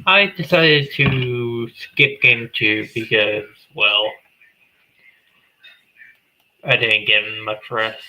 I decided to skip game 2 because, well, I didn't get much rest.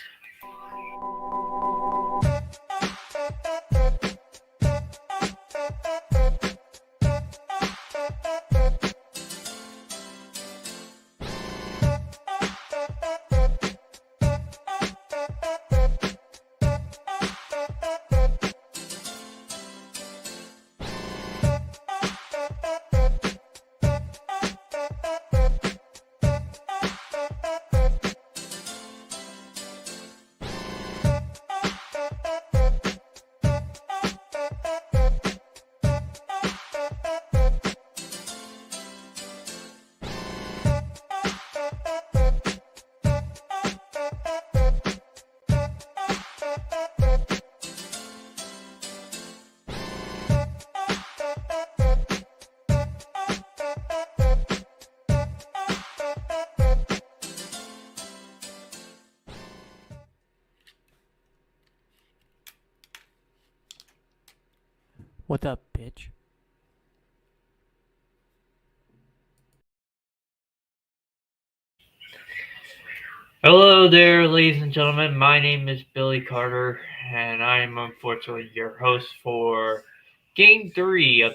What's up, bitch? Hello there, ladies and gentlemen. My name is Billy Carter, and I am unfortunately your host for Game 3 of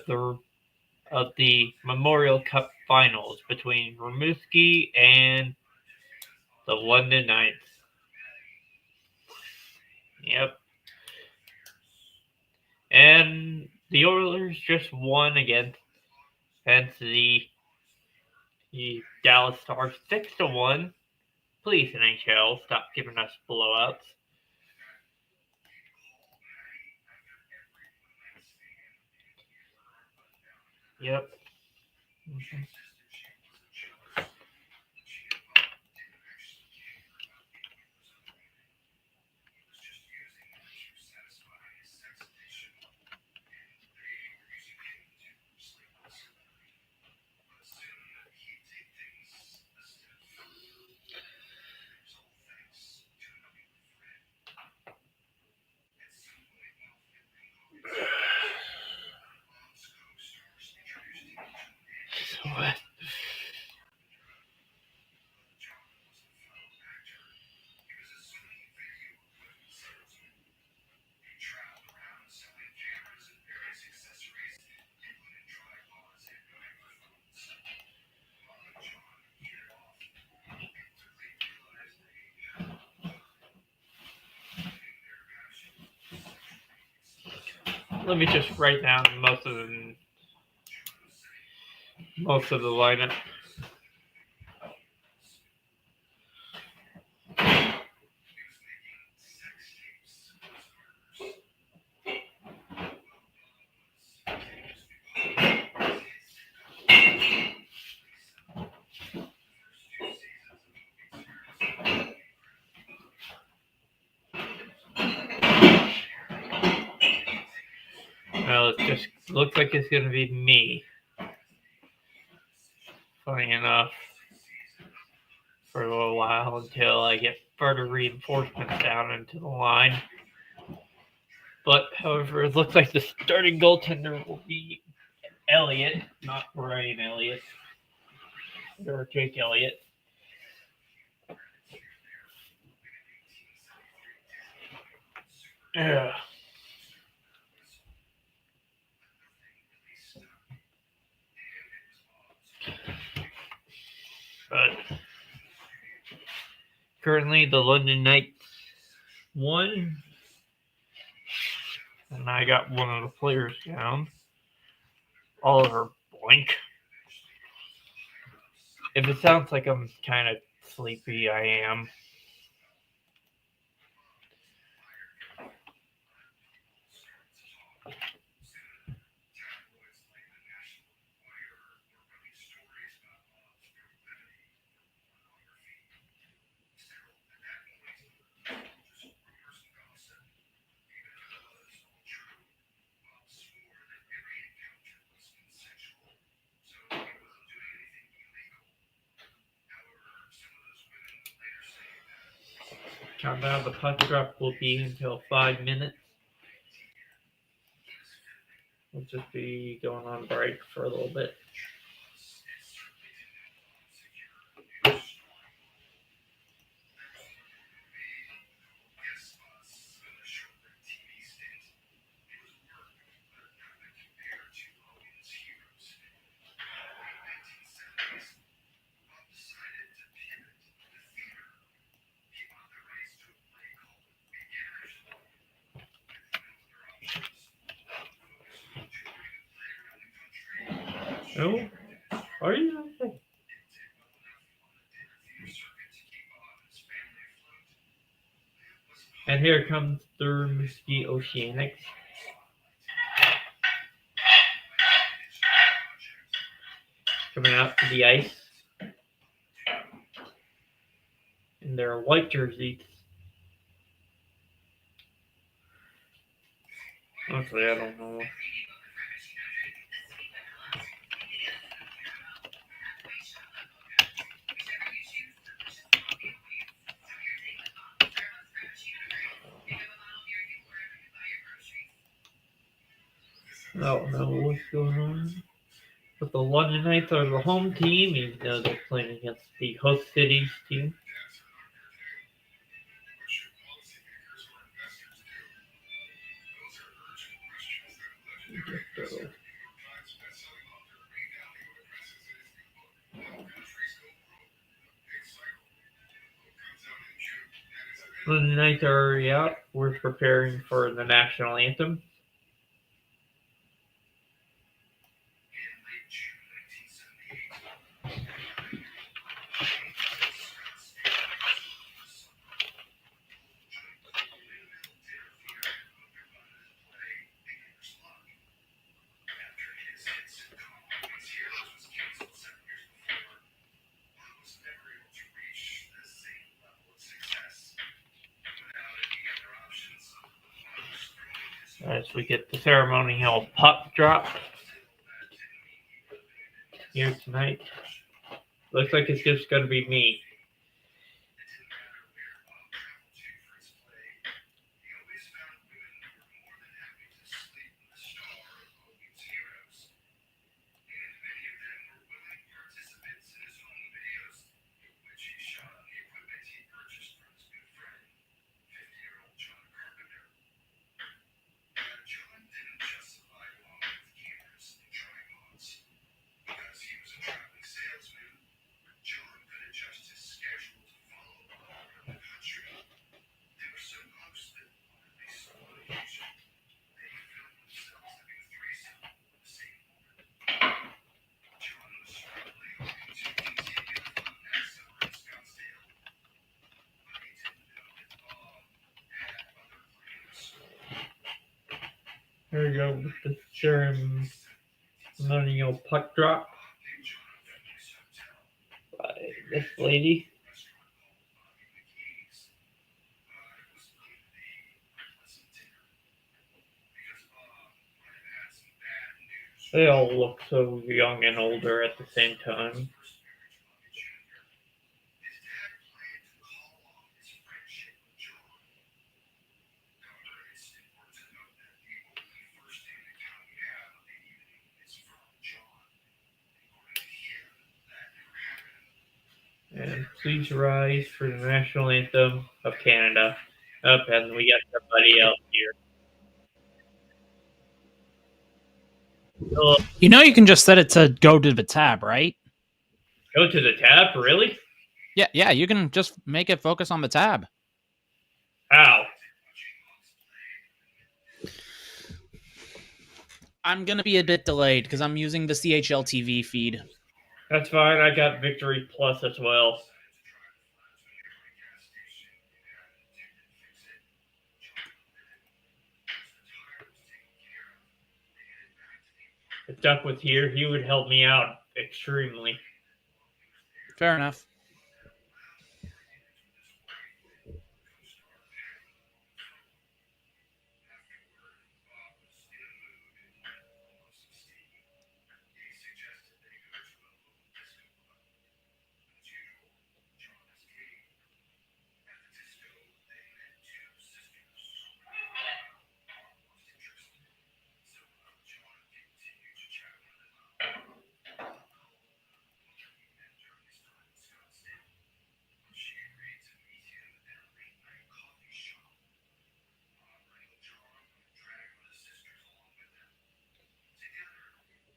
the Memorial Cup Finals between Rimouski and the London Knights. Yep. And the Oilers just won against the Dallas Stars 6-1. Please, NHL, stop giving us blowouts. Yep. What? Let me just write down most of the lineup. Well, it just looks like it's going to be me. Funny enough, for a little while until I get further reinforcements down into the line. But, however, it looks like the starting goaltender will be Elliott, not Brian Elliott, or Jake Elliott. Yeah. But currently, the London Knights won, and I got one of the players down. Oliver Blank. If it sounds like I'm kind of sleepy, I am. Countdown of the puck drop will be until 5 minutes. We'll just be going on break for a little bit. No? Are you? And here comes the Rimouski Oceanics. Coming out to the ice. In their white jerseys. Honestly, I don't know. I don't know what's going on. But the London Knights are the home team, even though they're playing against the host city's team. London Knights are already out. We're preparing for the national anthem. As we get the ceremonial puck drop here tonight. Looks like it's just going to be me. Here we go with the ceremonial puck drop by this lady. They all look so young and older at the same time. And please rise for the national anthem of Canada. Up, and we got somebody else here. Hello. You know you can just set it to go to the tab, right? Go to the tab, really? Yeah, you can just make it focus on the tab. How? I'm going to be a bit delayed because I'm using the CHL TV feed. That's fine, I got Victory Plus as well. If Duck was here, he would help me out extremely. Fair enough.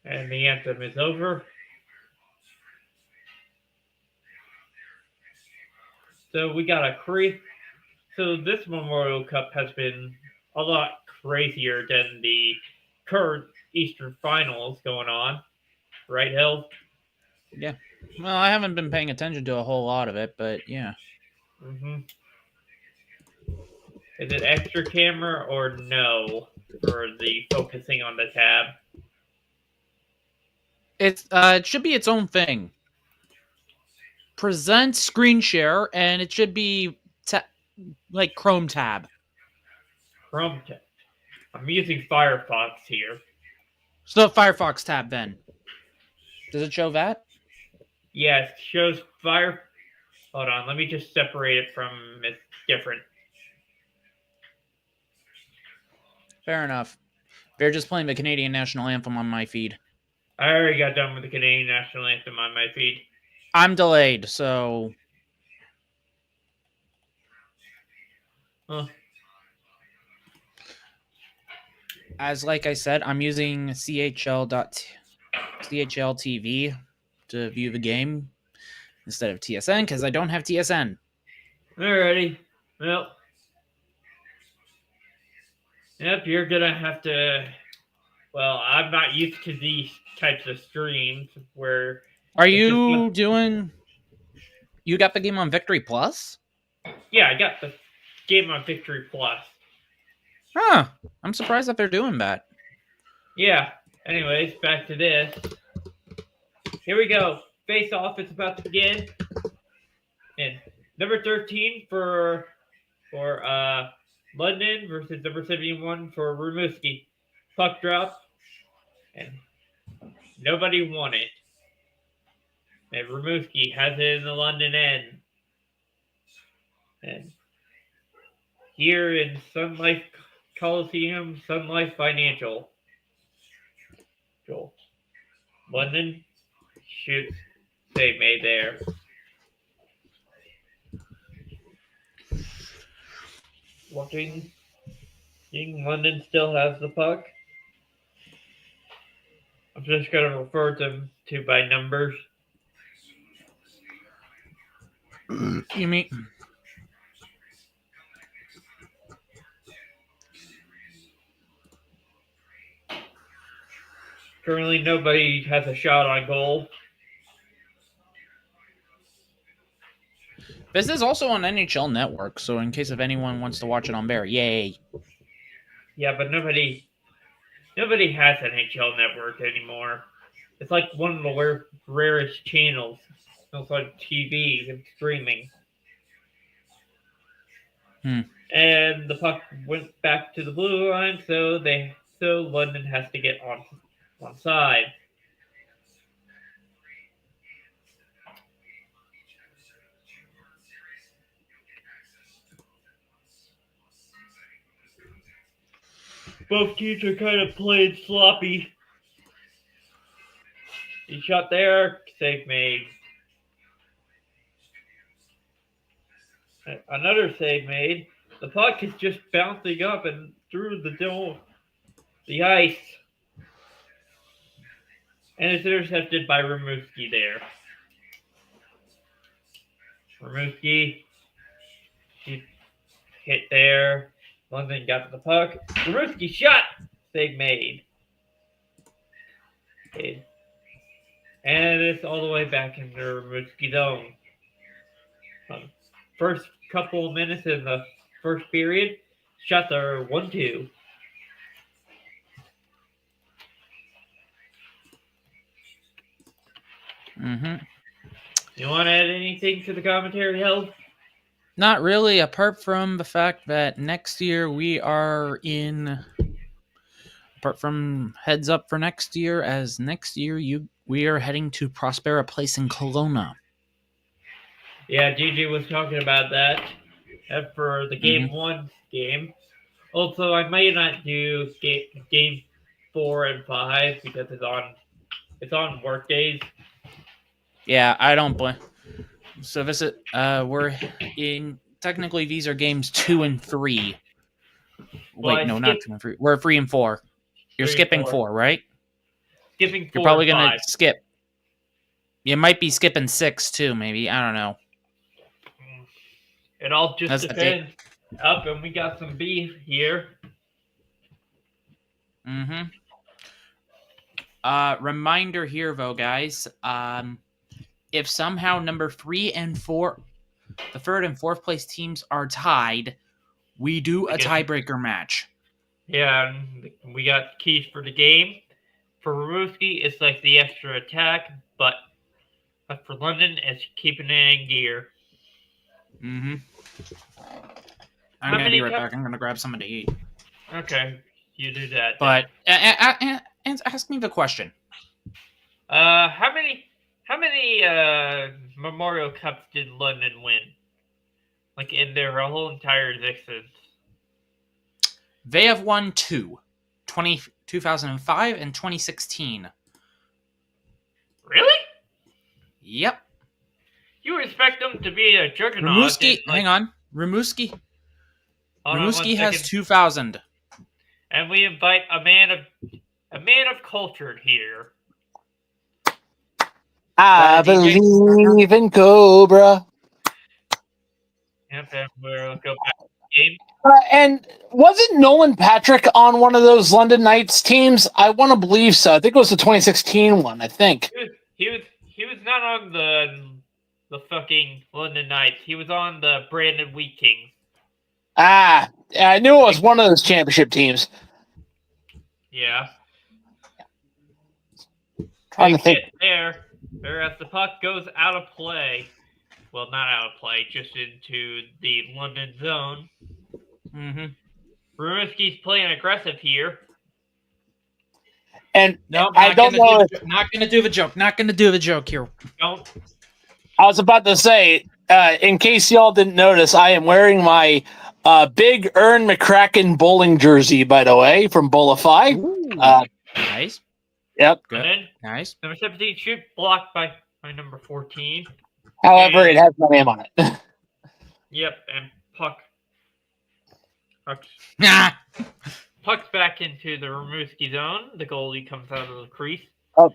And the anthem is over. So we got a So this Memorial Cup has been a lot crazier than the current Eastern Finals going on, right, Hill? Yeah. Well, I haven't been paying attention to a whole lot of it, but yeah. Mm-hmm. Is it extra camera or no for the focusing on the tab? It should be its own thing. Present screen share, and it should be like Chrome tab. Chrome tab. I'm using Firefox here. So Firefox tab then. Does it show that? Yes, shows Fire. Hold on, let me just separate it from it's different. Fair enough. They're just playing the Canadian national anthem on my feed. I already got done with the Canadian national anthem on my feed. I'm delayed, so Huh. as like I said, I'm using CHL TV to view the game instead of TSN because I don't have TSN. Alrighty. Well. Yep, you're gonna have to. Well, I'm not used to these types of streams where. Are you doing? You got the game on Victory Plus? Yeah, I got the game on Victory Plus. Huh. I'm surprised that they're doing that. Yeah. Anyways, back to this. Here we go. Face off. It's about to begin. And number 13 for London versus number 71 for Rimouski. Puck drop. And nobody won it. And Rimouski has it in the London end. And here in Sun Life Coliseum, Sun Life Financial. Joel. London shoots. Save made there. Looking. London still has the puck. I'm just going to refer them to by numbers. You mean? Currently, nobody has a shot on goal. This is also on NHL Network, so in case if anyone wants to watch it on there, yay. Yeah, but nobody has an NHL Network anymore. It's like one of the rarest channels. It's like TV and streaming. And the puck went back to the blue line, so London has to get on side. Both teams are kind of playing sloppy. He shot there, save made. Another save made. The puck is just bouncing up and through the ice. And it's intercepted by Rimouski there. Rimouski hit there. London got to the puck. Rimouski shot. Save made. And it's all the way back into Rimouski zone. First couple of minutes in the first period, shots are 1-2. You want to add anything to the commentary, Held? Not really, apart from the fact that next year we are in. Apart from heads up for next year, as next year we are heading to Prospera Place in Kelowna. Yeah, Gigi was talking about that for the game 1 game. Also, I might not do game 4 and 5 because it's on work days. Yeah, I don't blame. So this is we're in technically these are games 2 and 3. Well, Wait, no, not 2 and 3. We're 3 and 4. You're skipping 4, right? skipping 4 You're probably and gonna 5. skip. You might be skipping 6 too, maybe. I don't know. It all just That's the thing. depends. Up, and we got some beef here. Mm-hmm. Reminder here, though, guys. If somehow number 3 and 4, the third and fourth place teams are tied, we do a tiebreaker match. Yeah, and we got keys for the game. For Rimouski, it's like the extra attack, but for London, it's keeping it in gear. Mm-hmm. I'm going to be right back. I'm going to grab something to eat. Okay, you do that. But ask me the question. How many Memorial Cups did London win? Like in their whole entire existence? They have won 2. 2005 and 2016. Really? Yep. You expect them to be a juggernaut? Rimouski, hang on. Rimouski has 2,000. And we invite a man of culture here. I believe in Cobra. Yep, and we'll go back to the game. And wasn't Nolan Patrick on one of those London Knights teams? I want to believe so. I think it was the 2016 one. I think He was not on the fucking London Knights. He was on the Brandon Wheat Kings. I knew it was one of those championship teams. Yeah. Trying to think. There as the puck goes out of play. Well, not out of play, just into the London zone. Mm-hmm. Rimouski's playing aggressive here. And no, I don't know. Not going to do the joke. Not going to do the joke here. Don't. I was about to say, in case y'all didn't notice, I am wearing my big Ern McCracken bowling jersey, by the way, from Bowlify. Nice. Yep. Good. Then, Nice. number 17 shoot blocked by number 14. However, it has my name on it. Yep, and puck's Ah. puck's back into the Rimouski zone. The goalie comes out of the crease. Oh.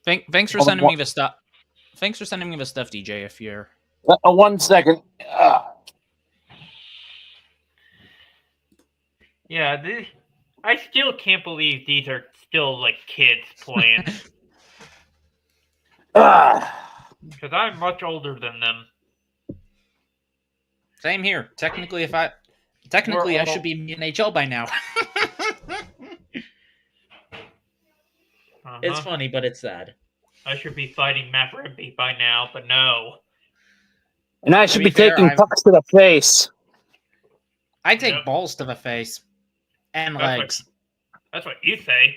Thanks for sending me the stuff. Thanks for sending me the stuff, DJ. If you're 1 second. Yeah, I still can't believe these are still like kids playing. Because I'm much older than them. Same here. Technically, I should be in the NHL by now. It's funny, but it's sad. I should be fighting Matt Rempe by now, but no. And I should be taking pucks to the face. I take balls to the face and legs. That's what you say.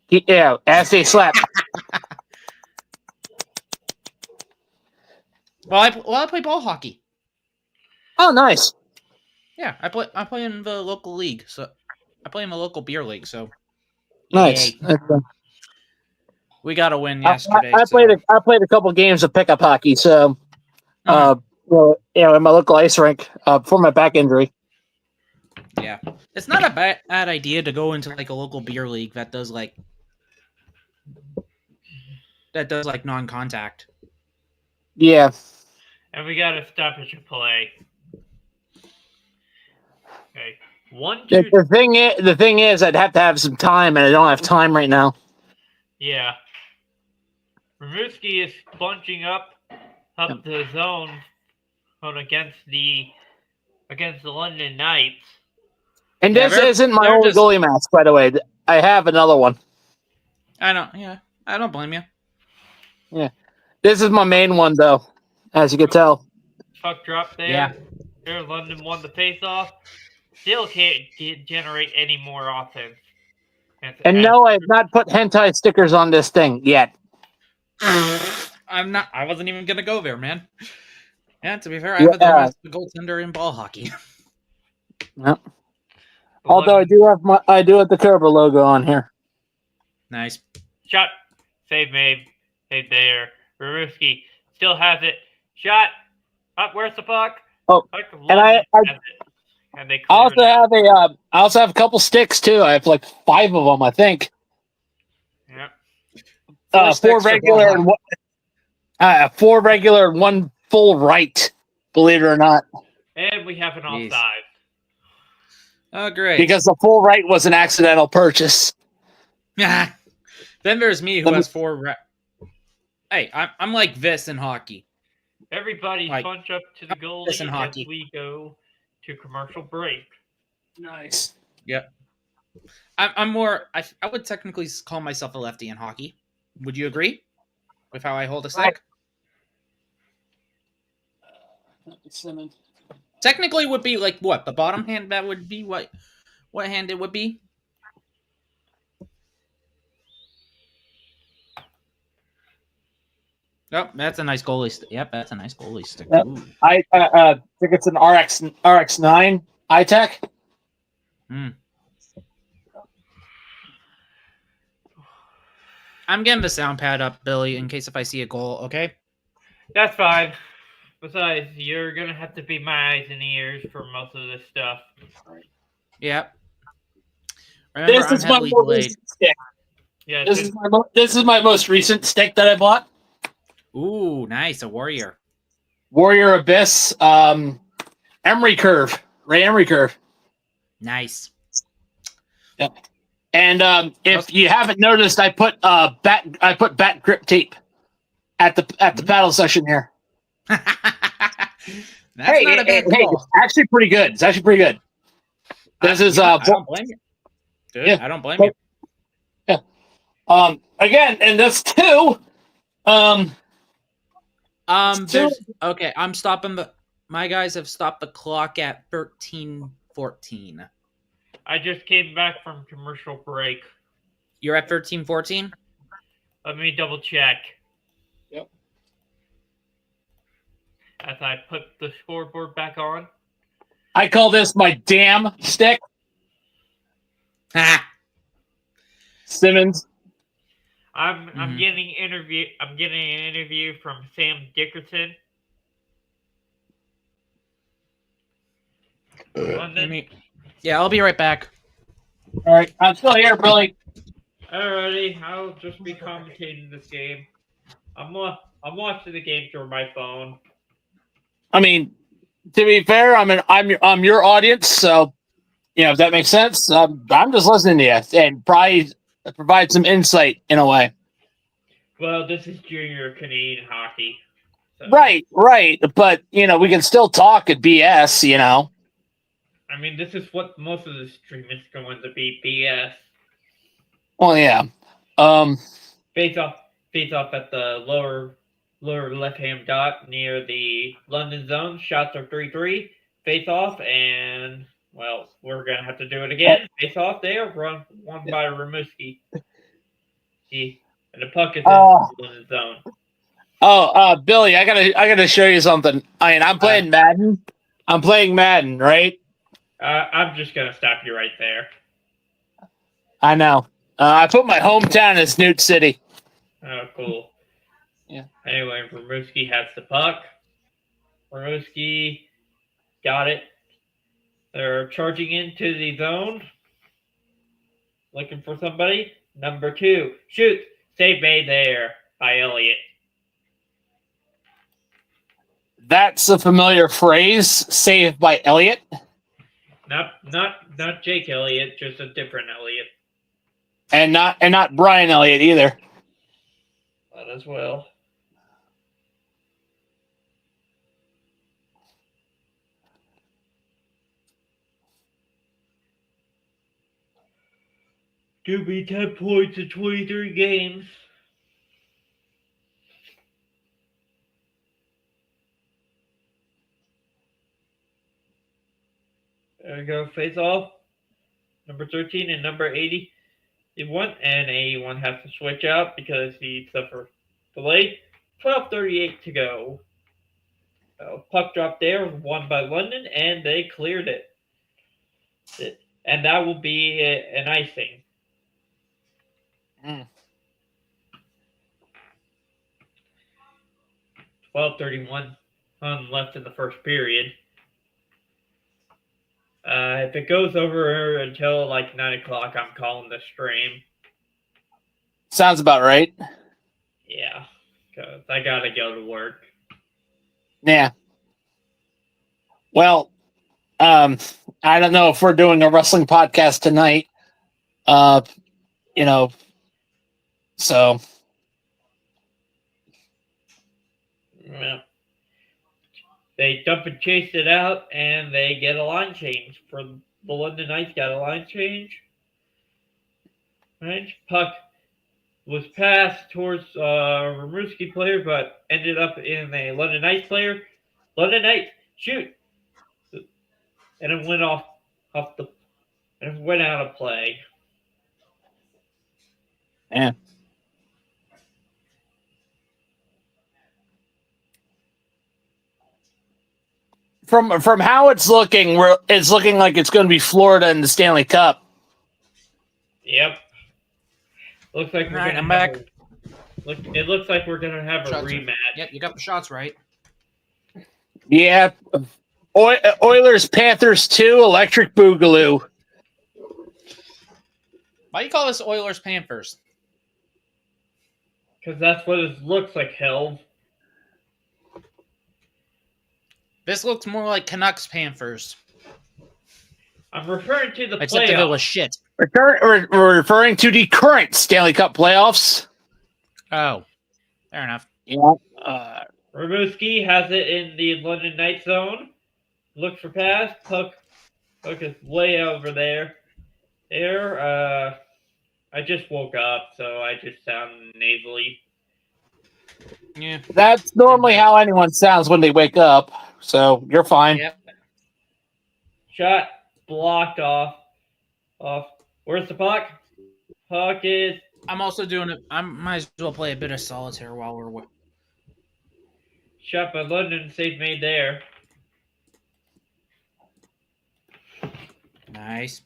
Yeah, as they slap. Well, I play ball hockey. Oh, nice. Yeah, I play in the local league. So I play in the local beer league. So nice. We got a win yesterday. I played a couple games of pickup hockey. So, in my local ice rink for my back injury. Yeah, it's not a bad idea to go into like a local beer league that does like non-contact. Yeah. And we got a stoppage of play. Okay. The thing is, I'd have to have some time, and I don't have time right now. Yeah. Rimouski is bunching up the zone against the London Knights. And this isn't my only goalie match, by the way. I have another one. I don't blame you. Yeah. This is my main one, though, as you can tell. Puck drop there. Yeah. Here, London won the face-off. Still can't generate any more offense. And no, I have not put hentai stickers on this thing yet. I'm not. I wasn't even gonna go there, man. Yeah, to be fair, I have the goaltender in ball hockey. Yep. Although I do have the Cobra logo on here. Nice shot, save made there. Rimouski still has it. Shot. Up. Where's the puck? Oh, and I also have a couple sticks too. I have like 5 of them, I think. Four four sticks for regular ball and one, four regular and one full right. Believe it or not, And we have an Jeez. offside. Oh, great. because the full right was an accidental purchase. then there's me who has four. Hey, I'm like this in hockey. Everybody Like, bunch up to the goalie this in as hockey. we go to commercial break. Nice. Yep. I'm more. I would technically call myself a lefty in hockey. Would you agree with how I hold a stick? Technically, would be like what the bottom hand. That would be what hand it would be. Oh, that's a nice goalie stick. Yep, that's a nice goalie stick. Yep. Ooh. I think it's an RX9 iTech. I'm getting the sound pad up, Billy, in case if I see a goal. Okay. That's fine. Besides, you're gonna have to be my eyes and ears for most of this stuff. Yep. Remember, This is my heavily more delayed. recent stick. Yeah, This is my most recent stick that I bought. Ooh, nice, a warrior. Warrior Abyss, Emery Curve, Ray Emery Curve. Nice. Yep. And if you haven't noticed, I put back grip tape at the paddle section here. That's not a bad hey, call. it's actually pretty good. It's actually pretty good. This is I don't blame you. Dude, yeah. I don't blame you. Yeah. Again, and that's two. There's okay. I'm stopping my guys have stopped the clock at 13:14. I just came back from commercial break. You're at 13:14. Let me double check. Yep. As I put the scoreboard back on. I call this my damn stick. Ha! Simmons. I'm Mhm. getting I'm getting an interview from Sam Dickerson. London. Yeah, I'll be right back. All right, I'm still here, Billy. Alrighty, I'll just be commentating this game. I'm watching the game through my phone. I mean, to be fair, I'm your audience, so if that makes sense. I'm just listening to you and probably provide some insight in a way. Well, this is junior Canadian hockey. So, Right. But we can still talk at BS. I mean, this is what most of the stream is going to be, BS. Well, yeah. Face off at the lower left-hand dot near the London zone. Shots are 3-3. Face off, and well, we're gonna have to do it again. Face off there, won by Rimouski. And the puck is in the London zone. Billy, I gotta show you something. I mean, I'm playing Madden. I'm playing Madden, right? I'm just gonna stop you right there. I know. I put my hometown as Newt City. Oh, cool. Yeah. Anyway, Rimouski has the puck. Rimouski got it. They're charging into the zone. Looking for somebody. Number 2. Shoot. Save made there by Elliott. That's a familiar phrase. Saved by Elliott. Not Jake Elliott, just a different Elliott. And not Brian Elliott either. That as well. Do be 10 points in 23 games. There we go. Face off. Number 13 and number 80. And 81 has to switch out because he suffered delay. 12:38 to go. Puck drop there, won by London, and they cleared it. And that will be an icing. 12:31 left in the first period. If it goes over until like 9 o'clock, I'm calling the stream. Sounds about right. Yeah, because I gotta go to work. Yeah. Well, I don't know if we're doing a wrestling podcast tonight. Uh, you know, so Well, they dump and chase it out, and they get a line change. For the London Knights, got a line change. Right? Puck was passed towards Rimouski player, but ended up in a London Knights player. London Knights shoot, and it went off the and it went out of play. yeah. From how it's looking, it's looking like it's going to be Florida in the Stanley Cup. Yep. Looks like All we're right, gonna I'm have back. it looks like we're gonna have a Shots. rematch. Yep, you got the shots right. Yeah. Oilers Panthers 2 Electric Boogaloo. Why do you call this Oilers Panthers? Because that's what it looks like, hell. This looks more like Canucks Panthers. I'm referring to the Except if it was playoffs. shit. We're referring to the current Stanley Cup playoffs. Oh, fair enough. Yeah. Rimouski has it in the London Knights zone. Look for pass. Puck is way over there. I just woke up, so I just sound nasally. Yeah. That's normally how anyone sounds when they wake up. So you're fine. Yep. Shot blocked off. Where's the puck? Puck is I'm also doing it. I might as well play a bit of solitaire while we're. shot by London. Save made there. Nice.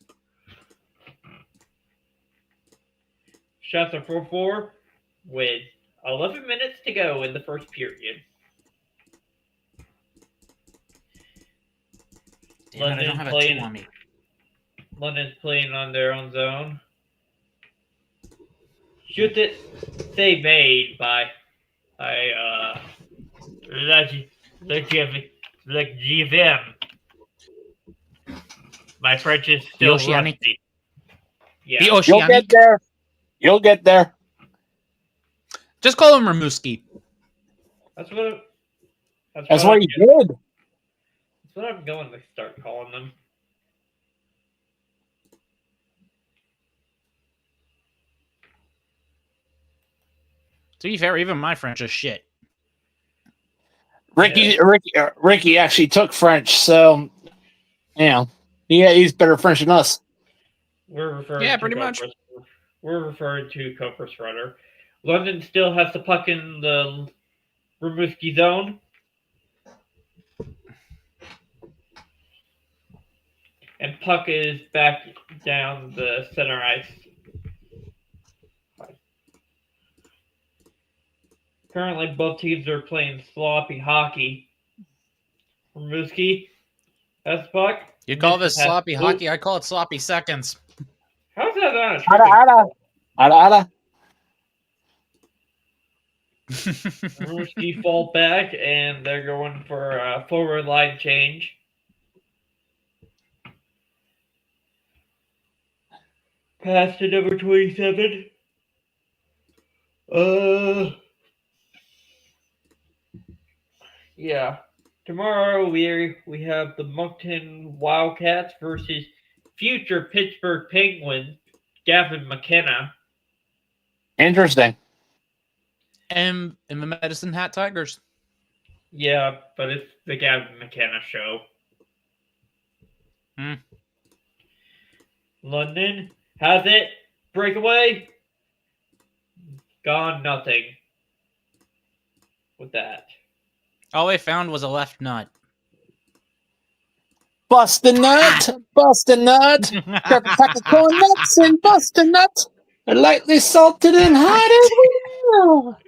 Shots are 4-4 with 11 minutes to go in the first period. Damn it, I don't have a playing- 2 on me. London's playing on their own zone. Shoot it. Save made by GVM. My French is still Oceanic. rusty. Yeah. The You'll Oceanic. get there. You'll get there. Just call him Rimouski. That's what What you did. That's what I'm going to start calling them. To be fair, even my French is shit. Ricky actually took French, so he's better French than us. We're referring Yeah, to pretty much. We're referring to Copus Runner. London still has the puck in the Rimouski zone. And puck is back down the center ice. Currently, both teams are playing sloppy hockey. Rimouski has the puck. You call this Misses sloppy pass. hockey? I call it sloppy seconds. How's that not a Ada. Rimouski fall back, and they're going for a forward line change. Pass to number 27. Yeah. Tomorrow we have the Moncton Wildcats versus future Pittsburgh Penguins, Gavin McKenna. Interesting. And in the Medicine Hat Tigers. Yeah, but it's the Gavin McKenna show. London has it. Breakaway. Gone nothing with that. All they found was a left nut. Bust a nut. Grab a pack of corn nuts and bust a nut. Lightly salted and hot as well.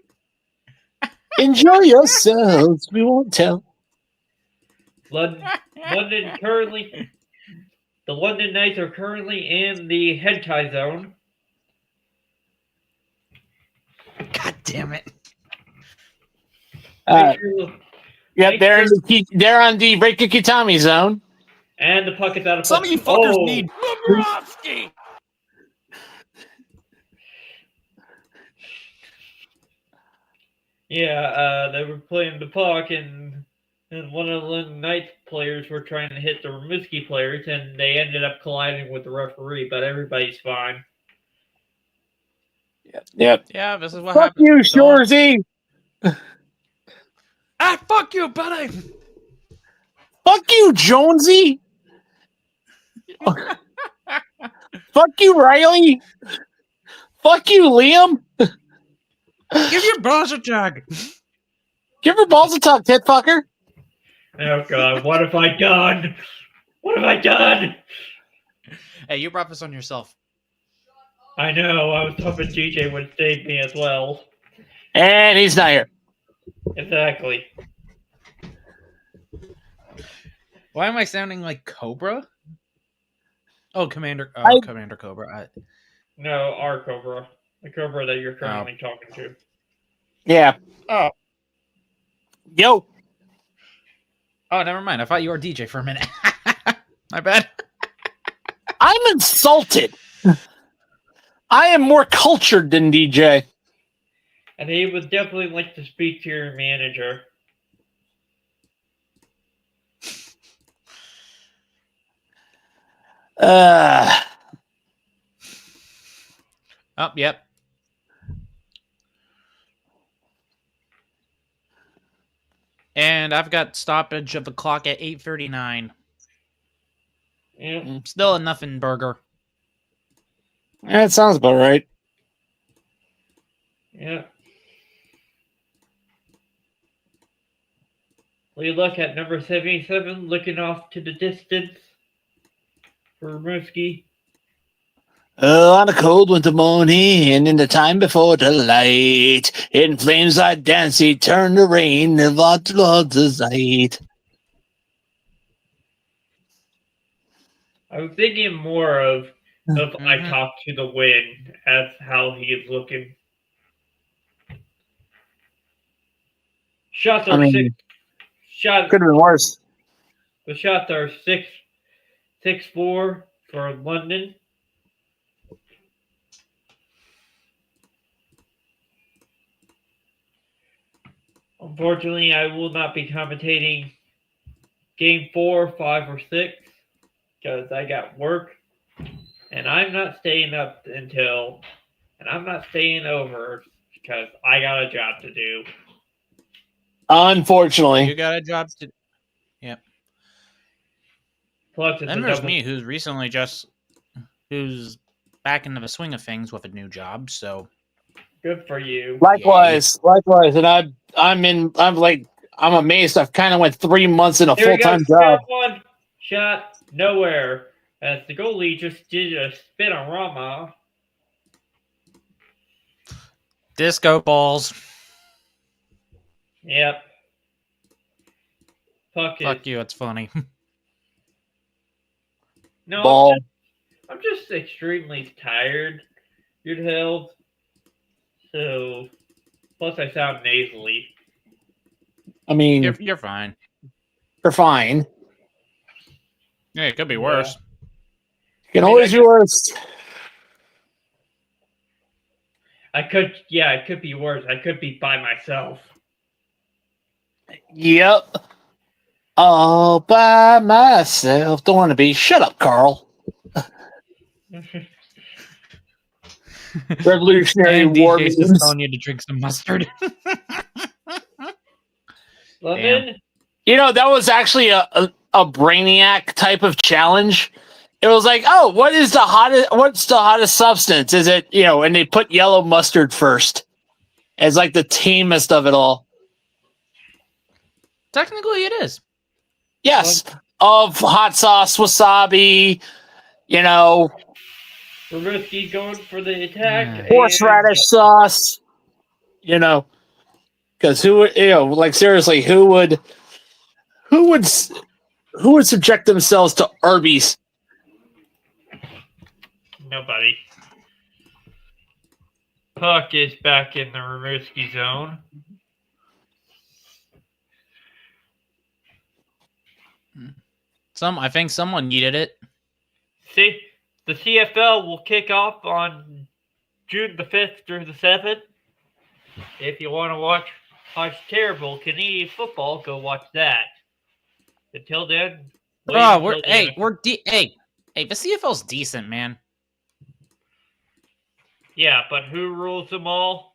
Enjoy yourselves. We won't tell. London currently. The London Knights are currently in the head tie zone. God damn it. Make sure, Yep, make they're sure, they're on the Reiki Kitami zone. and the puck is out of Some play. of you fuckers need Bobrovsky. Yeah, they were playing the puck, and one of the London Knights players were trying to hit the Rimouski players, and they ended up colliding with the referee. But everybody's fine. Yep. Yeah, this is what Fuck happens. you, Don't- Shorzy. Ah, fuck you, buddy. Fuck you, Jonesy. Fuck you, Riley. Fuck you, Liam. Give your boss a jug. Give her balls a tuck, tit fucker. Oh God, what have I done? What have I done? Hey, you brought this on yourself. I know. I was hoping DJ would save me as well. And he's not here. Exactly. Why am I sounding like Cobra? Oh, Commander. Oh, I- Commander Cobra. No, our Cobra. The Cobra that you're currently talking to. Yeah. Oh. Yo. Oh, never mind. I thought you were DJ for a minute. My bad. I'm insulted. I am more cultured than DJ. And he would definitely like to speak to your manager. Oh, yep. And I've got stoppage of the clock at 8:39. Yeah. Still a nothing burger. That sounds about right. Yeah. We look at number 77, looking off to the distance for Rimouski. Oh, on a cold winter morning, and in the time before the light, in flames I dance, turn the rain of our Lord's sight. I was thinking more of I Mhm. talk to the wind as how he is looking. Shots are I mean, six. Shots. could have been worse. The shots are 6-4 for London. Unfortunately, I will not be commentating game 4, 5, or 6 because I got work, and I'm not staying up until, and I'm not staying over because I got a job to do. Unfortunately. You got a job to. Yep. Plus, it's Then a there's double. me, who's back into the swing of things with a new job. So Good for you. Likewise, and I'm amazed. I've kind of went 3 months in a Here we go. full-time job. One shot nowhere. As the goalie just did a spin on Rama. disco balls. Yep. Fuck you. It's funny. No, Ball. I'm just extremely tired. Good health. So, plus I sound nasally. I mean, You're fine. they're fine. Yeah, it could be Yeah. worse. You can I mean, always I be worse. It could be worse. I could be by myself. Yep. All by myself. Don't want to be. Shut up, Carl. Revolutionary And War DJ's just memes. telling you to drink some mustard. London? You know, that was actually a Brainiac type of challenge. It was like, oh, what's the hottest substance? Is it, and they put yellow mustard first as like the tamest of it all. Technically, it is. Yes. Of hot sauce, wasabi, Rimouski going for the attack. horseradish sauce, because seriously, who would subject themselves to Arby's? Nobody. Puck is back in the Rimouski zone. I think someone needed it. See, the CFL will kick off on June the 5th through the 7th. If you want to watch terrible Canadian football, go watch that. Until then, wait Oh, until the the CFL's decent, man. Yeah, but who rules them all?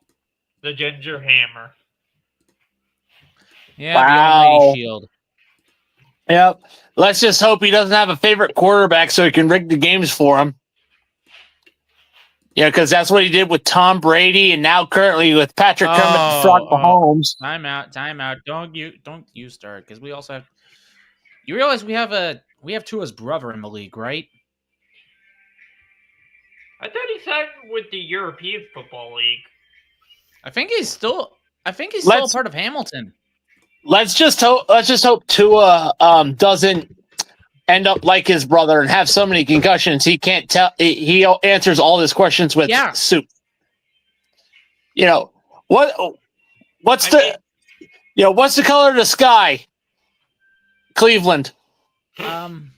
The Ginger Hammer. Yeah, Wow. the Almighty Shield. Yep. Let's just hope he doesn't have a favorite quarterback so he can rig the games for him. Yeah, because that's what he did with Tom Brady, and now currently with Patrick Kermit the Frog Mahomes. Time out. Don't you start, because we also have. You realize we have Tua's brother in the league, right? I thought he signed with the European Football League. I think he's still a part of Hamilton. Let's just hope Tua doesn't end up like his brother and have so many concussions he can't tell. He answers all his questions with soup. You know what's the color of the sky? Cleveland. Cleveland.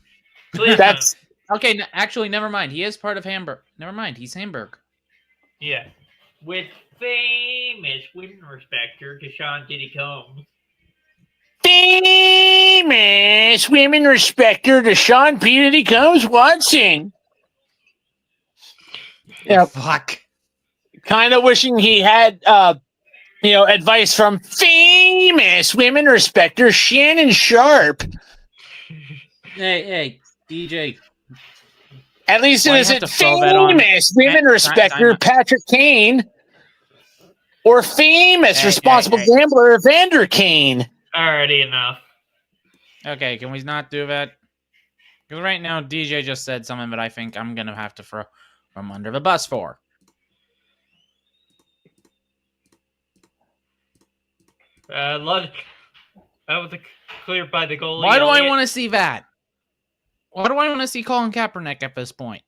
That's okay. Actually, never mind. He is part of Hamburg. Never mind. He's Hamburg. Yeah, with famous women respecter Deshaun Diddy Combs. Famous women respecter Deshaun P. Diddy Combs Watson. Yeah, Fuck. kind of wishing he had advice from famous women respecter Shannon Sharp. Hey, DJ. At least it isn't famous women respecter Patrick Kane or famous responsible gambler Evander Kane. Already enough. Okay, can we not do that? Because right now DJ just said something that I think I'm gonna have to throw him under the bus for. That was cleared by the goalie. Why do I want to see that? Why do I want to see Colin Kaepernick at this point?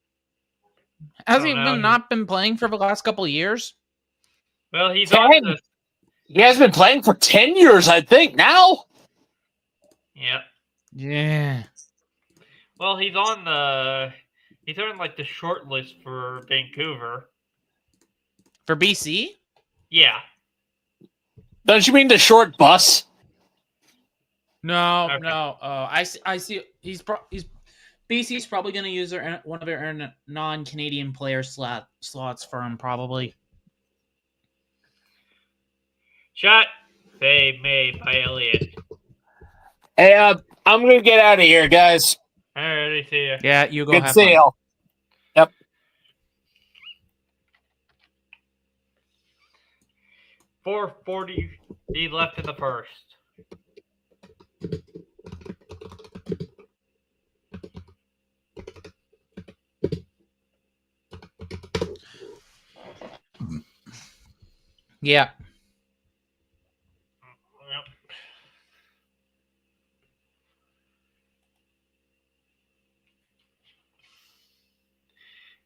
Has he not been playing for the last couple of years? Well, he has been playing for 10 years, I think, now. Yep. Yeah. Well, he's on the short list for Vancouver. For BC? Yeah. Don't you mean the short bus? No, okay. No. I see. BC's probably going to use one of their non-Canadian player slots for him, probably. Shot. They made by Elliott. Hey, I'm going to get out of here, guys. Alrighty, see ya. Yeah, you go. Good sale. Yep. 4:40 left in the first. Yeah. Yep.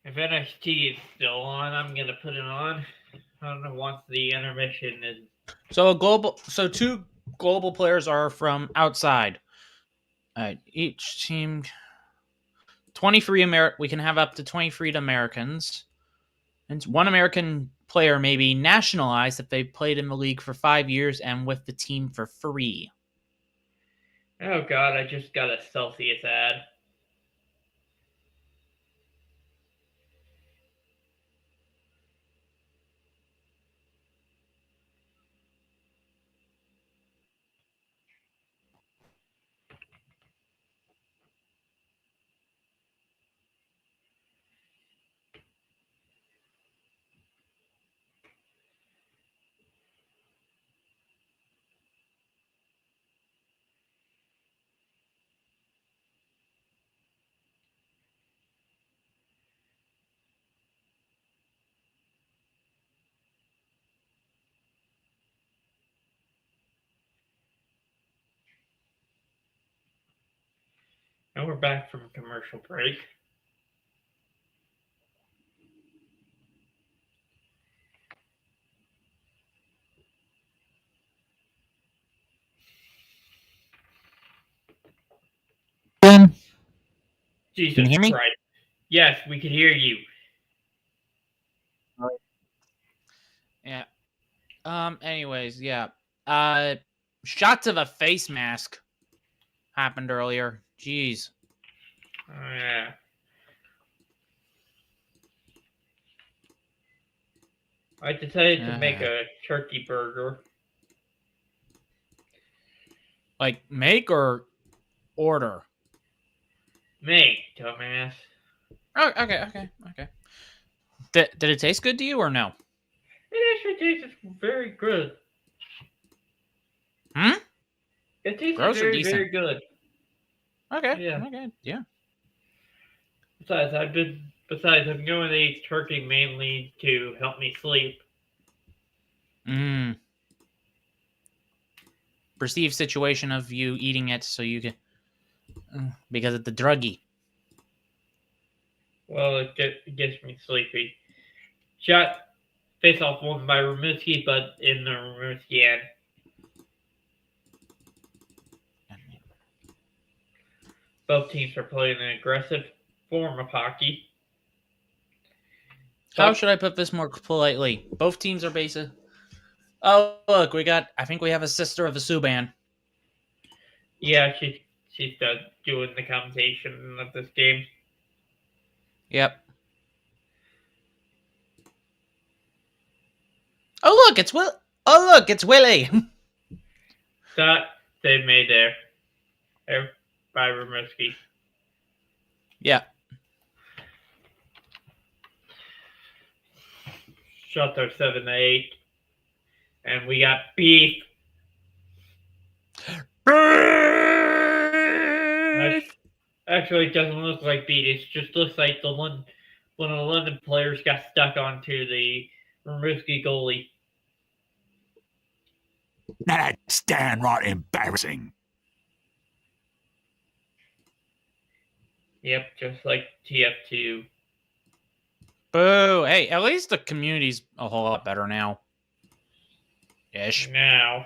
If NXT is still on, I'm gonna put it on. I don't know once the intermission is. So two global players are from outside. Each team 23 we can have up to 23 Americans. And one American player may be nationalized if they've played in the league for 5 years and with the team for 3. Oh god, I just got a Celsius ad. And we're back from a commercial break. Jesus Can you hear me? Christ. Yes, we can hear you. Yeah. Anyways, yeah. Shots of a face mask happened earlier. Jeez. Oh, yeah. I decided to make a turkey burger. Like make or order? Make, dumbass. Oh, okay. Did it taste good to you or no? It actually tastes very good. Hmm? It tastes Gross or very, decent? very good. Okay. Yeah. Okay. Yeah. Besides, I'm going to eat turkey mainly to help me sleep. Mm. Perceived situation of you eating it so you can because of the druggy. Well, it gets me sleepy. Shot face off won by Rimouski, but in the Rimouski end. Both teams are playing an aggressive form of hockey. How should I put this more politely? Both teams are basic. Oh, look, I think we have a sister of the Subban. Yeah, she's doing the commentation of this game. Yep. Oh, look, it's Will. Oh, look, it's Willie. That they made there by Rimouski. Yeah. Shot their 7-8. And we got beef. Actually, it doesn't look like beef. It just looks like one of the London players got stuck onto the Rimouski goalie. Now that's downright embarrassing. Yep, just like TF2. Boo. Hey, at least the community's a whole lot better now. Ish. Now,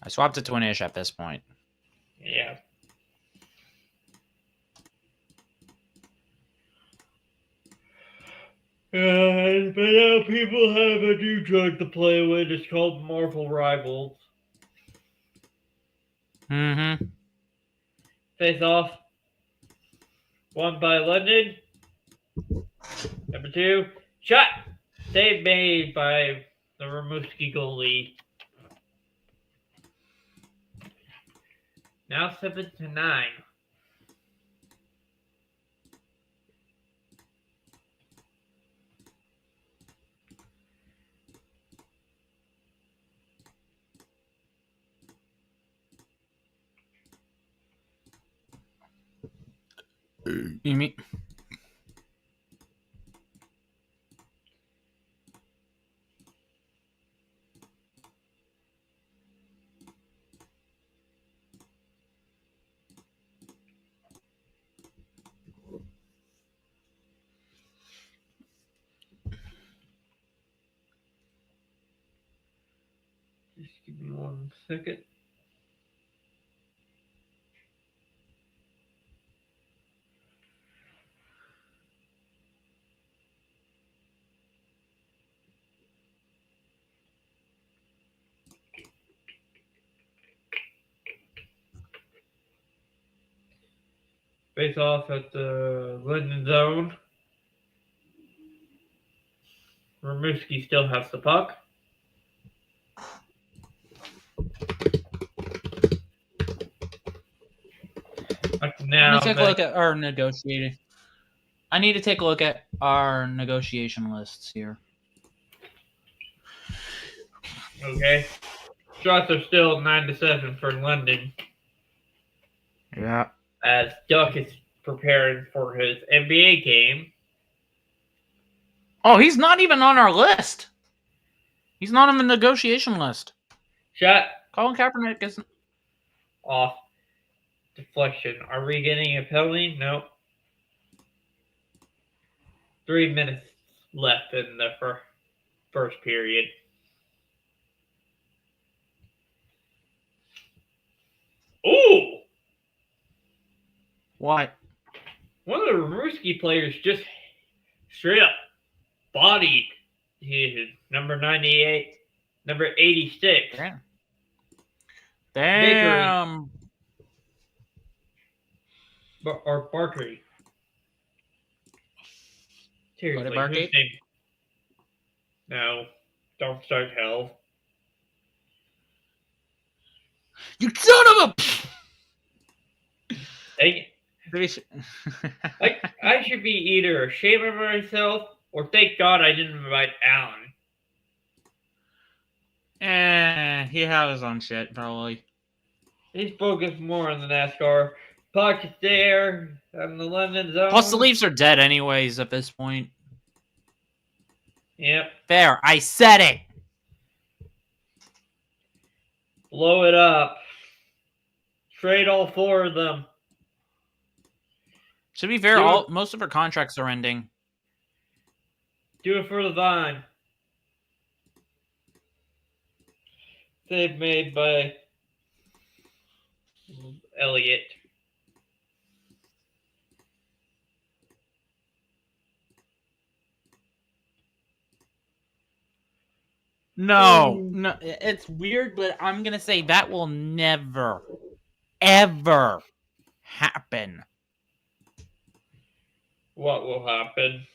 I swapped it to an ish at this point. yeah. But now people have a new drug to play with. It's called Marvel Rivals. Mm-hmm. Face off. Won by London. Number 2. Shot. Save made by the Rimouski goalie. Now 7-9. You mean? Just give me 1 second. Face off at the London zone. Rimouski still has the puck. Now, Let me take a look at our negotiating. I need to take a look at our negotiation lists here. Okay. Shots are still 9-7 for London. Yeah. As Duck is preparing for his NBA game. Oh, he's not even on our list. He's not on the negotiation list. Shot Colin Kaepernick isn't. off. Deflection. Are we getting a penalty? Nope. 3 minutes left in the first period. Ooh! What? One of the Rimouski players just straight up bodied his number 98, number 86. Damn. Bakery. Damn. Or Barkery. Seriously, whose Bargate? name? No, don't start hell. You son of a. Dang it. I should be either ashamed of myself or thank God I didn't invite Alan. He has his own shit, probably. He's focused more on the NASCAR. Pockets there, on the London zone. Plus, the Leafs are dead anyways at this point. Yep. There, I said it. Blow it up. Trade all 4 of them. To be fair, Dude. most of our contracts are ending. Do it for the Vine. Save made by Elliott. No, it's weird, but I'm gonna say that will never, ever happen. What will happen?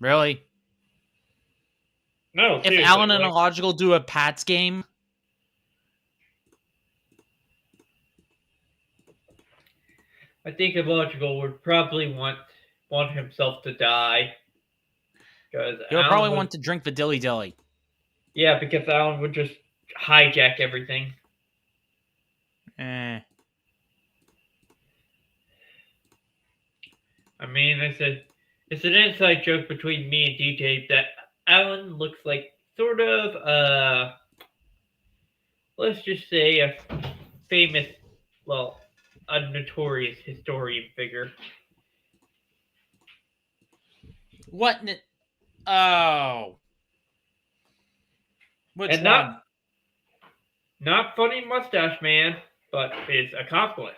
Really? No, If seriously, Alan and Illogical do a Pats game, I think Illogical would probably want himself to die. he'll probably want to drink the dilly dilly. Yeah, because Alan would just hijack everything. Eh. I mean, it's an inside joke between me and DJ that Alan looks like sort of, let's just say a famous, well, a notorious historian figure. What? Oh. Which And one? not funny mustache man, but his accomplice.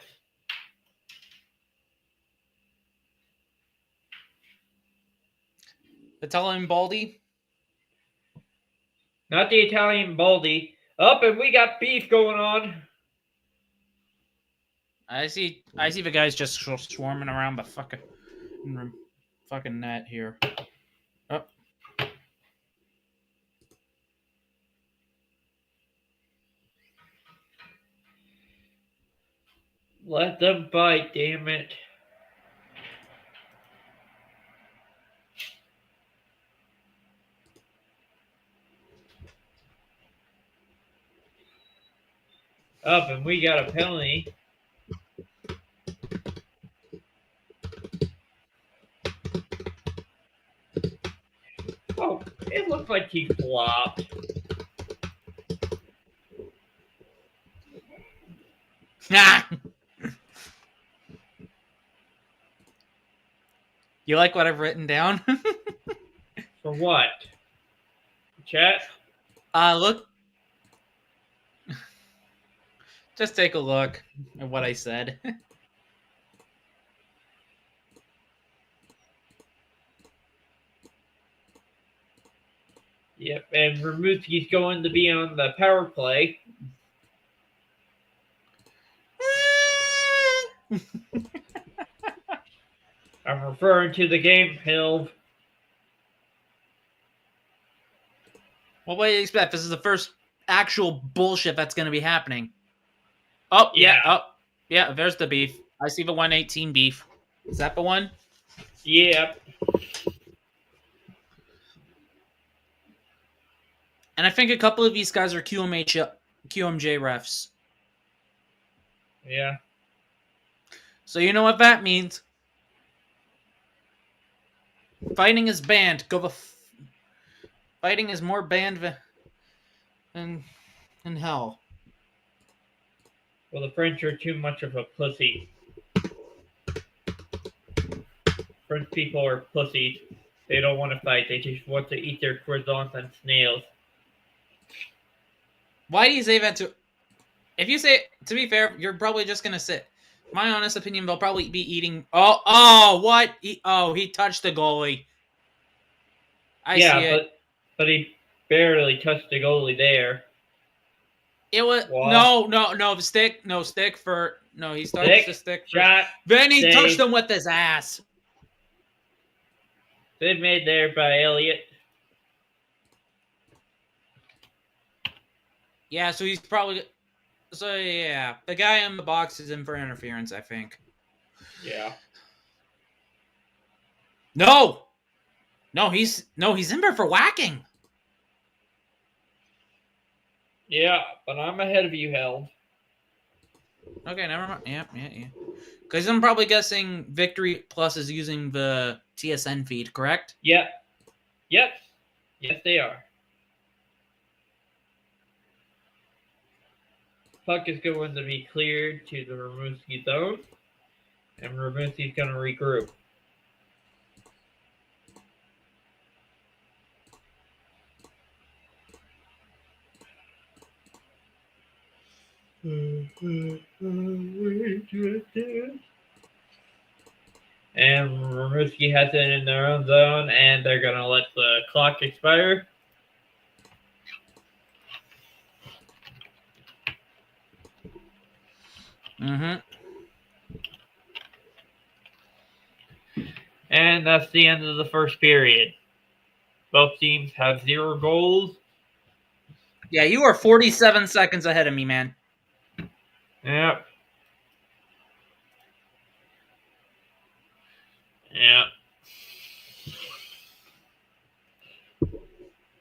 Italian Baldy? Not the Italian Baldy. Up, and we got beef going on. I see the guys just swarming around the fucking net here. Oh. Let them fight, damn it. Up, and we got a penalty. Oh, it looked like he flopped. Nah. You like what I've written down? For what? Chat? Look. Just take a look at what I said. Yep, and Rimouski's going to be on the power play. I'm referring to the game, Hill. What do you expect? This is the first actual bullshit that's going to be happening. Oh, yeah. Oh, yeah, there's the beef. I see the 118 beef. Is that the one? Yep. And I think a couple of these guys are QMJ refs. Yeah. So you know what that means. Fighting is banned. Fighting is more banned than hell. Well, the French are too much of a pussy. French people are pussies. They don't want to fight. They just want to eat their croissants and snails. Why do you say that to if you say, to be fair, you're probably just gonna sit. My honest opinion, they'll probably be eating. What? He touched the goalie. I see it. but he barely touched the goalie there. It was What? no stick, no stick for no. He starts Stick, the stick. shot, Then he save. touched him with his ass. Good made there by Elliott. Yeah, so he's probably. So yeah, the guy in the box is in for interference, I think. Yeah. No, he's in there for whacking. Yeah, but I'm ahead of you, Held. Okay, never mind. Yeah. Because I'm probably guessing Victory Plus is using the TSN feed, correct? Yep. Yes, they are. Puck is going to be cleared to the Rimouski zone, and Rimouski's going to regroup. And Rimouski has it in their own zone, and they're going to let the clock expire. Mm-hmm. And that's the end of the first period. Both teams have 0 goals. Yeah, you are 47 seconds ahead of me, man. Yep. Yeah.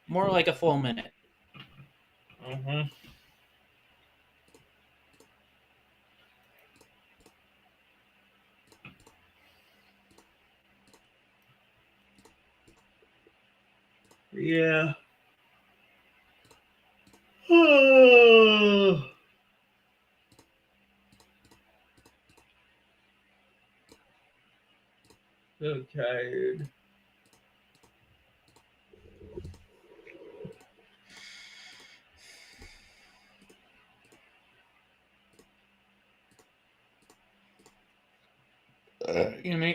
More like a full minute. Mm-hmm. Yeah. So tired. You know,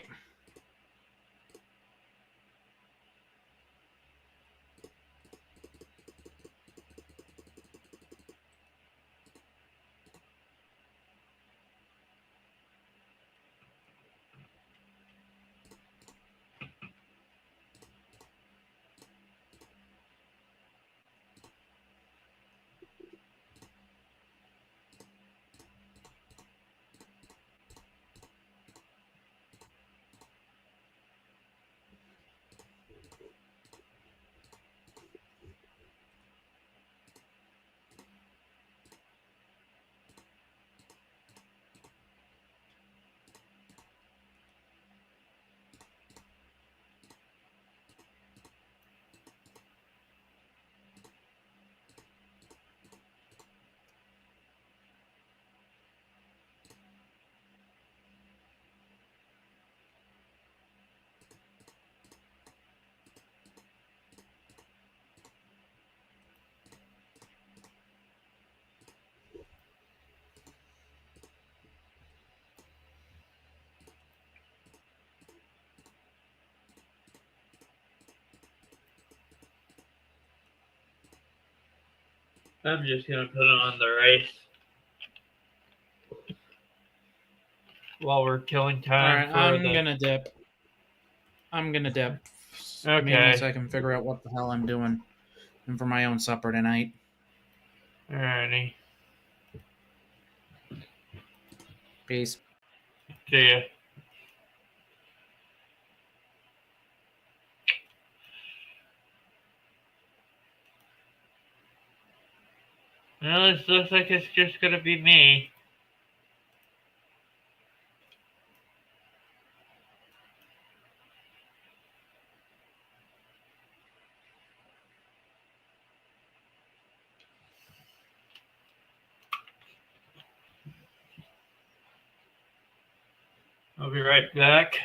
I'm just going to put on the race while we're killing time. I'm gonna dip. Okay. Mainly so I can figure out what the hell I'm doing and for my own supper tonight. Alrighty. Peace. See ya. Well, it looks like it's just going to be me. I'll be right back.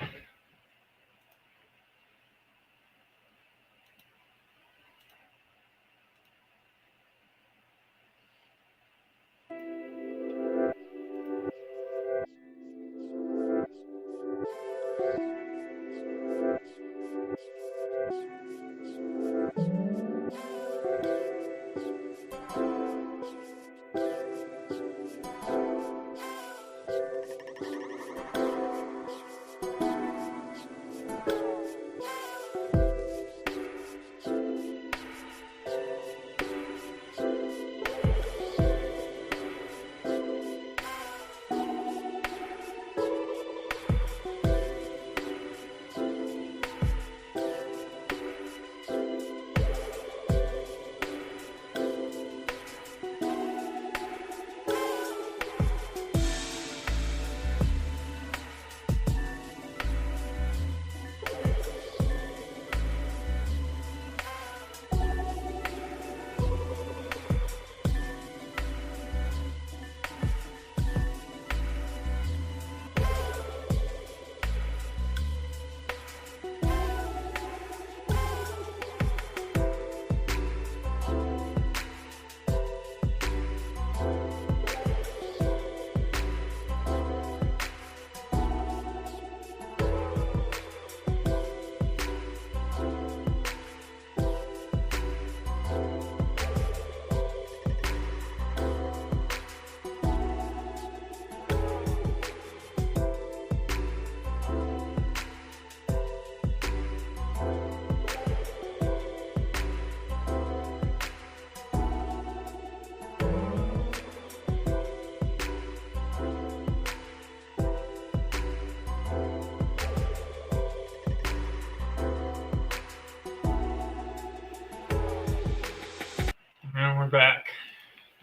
back,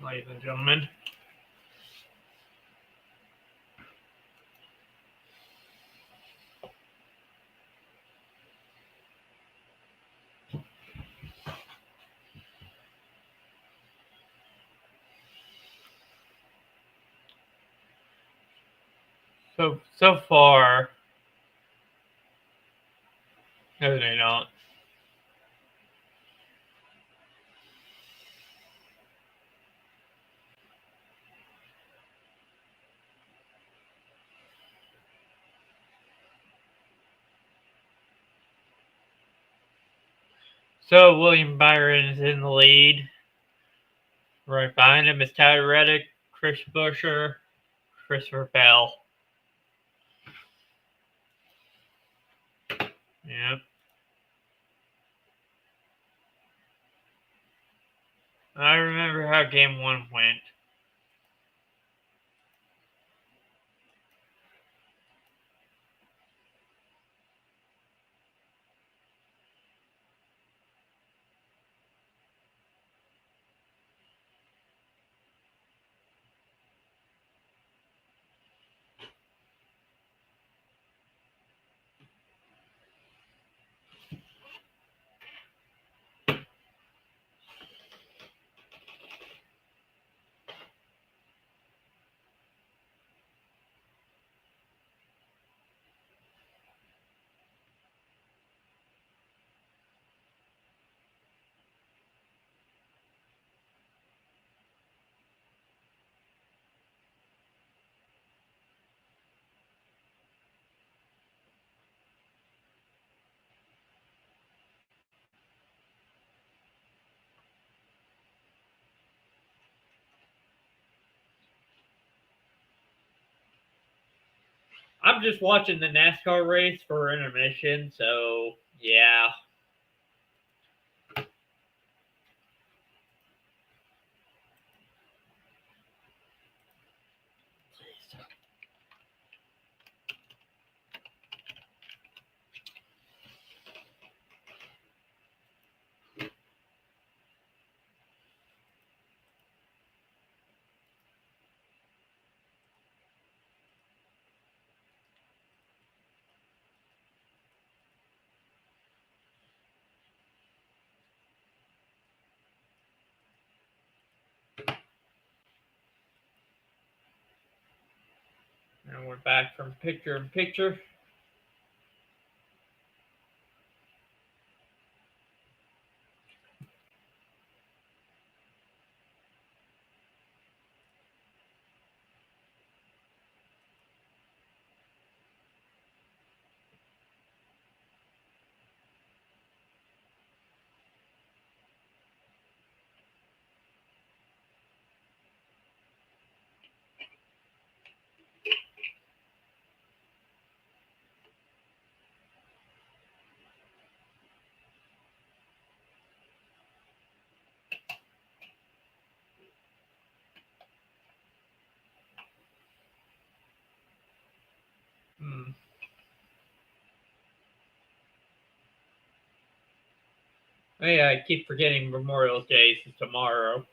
ladies and gentlemen. So far, no, they don't. So William Byron is in the lead. Right behind him is Tyler Reddick, Chris Buescher, Christopher Bell. Yep. I remember how game 1 went. I'm just watching the NASCAR race for intermission, so yeah. And we're back from picture in picture. Oh yeah, I keep forgetting Memorial Day is tomorrow.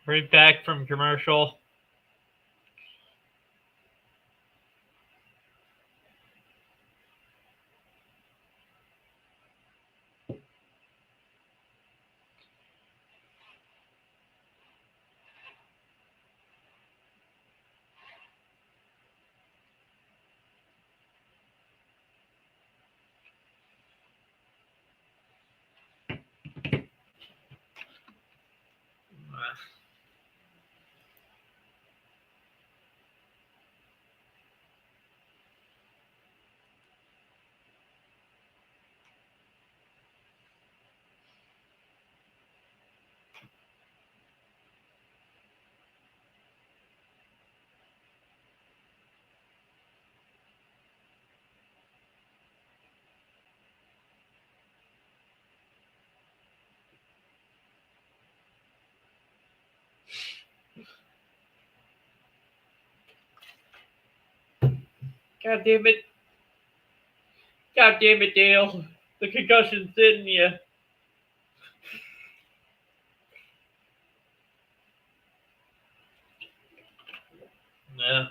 Right back from commercial. God damn it. God damn it, Dale. The concussion's in you. Yeah.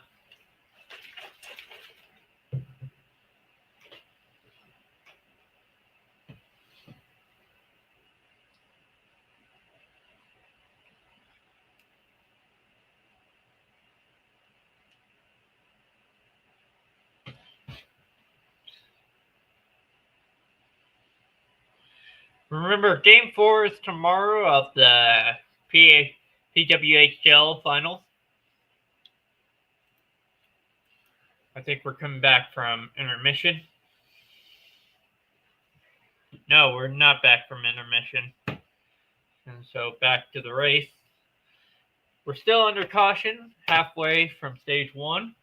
Remember, Game 4 is tomorrow of the PWHL finals. I think we're coming back from intermission. No, we're not back from intermission. And so back to the race. We're still under caution, halfway from stage 1.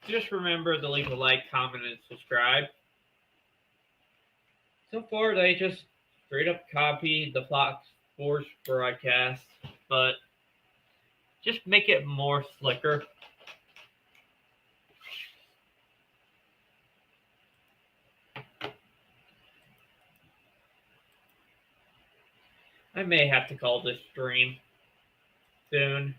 Just remember to leave a like, comment, and subscribe. So far, they just straight up copied the Fox Sports broadcast, but just make it more slicker. I may have to call this stream soon.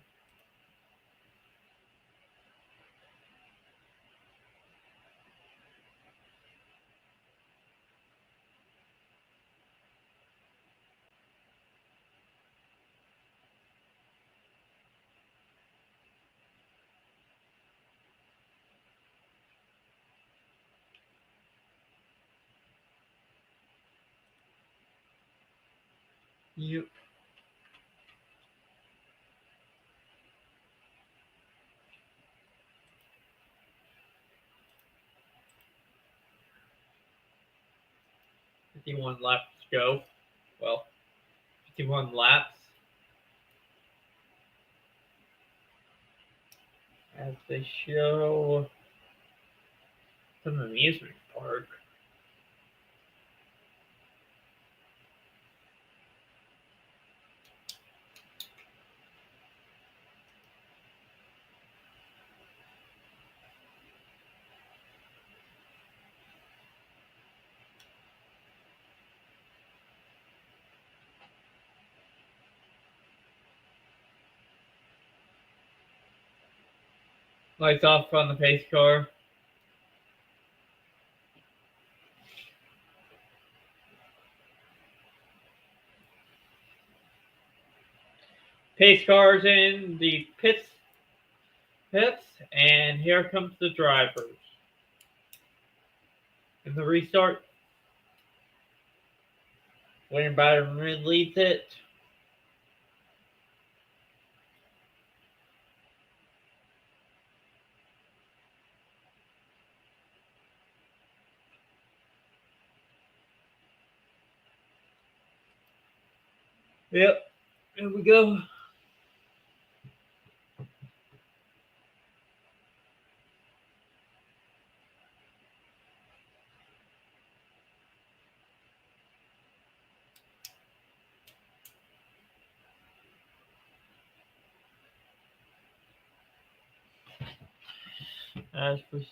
You. "51 laps to go." Well, 51 laps. As they show some amusement park. Lights off on the pace car. Pace cars in the pits, and here comes the drivers. In the restart, William Byron leads it. Yep, here we go. As we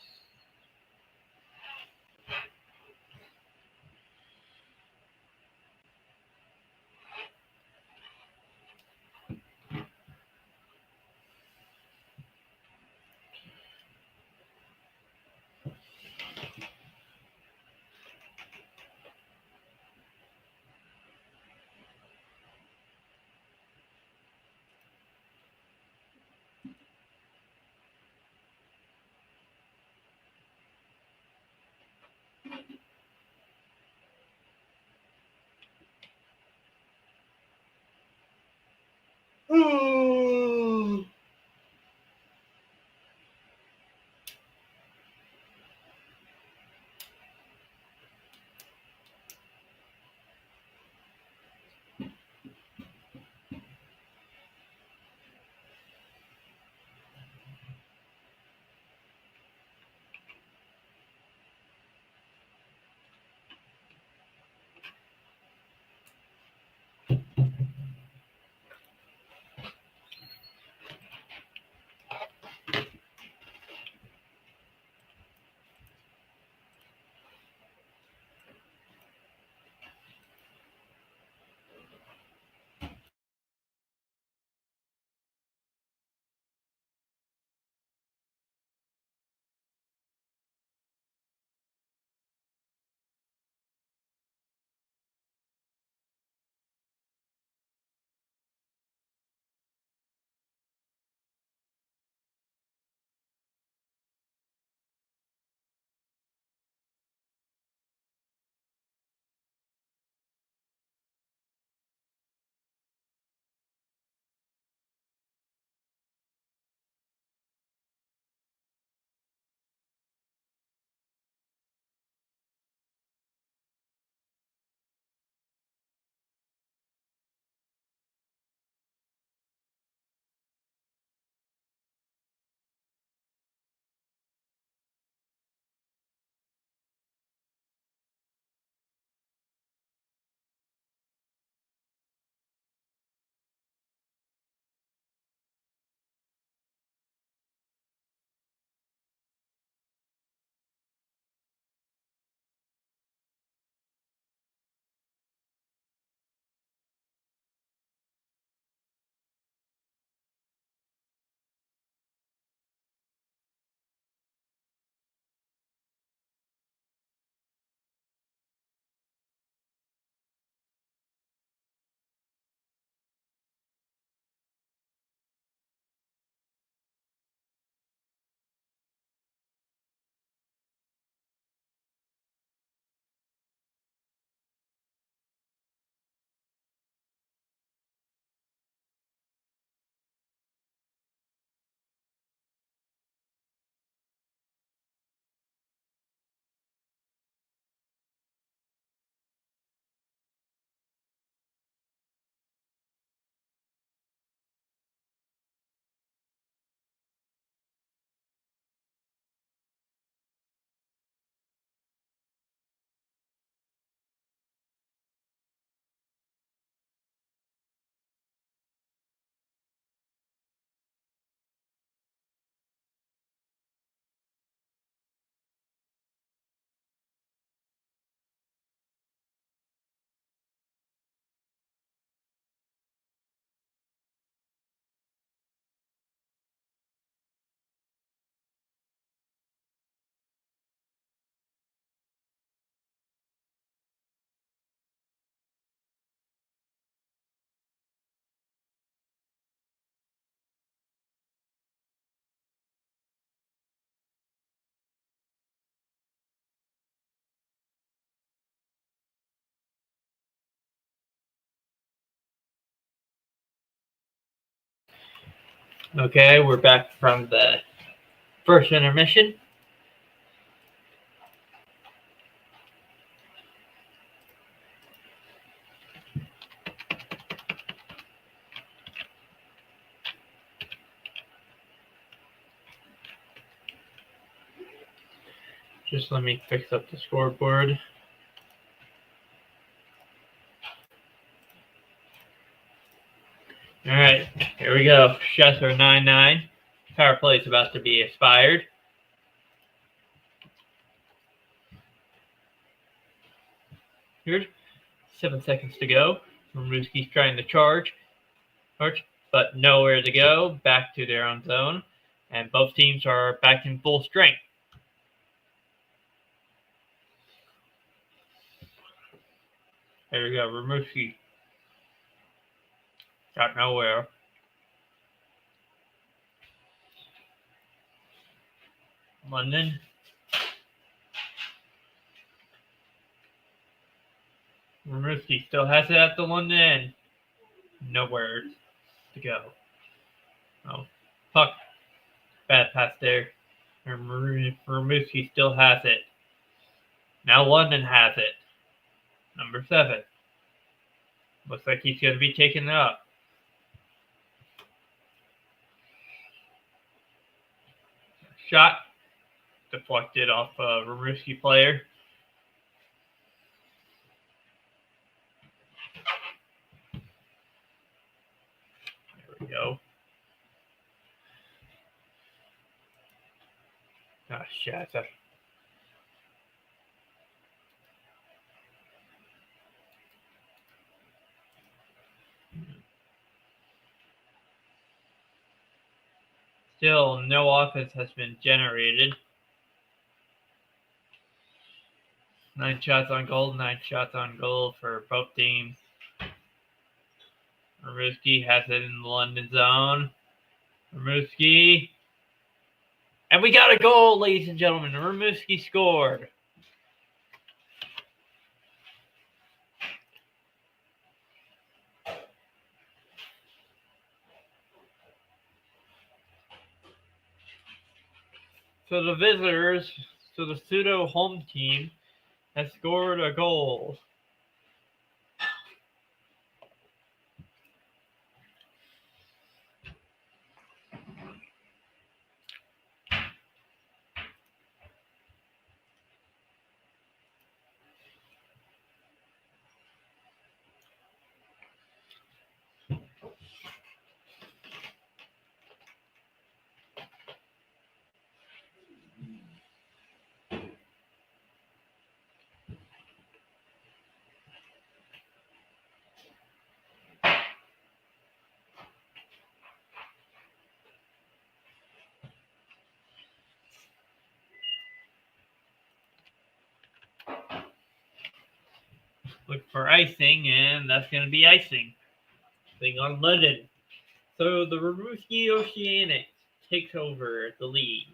Okay, we're back from the first intermission. Just let me fix up the scoreboard. All right, here we go. Shots are 9-9. Power play is about to be expired. Here's 7 seconds to go. Rimouski's trying to charge, but nowhere to go. Back to their own zone, and both teams are back in full strength. There we go. Rimouski got nowhere. London. Rimouski still has it at the London end. Nowhere to go. Oh, puck. Bad pass there. Rimouski still has it. Now London has it. Number 7. Looks like he's going to be taking it up. Shot deflected off a Rimouski player. There we go. Ah, shit. Still, no offense has been generated. 9 shots on goal, 9 shots on goal for both teams. Rimouski has it in the London zone. Rimouski. And we got a goal, ladies and gentlemen. Rimouski scored. So the visitors, the pseudo home team, has scored a goal. Look for icing, and that's going to be icing. Thing on London. So the Rimouski Oceanics takes over the lead.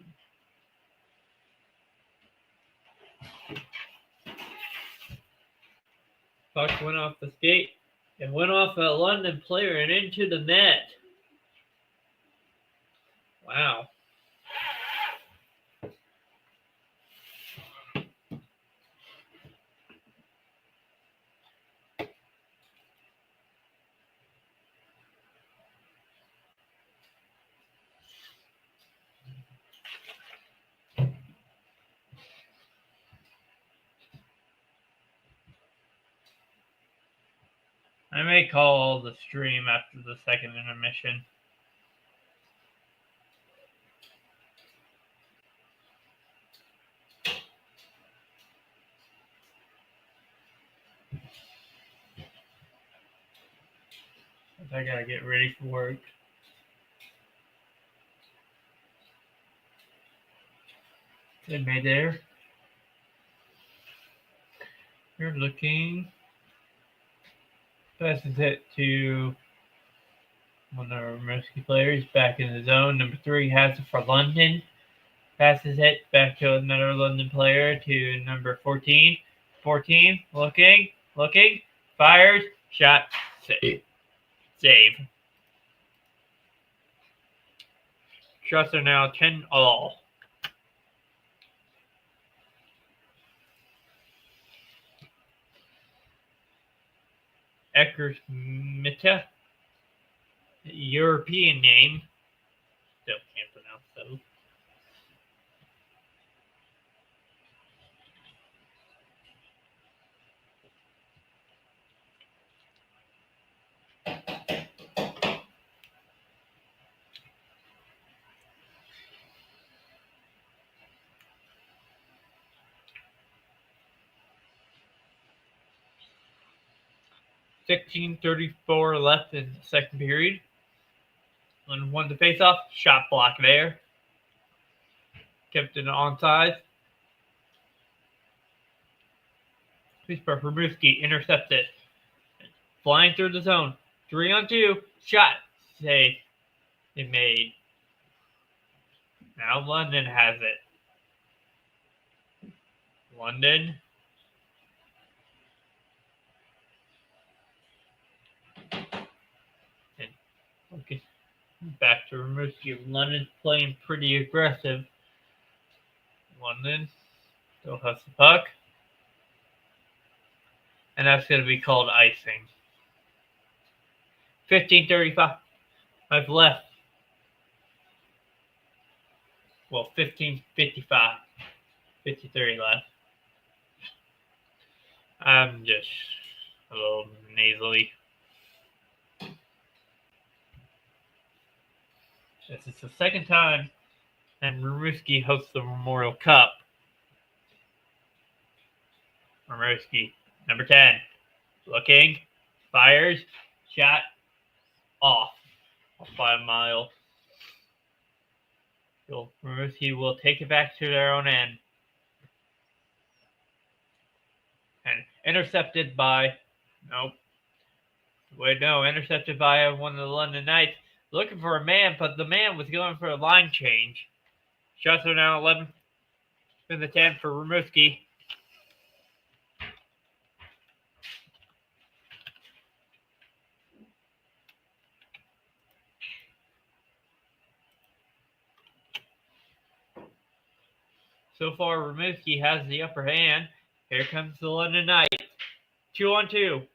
Puck went off the skate and went off a London player and into the net. Wow. I may call the stream after the second intermission. I gotta get ready for work. Good May there. You're looking. Passes it to one of our Rimouski players back in the zone. Number 3 has it for London. Passes it back to another London player to number 14. 14, looking, fires, shot, save. Shots are now 10 all. Eckersmita, European name. Still can't pronounce those. $16:34 left in the second period. London won the face-off. Shot block there. Kept it onside. Pittsburgh Rimouski intercepted. Flying through the zone. 3-on-2. Shot. Save. They made. Now London has it. London. And okay, back to Rimouski. London's playing pretty aggressive. London still has the puck. And that's going to be called icing. 15:35. I've left. Well, 15:55. 53 left. I'm just a little nasally. This is the second time and Rimouski hosts the Memorial Cup. Rimouski, number 10. Looking. Fires. Shot. Off. A 5 mile. So Rimouski will take it back to their own end. And intercepted by... Nope. Wait, no. Intercepted by one of the London Knights. Looking for a man, but the man was going for a line change. Shots are now 11 in the 10 for Rimouski. So far, Rimouski has the upper hand. Here comes the London Knights. 2-on-2.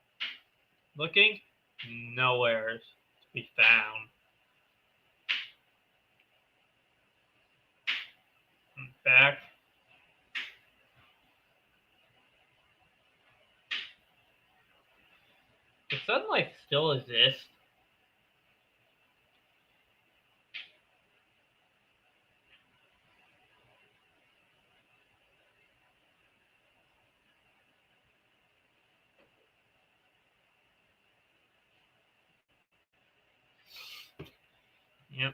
Looking. Nowhere to be found. Back. The sunlight still exists. Yep.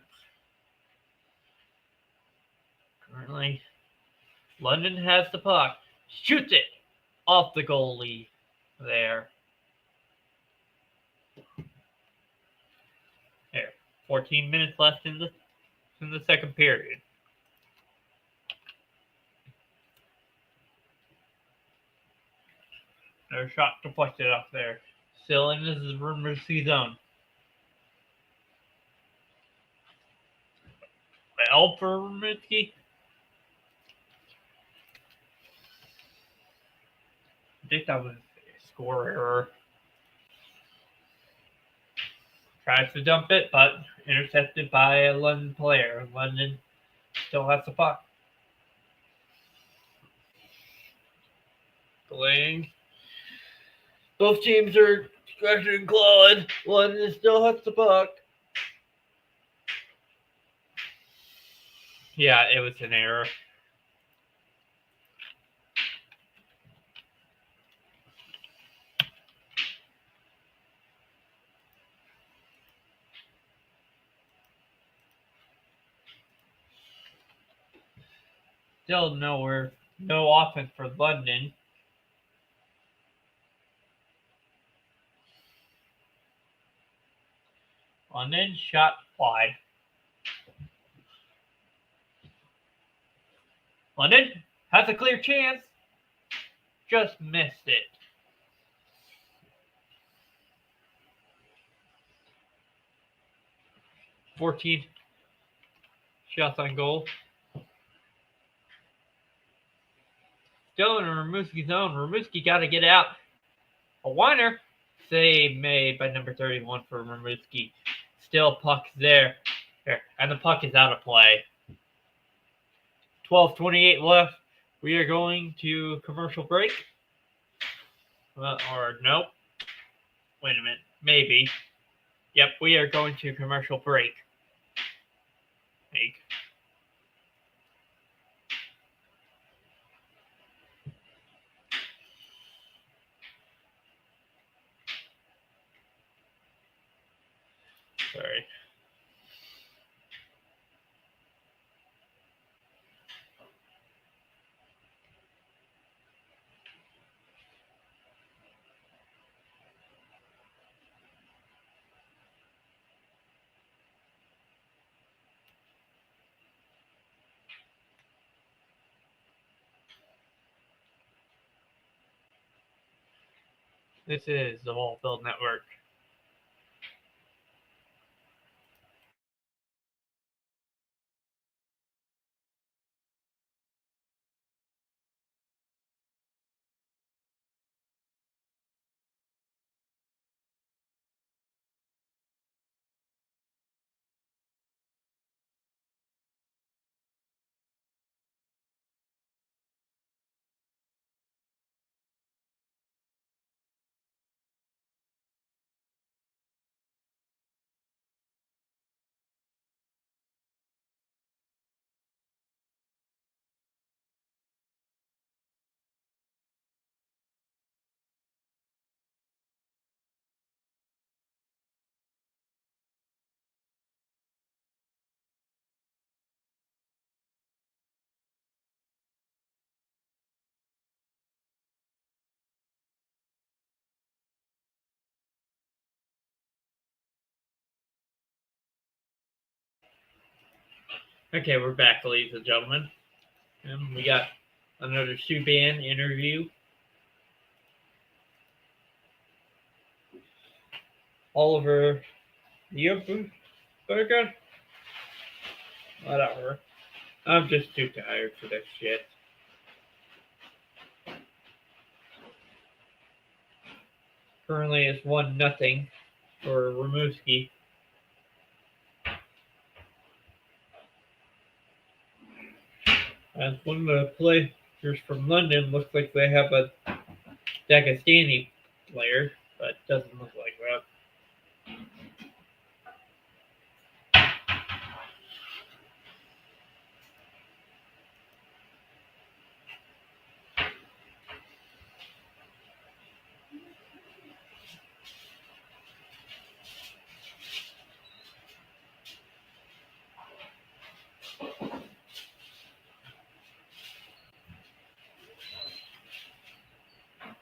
Currently, London has the puck. Shoots it off the goalie there. There. 14 minutes left in the second period. Another shot deflected off there. Still in this Rimouski zone. Well for Rimouski. I think that was a score error. Tries to dump it, but intercepted by a London player. London still has the puck. Playing. Both teams are scratching and clawing. London still has the puck. Yeah, it was an error. Still no offense for London. London shot wide. London has a clear chance. Just missed it. Shots on goal. Still in Rimouski zone. Rimouski got to get out. A whiner. Save made by number 31 for Rimouski. Still puck there. And the puck is out of play. 12:28 left. We are going to commercial break. Or nope. Wait a minute. Maybe. Yep, we are going to commercial break. Sorry. This is the Wallfield Network. Okay, we're back, ladies and gentlemen. And we got another Subban interview. Oliver Burger? Whatever. I'm just too tired for this shit. Currently it's 1-0 for Rimouski. As one of the players from London looks like they have a Dagestani player, but doesn't look like that.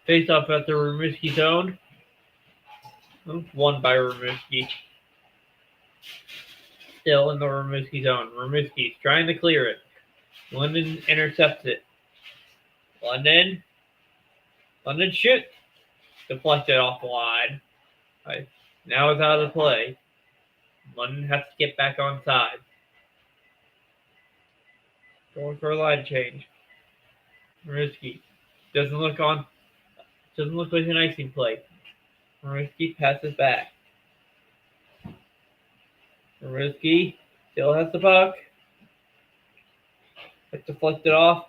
Face off at the Rimouski zone. Won by Rimouski. Still in the Rimouski zone. Rimouski's trying to clear it. London intercepts it. London shoots. Deflected off the line. Right. Now it's out of play. London has to get back on side. Going for a line change. Rimouski doesn't look like an icing play. Rimouski passes back. Rimouski still has the puck. It's deflected off.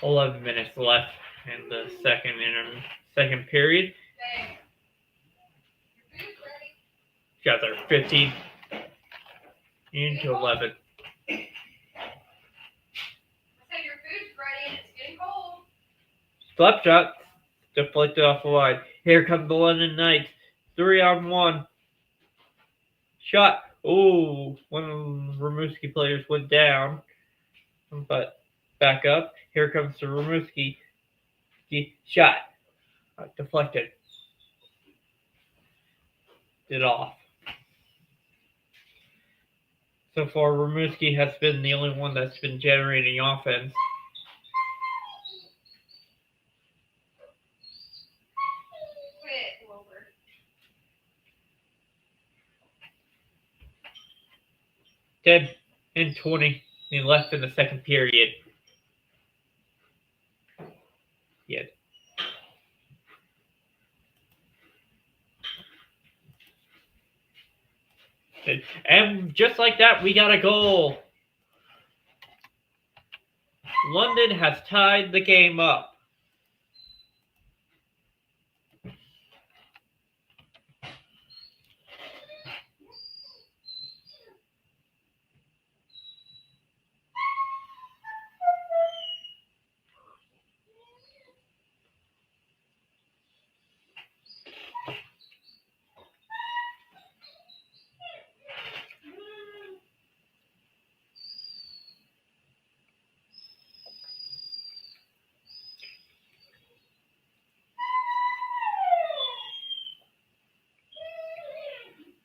$11 minutes left in the second period. Got there 15 into 11. Slap shot deflected off the line. Here comes the London Knights. 3-on-1. Shot. Oh, one of the Rimouski players went down. but back up. Here comes the Rimouski shot. Deflected. It off. So far, Rimouski has been the only one that's been generating offense. Ten and 20 left in the second period. Yeah. And just like that, we got a goal. London has tied the game up.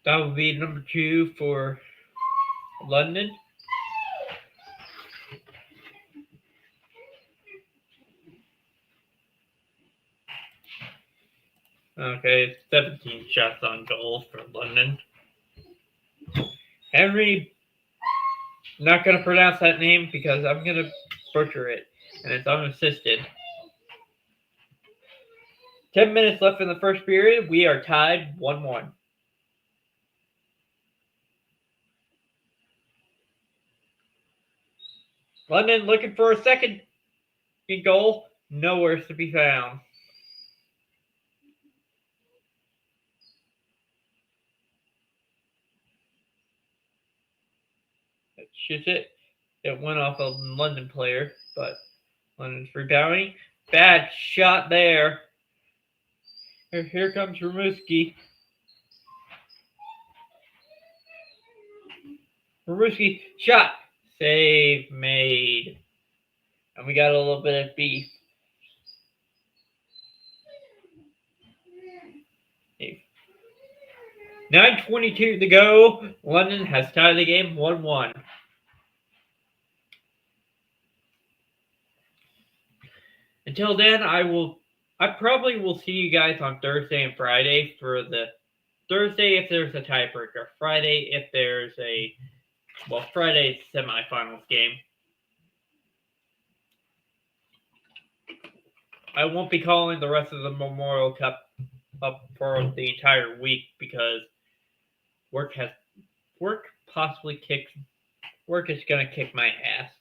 That would be number 2 for London. Okay, 17 shots on goal for London. Henry, not going to pronounce that name because I'm going to butcher it, and it's unassisted. 10 minutes left in the first period. We are tied 1-1. London looking for a second goal. Nowhere to be found. That's just it. It went off a London player, but London's rebounding. Bad shot there. Here comes Rimouski. Rimouski shot. Save made. And we got a little bit of beef. 9:22 to go. London has tied the game 1-1. Until then, I probably will see you guys on Thursday and Friday for the Thursday if there's a tiebreaker. Friday if there's Friday's semifinals game. I won't be calling the rest of the Memorial Cup up for the entire week because work is gonna kick my ass.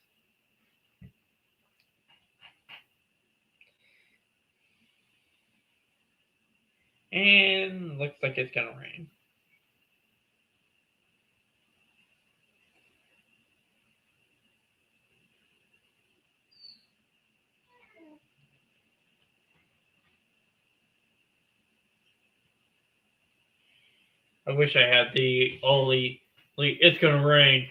And looks like it's gonna rain. I wish I had the Ollie. It's gonna rain.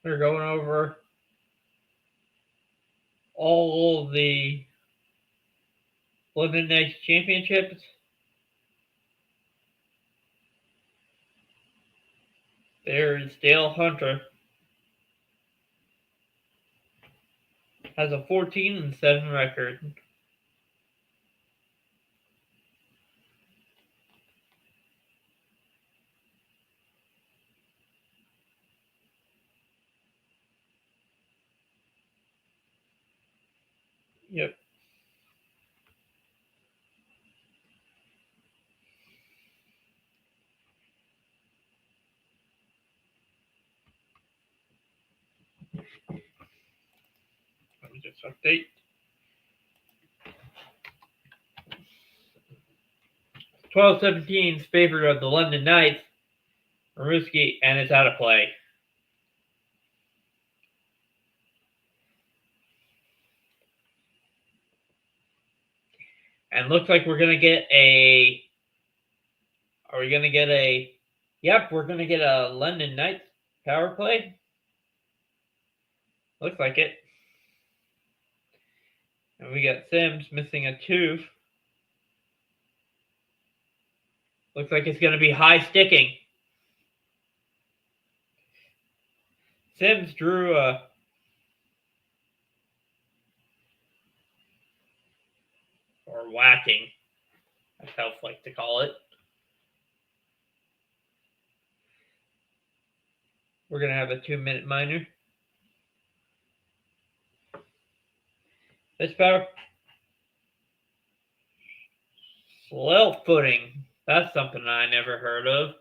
They're going over all the London Knights championships. There's Dale Hunter. Has a 14-7 record. Yep. Let me just update. 12-17's favor of the London Knights. Rimouski, and it's out of play. And looks like we're going to get a... Are we going to get a... Yep, we're going to get a London Knights power play. Looks like it. And we got Sims missing a tooth. Looks like it's going to be high sticking. Sims drew a... Or whacking, as Health like to call it. We're going to have a 2-minute minor. This power... Slow footing. That's something I never heard of.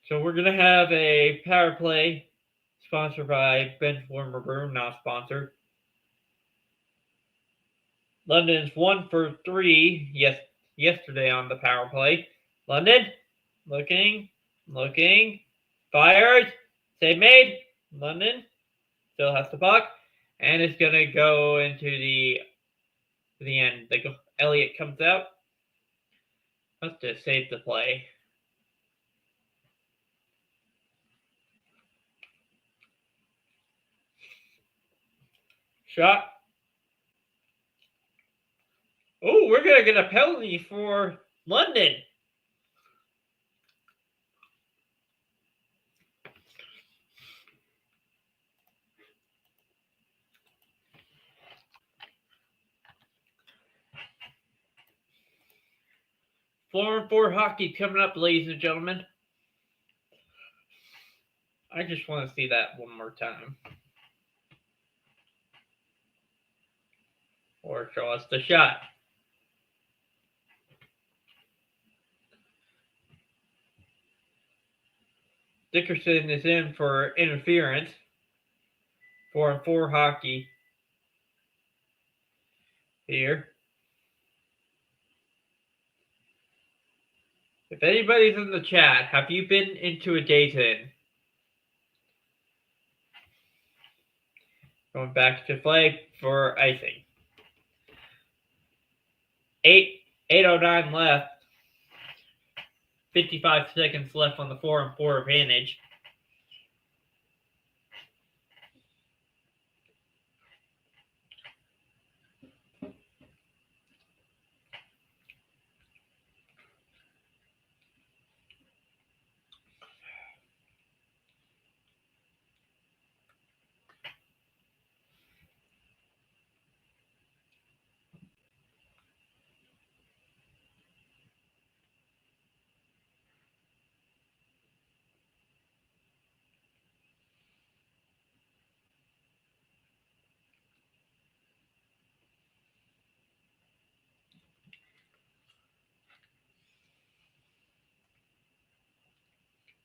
So we're going to have a power play sponsored by Ben Former Brew, not sponsored. London's 1 for 3 yesterday on the power play. London, looking, fires, save made. London still has the puck, and it's going to go into the end. Elliott comes out. Must have saved the play. Shot. Oh, we're going to get a penalty for London. Floor 4 hockey coming up, ladies and gentlemen. I just want to see that one more time. Or show us the shot. Dickerson is in for interference. 4-4 hockey here. If anybody's in the chat, have you been into a Days Inn? Going back to play for icing. 8:09 left. 55 seconds left on the 4-4 advantage.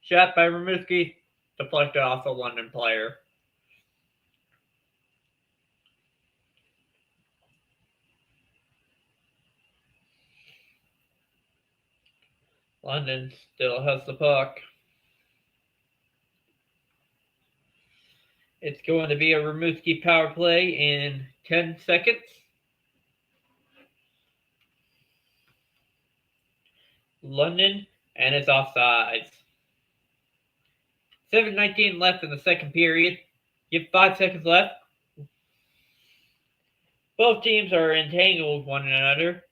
Shot by Rimouski, deflected off a London player. London still has the puck. It's going to be a Rimouski power play in 10 seconds. London, and it's offsides. 7:19 left in the second period. You have 5 seconds left. Both teams are entangled with one another.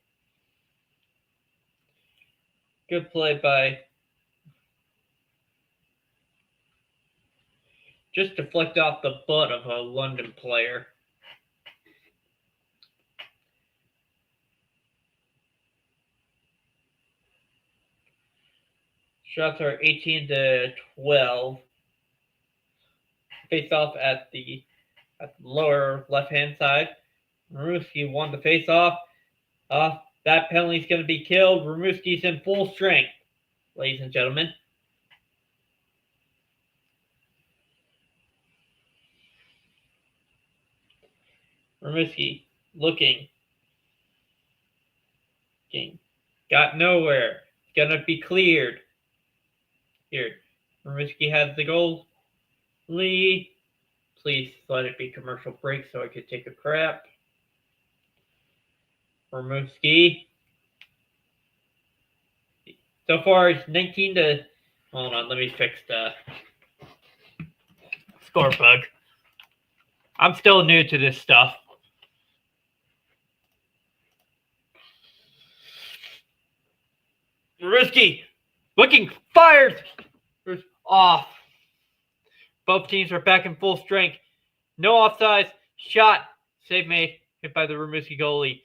Good play by... Just deflect off the butt of a London player. Shots are 18-12. Face off at the at the lower left-hand side. Rimouski won the face-off. That penalty's going to be killed. Rimouski's in full strength, ladies and gentlemen. Rimouski looking. Got nowhere. It's going to be cleared. Here. Rimouski has the goal. Lee. Please let it be commercial break so I could take a crap. Rimouski. So far, it's 19 to... Hold on, let me fix the score bug. I'm still new to this stuff. Rimouski looking fired. Off. Both teams are back in full strength. No offsides. Shot. Save made. Hit by the Rimouski goalie.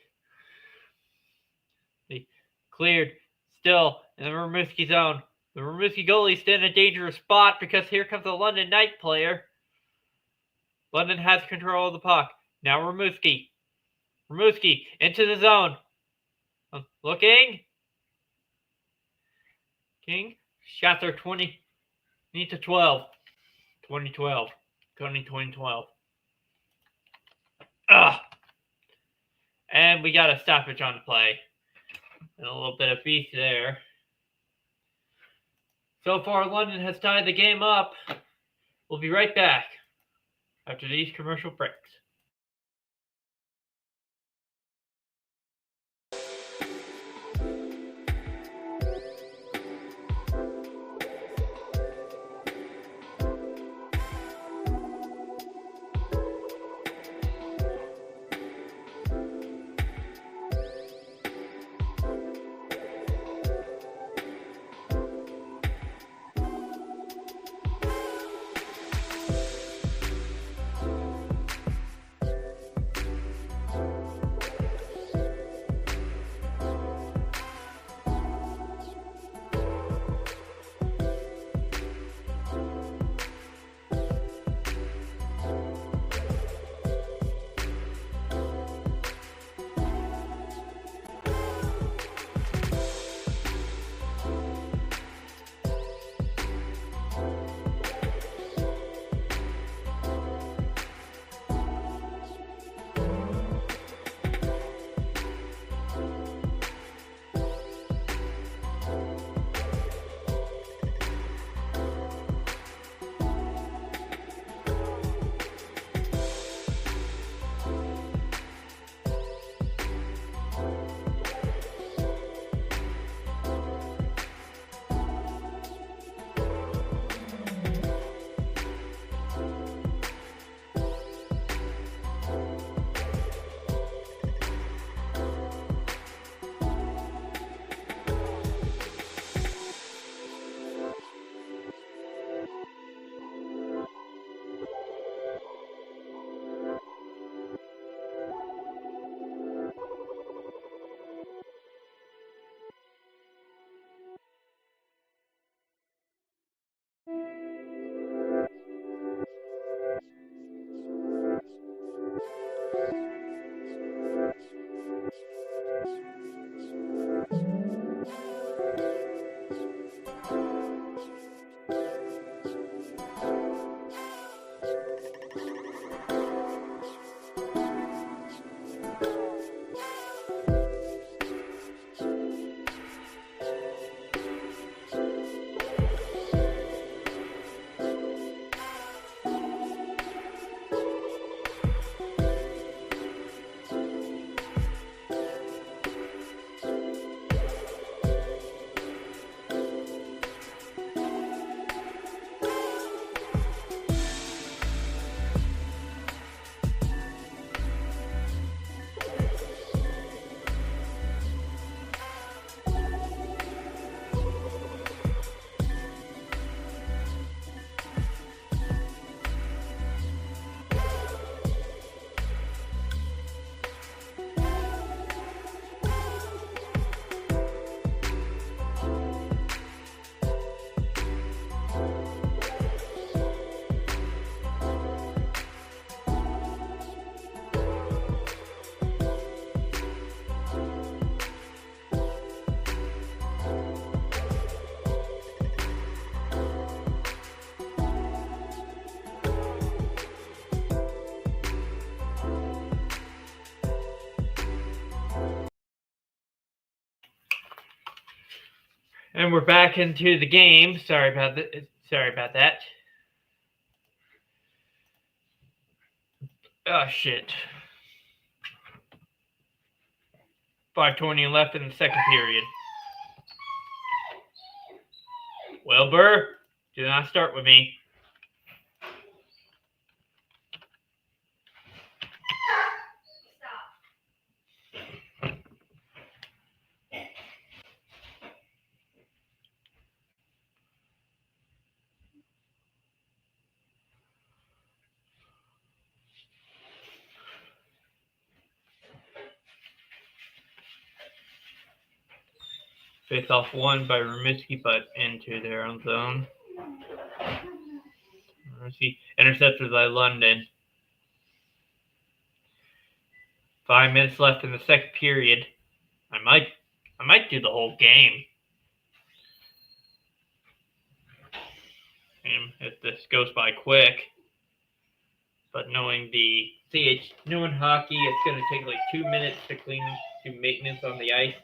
Cleared. Still in the Rimouski zone. The Rimouski goalie is still in a dangerous spot because here comes the London Knight player. London has control of the puck. Now Rimouski. Rimouski into the zone. Looking. King. Shots are 20 to 12. 2012. 2012. And we got a stoppage on the play. And a little bit of beef there. So far, London has tied the game up. We'll be right back after these commercial breaks. And we're back into the game. Sorry about that. Oh shit. 5:20 left in the second period. Wilbur, do not start with me. Face off one by Rimouski, but into their own zone. Rimouski intercepted by London. 5 minutes left in the second period. I might do the whole game. And if this goes by quick. But knowing hockey, it's going to take like 2 minutes to do maintenance on the ice.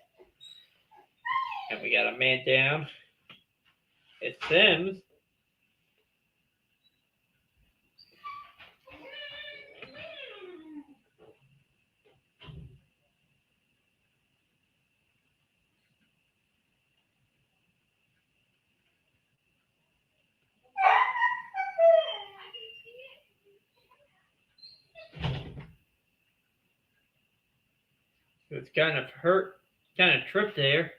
And we got a man down. It's Sims. It was kind of tripped there.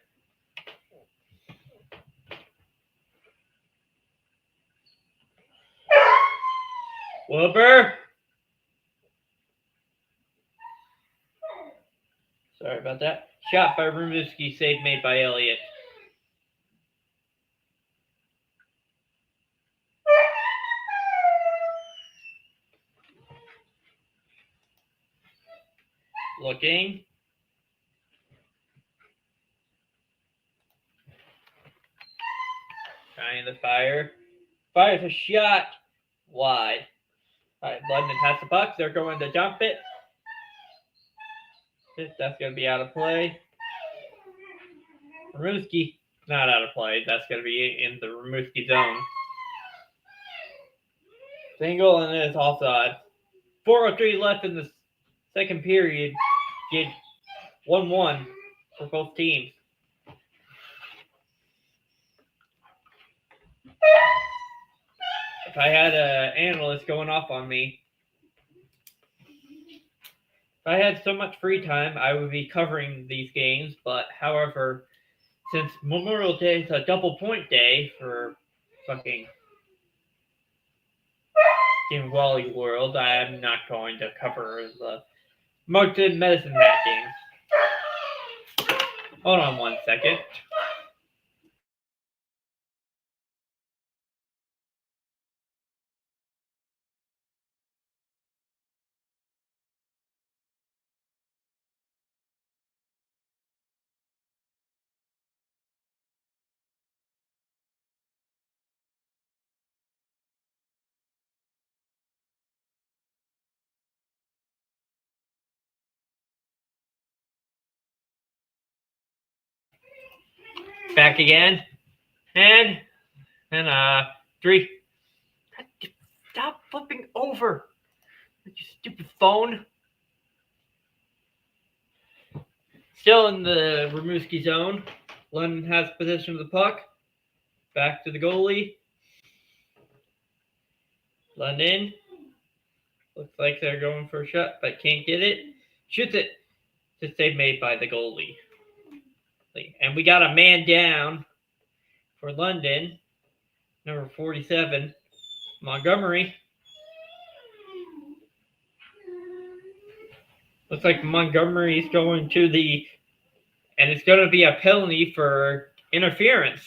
Wilbur. Sorry about that. Shot by Rimouski, save made by Elliott. Looking. Trying to fire. Fires a shot. Wide. All right, London has the puck. They're going to dump it. That's going to be out of play. Rimouski, not out of play. That's going to be in the Rimouski zone. Single, and it's offside. 4:03 left in the second period. Get 1-1 for both teams. If I had an analyst going off on me, if I had so much free time, I would be covering these games. But however, since Memorial Day is a double point day for fucking Game Wally World, I am not going to cover the Moncton Medicine Hat games. Hold on 1 second. Back again. And 3. Stop flipping over. You stupid phone. Still in the Rimouski zone. London has possession of the puck. Back to the goalie. London. Looks like they're going for a shot, but can't get it. Shoots it. It's a save made by the goalie. And we got a man down for London. Number 47. Montgomery. Looks like Montgomery's going to and it's going to be a penalty for interference.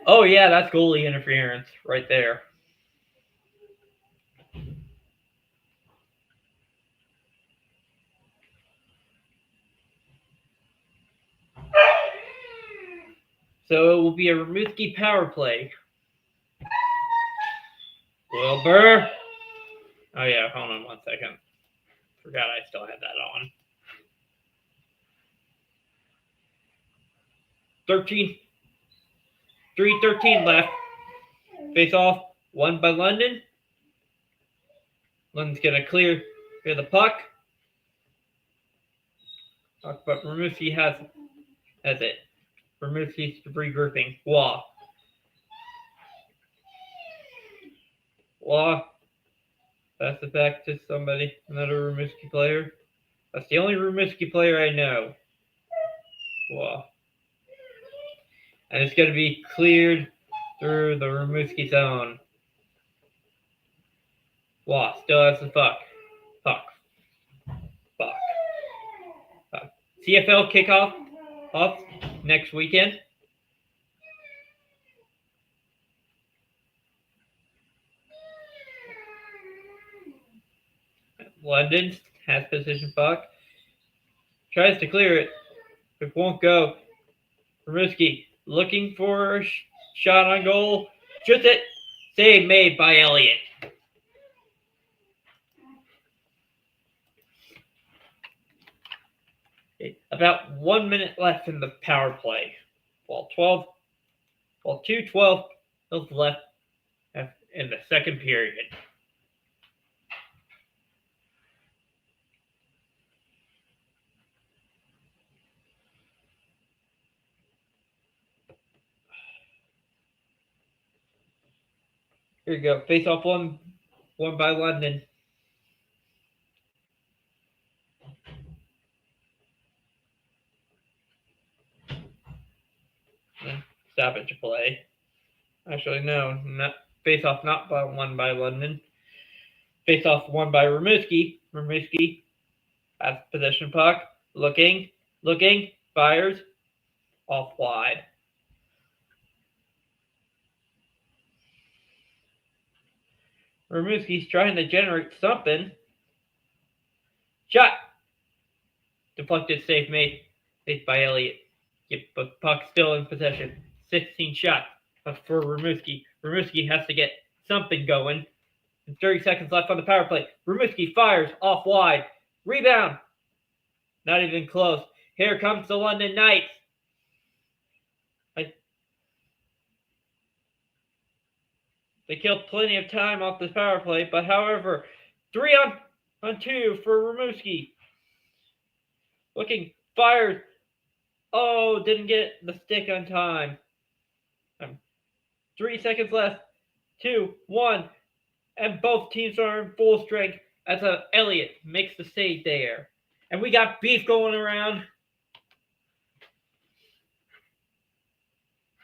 Oh, yeah, that's goalie interference right there. So it will be a Rimouski power play. Wilbur. Oh, yeah, hold on 1 second. Forgot I still had that on. 3:13 left. Face off, won by London. London's going to clear the puck. But Rimouski has it. Rimouski's regrouping. Waugh. Pass it back to somebody. Another Rimouski player. That's the only Rimouski player I know. Waugh. And it's going to be cleared through the Rimouski zone. Waugh still has the puck. Puck. CFL kickoff off next weekend. London has position puck. Tries to clear it. It won't go. Rimouski looking for a shot on goal. Shoots it. Save made by Elliott. About 1 minute left in the power play. While 2:12 is left in the second period. Here you go. Face off one by London. Stoppage play. Actually, no. Not face off. Not by one by London. Face off one by Rimouski. Rimouski has possession puck. Looking. Fires. Off wide. Rimouski's trying to generate something. Shot. Deflected, save made by Elliott. But puck still in possession. 16 shots for Rimouski. Rimouski has to get something going. 30 seconds left on the power play. Rimouski fires off wide. Rebound. Not even close. Here comes the London Knights. They killed plenty of time off this power play, but however, 3 on 2 for Rimouski. Looking, fires. Oh, didn't get the stick on time. 3 seconds left. 2, 1. And both teams are in full strength as Elliott makes the save there. And we got beef going around.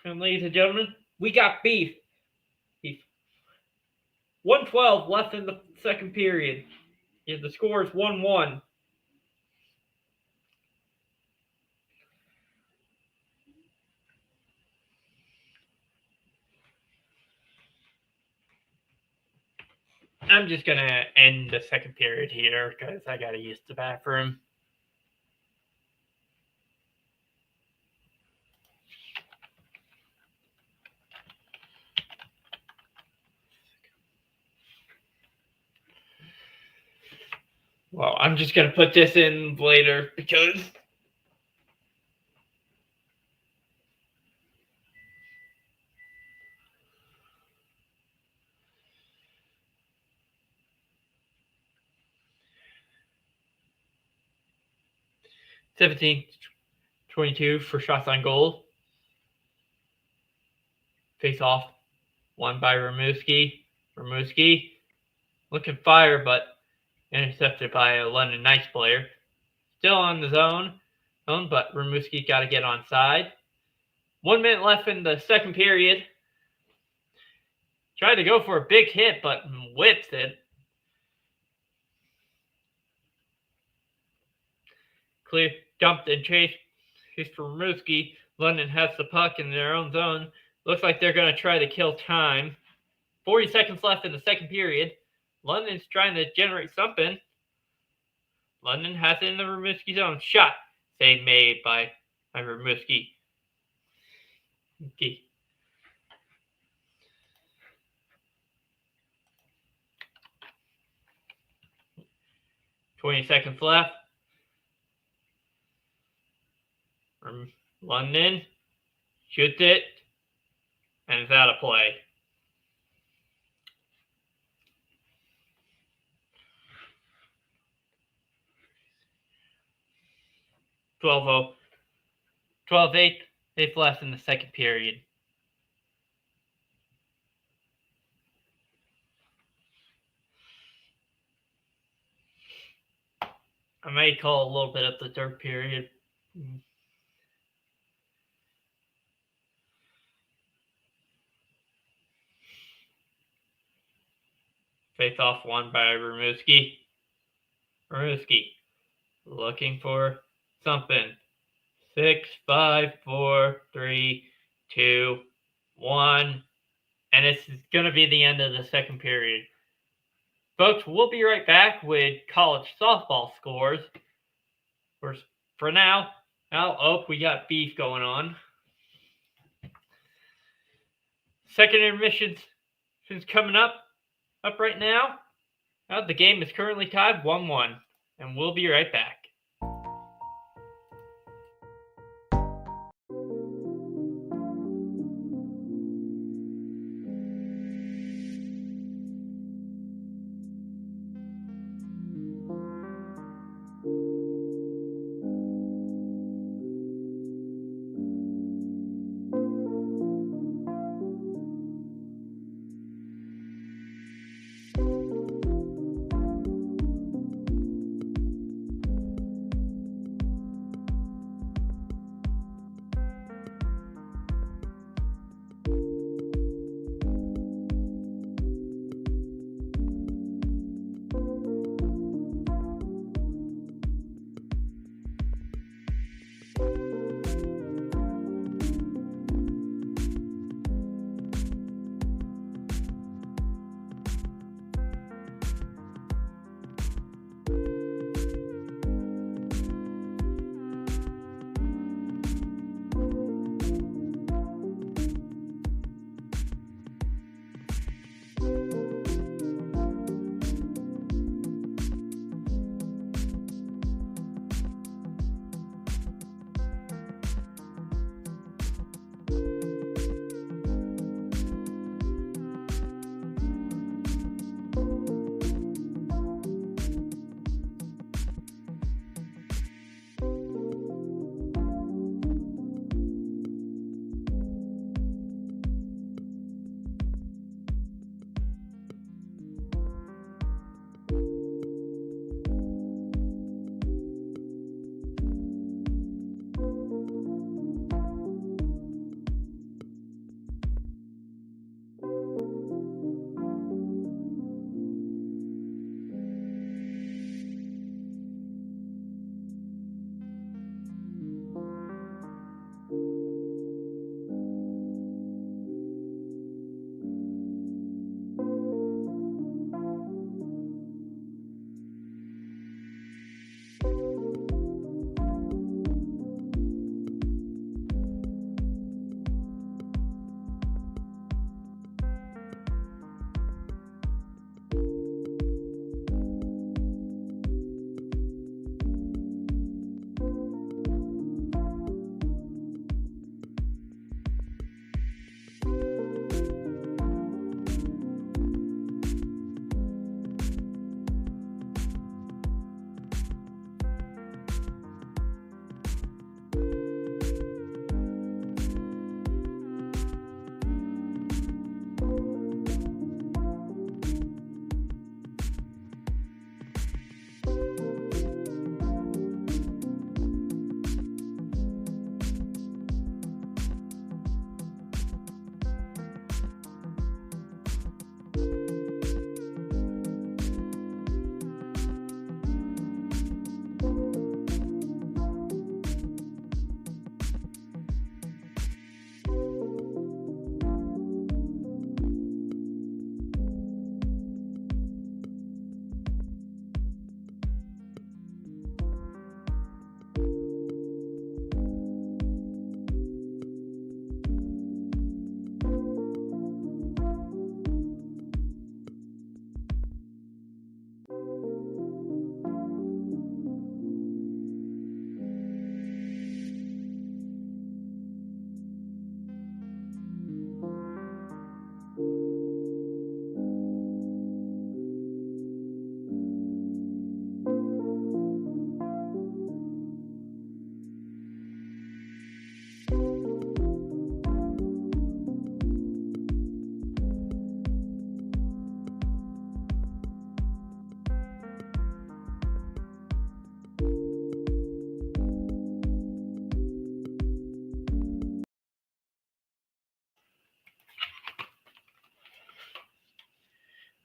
And ladies and gentlemen, we got beef. 1:12 left in the second period. Yeah, the score is 1-1. I'm just going to end the second period here because I got to use the bathroom. Well, I'm just going to put this in later because (17-22) for shots on goal. Face off. Won by Rimouski. Rimouski looking fire, but intercepted by a London Knights player. Still on the zone, but Rimouski got to get on side. 1 minute left in the second period. Tried to go for a big hit, but whipped it. Clear, dumped and chased for Rimouski. London has the puck in their own zone. Looks like they're going to try to kill time. 40 seconds left in the second period. London's trying to generate something. London has it in the Rimouski zone. Shot. Save made by Rimouski. Okay. 20 seconds left. London shoots it, and it's out of play. "12-0. 12-8. They've left in the second period. I may call a little bit of the third period. Face-off won by Rimouski. Rimouski looking for something. 6, 5, 4, 3, 2, 1. And it's going to be the end of the second period. Folks, we'll be right back with college softball scores. For now, we got beef going on. Second intermission's coming up right now. The game is currently tied 1-1, and we'll be right back.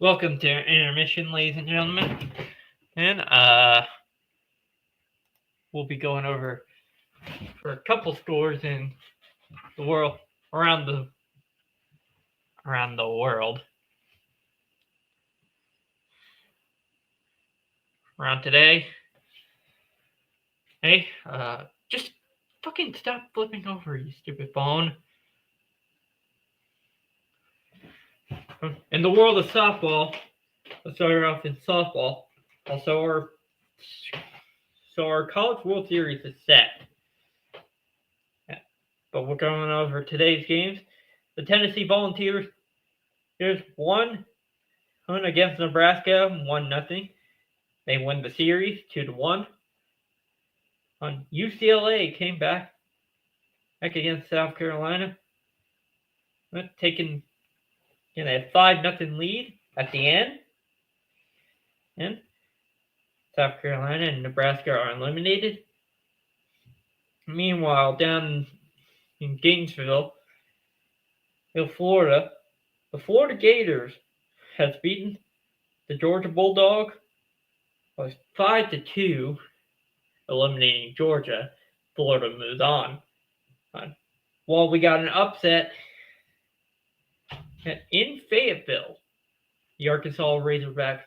Welcome to intermission, ladies and gentlemen. And we'll be going over for a couple scores in the world around the world. Around today. Hey, just fucking stop flipping over, you stupid phone. In the world of softball, let's start off in softball. Also, our College World Series is set. But we're going over today's games. The Tennessee Volunteers, here's won against Nebraska, 1-0. They win the series 2-1. On UCLA came back against South Carolina, taking a 5-0 lead at the end. And South Carolina and Nebraska are eliminated. Meanwhile, down in Gainesville, Florida, the Florida Gators has beaten the Georgia Bulldogs by 5-2, eliminating Georgia. Florida moves on. While we got an upset in Fayetteville, the Arkansas Razorbacks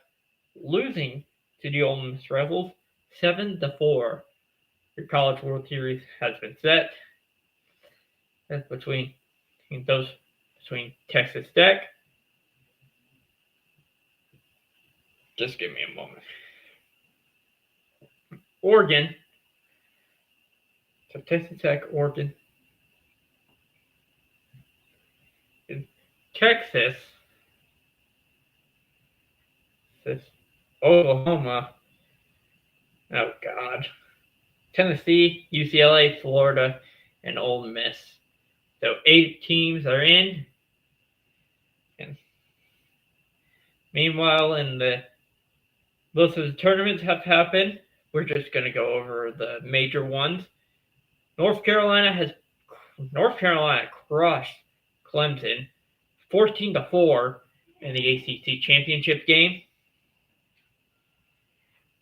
losing to the Ole Miss Rebels 7-4. The College World Series has been set. That's between Texas Tech. Just give me a moment. Oregon. So Texas Tech, Oregon. In Texas. Oklahoma. Oh, God. Tennessee, UCLA, Florida, and Ole Miss. So 8 teams are in. And meanwhile, most of the tournaments have happened. We're just going to go over the major ones. North Carolina crushed Clemson 14-4 in the ACC championship game.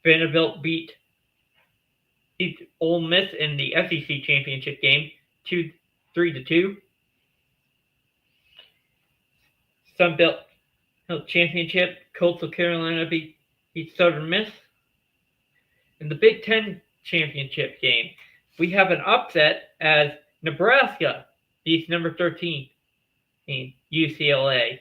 Vanderbilt beat Ole Miss in the SEC championship game 3-2. Sun Belt Championship, Coastal Carolina beat Southern Miss. In the Big Ten championship game, we have an upset as Nebraska beats number 13 in UCLA.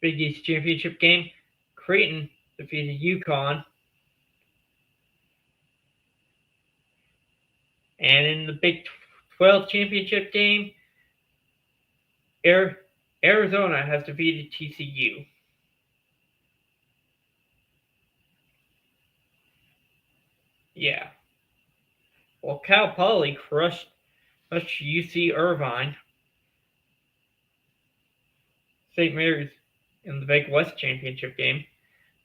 Big East championship game, Creighton defeated UConn. And in the Big 12 championship game, Arizona has defeated TCU. Yeah. Well, Cal Poly crushed UC Irvine. St. Mary's in the Big West championship game,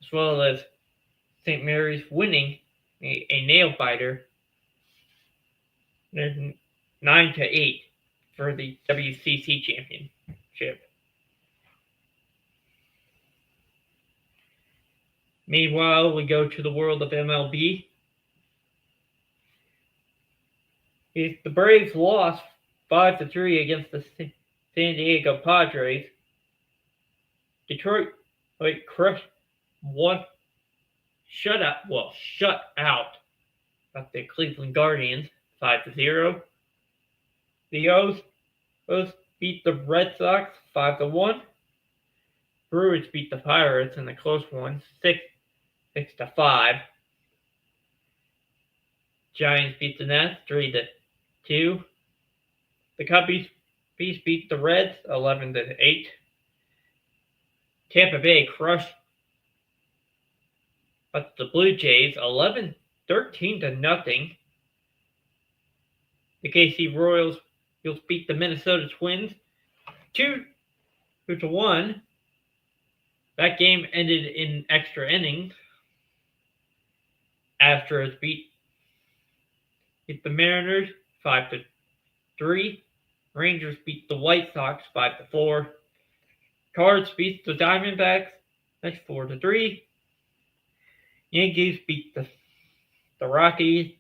as well as St. Mary's winning a nail biter 9-8 for the WCC championship. Meanwhile, we go to the world of MLB. The Braves lost 5-3 against the San Diego Padres. Detroit crushed shut out of the Cleveland Guardians 5-0. The O's beat the Red Sox 5-1. Brewers beat the Pirates in a close one 6-5. Giants beat the Nats 3-2. The Cubbies beat the Reds 11-8. Tampa Bay crushed the Blue Jays 13-0. The KC Royals Eagles beat the Minnesota Twins 2-1. That game ended in extra innings. Astros beat the Mariners 5-3. Rangers beat the White Sox 5-4. Cards beat the Diamondbacks 4-3. Yankees beat the Rockies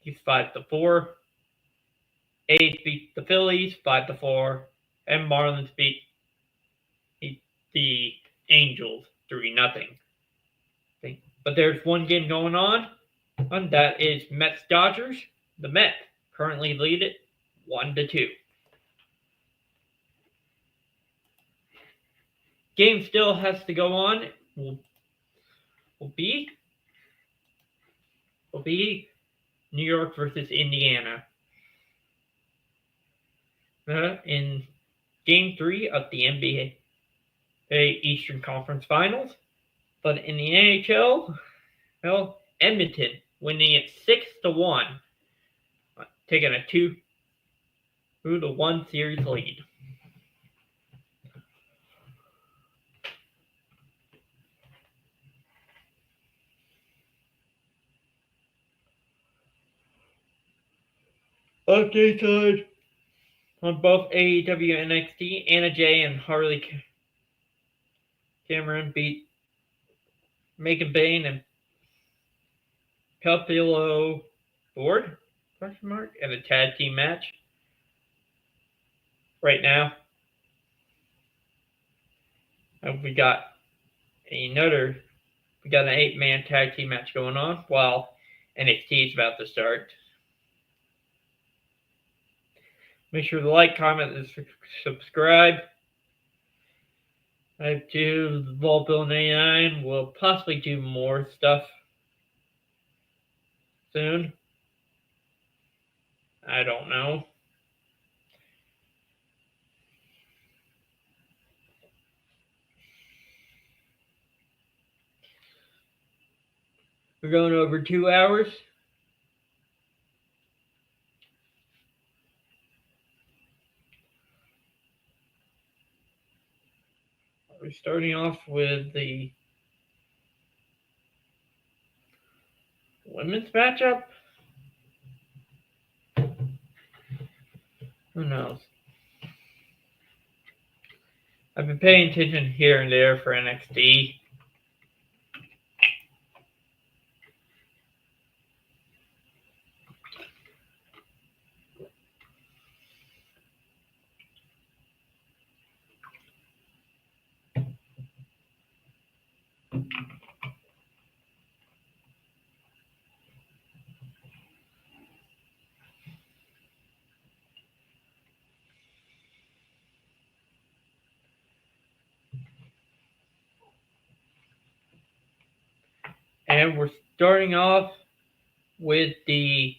5-4. A's beat the Phillies 5-4. And Marlins beat the Angels 3-0. But there's one game going on, and that is Mets Dodgers. The Mets currently lead it 1-2. Game still has to go on. Will be New York versus Indiana in Game 3 of the NBA Eastern Conference Finals. But in the NHL, well, Edmonton winning it 6-1, taking a 2-1 series lead. Update side on both AEW and NXT. Anna Jay and Harley Cameron beat Megan Bain and Pelpilo Ford in a tag team match. Right now, we got an 8-man tag team match going on while NXT is about to start. Make sure to like, comment, and subscribe. I do the Ball Bill 89. We'll possibly do more stuff soon. I don't know. We're going over 2 hours. We're starting off with the women's matchup. Who knows? I've been paying attention here and there for NXT. And we're starting off with the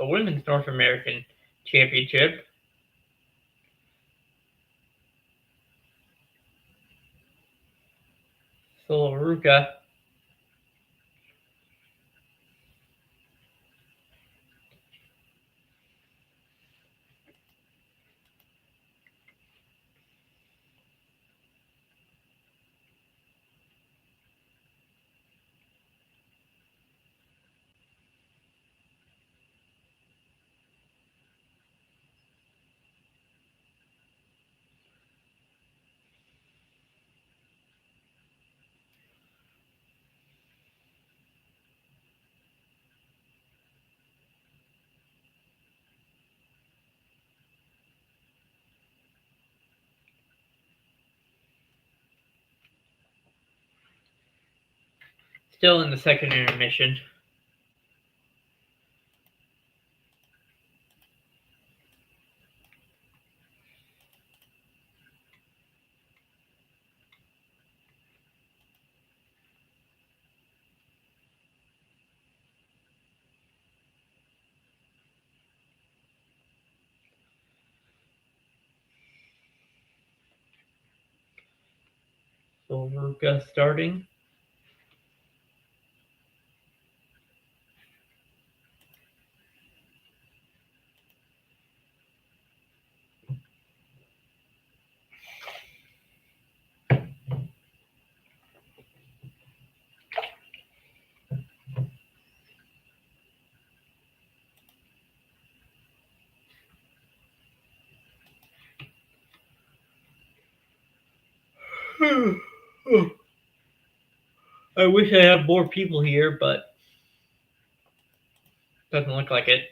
Women's North American Championship. Solaruka still in the second intermission. Solaruka starting. I wish I had more people here, but doesn't look like it.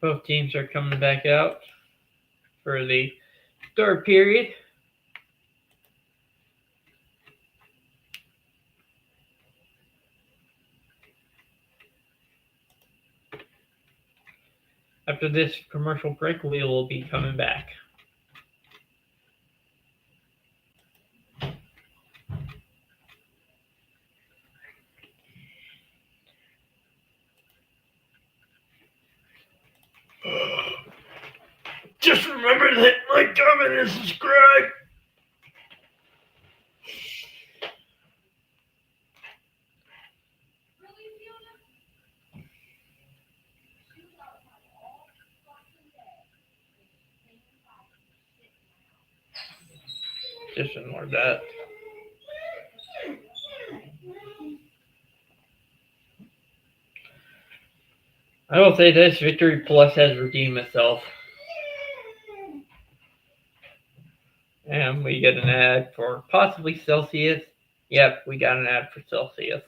Both teams are coming back out for the third period. After this commercial break, we will be coming back. Just remember to hit like, comment, and subscribe. Just ignore that. I will say this, Victory Plus has redeemed itself. And we get an ad for possibly Celsius. Yep, we got an ad for Celsius.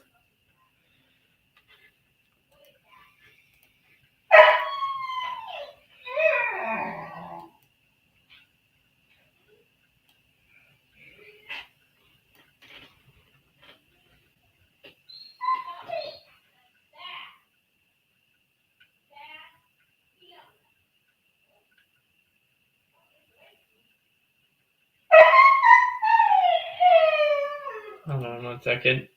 Hold on 1 second.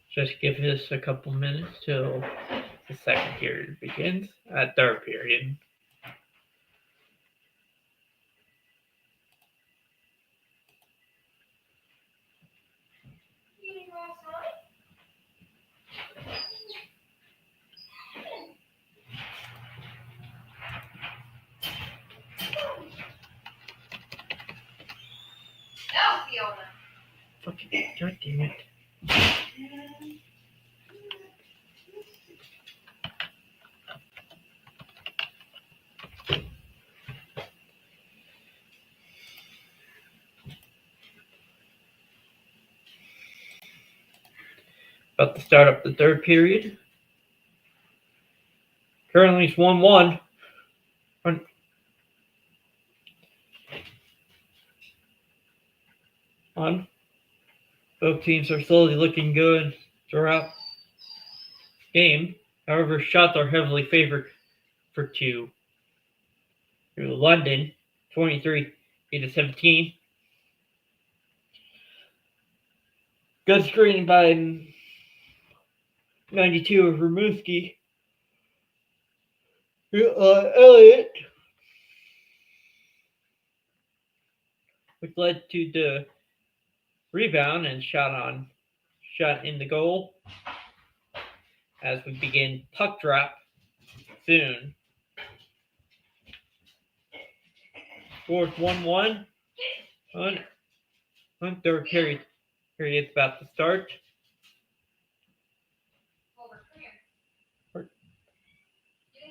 Just give this a couple minutes till the second period begins. Third period. Fucking god damn it. About to start up the third period. Currently it's 1-1. On. Both teams are slowly looking good throughout the game. However, shots are heavily favored for two. Through London, 23-17. Good screen by 92 of Rimouski. Elliott, which led to the rebound and shot in the goal as we begin puck drop soon. Scores 1-1 on third period. Period's about to start.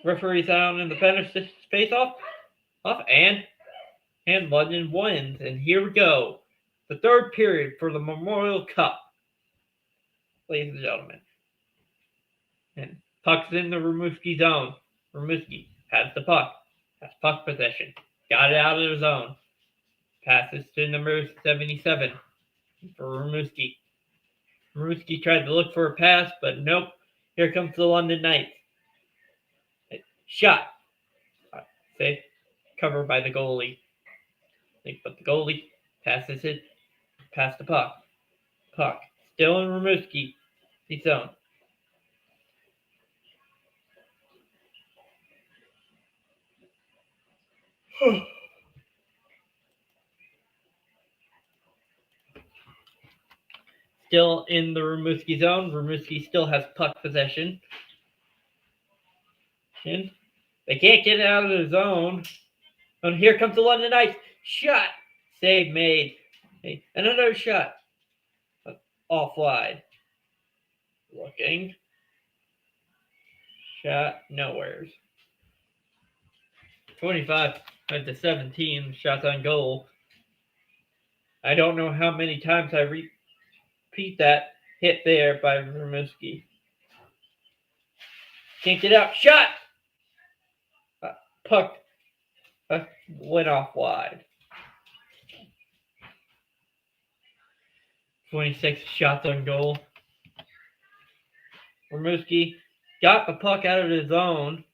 Referee's out in the penalty space off and London wins. And here we go. The third period for the Memorial Cup. Ladies and gentlemen. And puck's in the Rimouski zone. Rimouski has the puck. Has puck possession. Got it out of the zone. Passes to number 77 for Rimouski. Rimouski tried to look for a pass, but nope. Here comes the London Knights. Shot. Safe. Covered by the goalie. But the goalie passes it past the puck. Puck. Still in Rimouski. The zone. Still in the Rimouski zone. Rimouski still has puck possession. They can't get it out of the zone. And here comes the London Knights. Shot. Save made. Another shot. Off wide. Looking. Shot. Nowheres. 25 to 17. Shots on goal. I don't know how many times I repeat that hit there by Rimouski. Can't get out. Shot. Puck went off wide. 26 shots on goal. Rimouski got the puck out of the zone.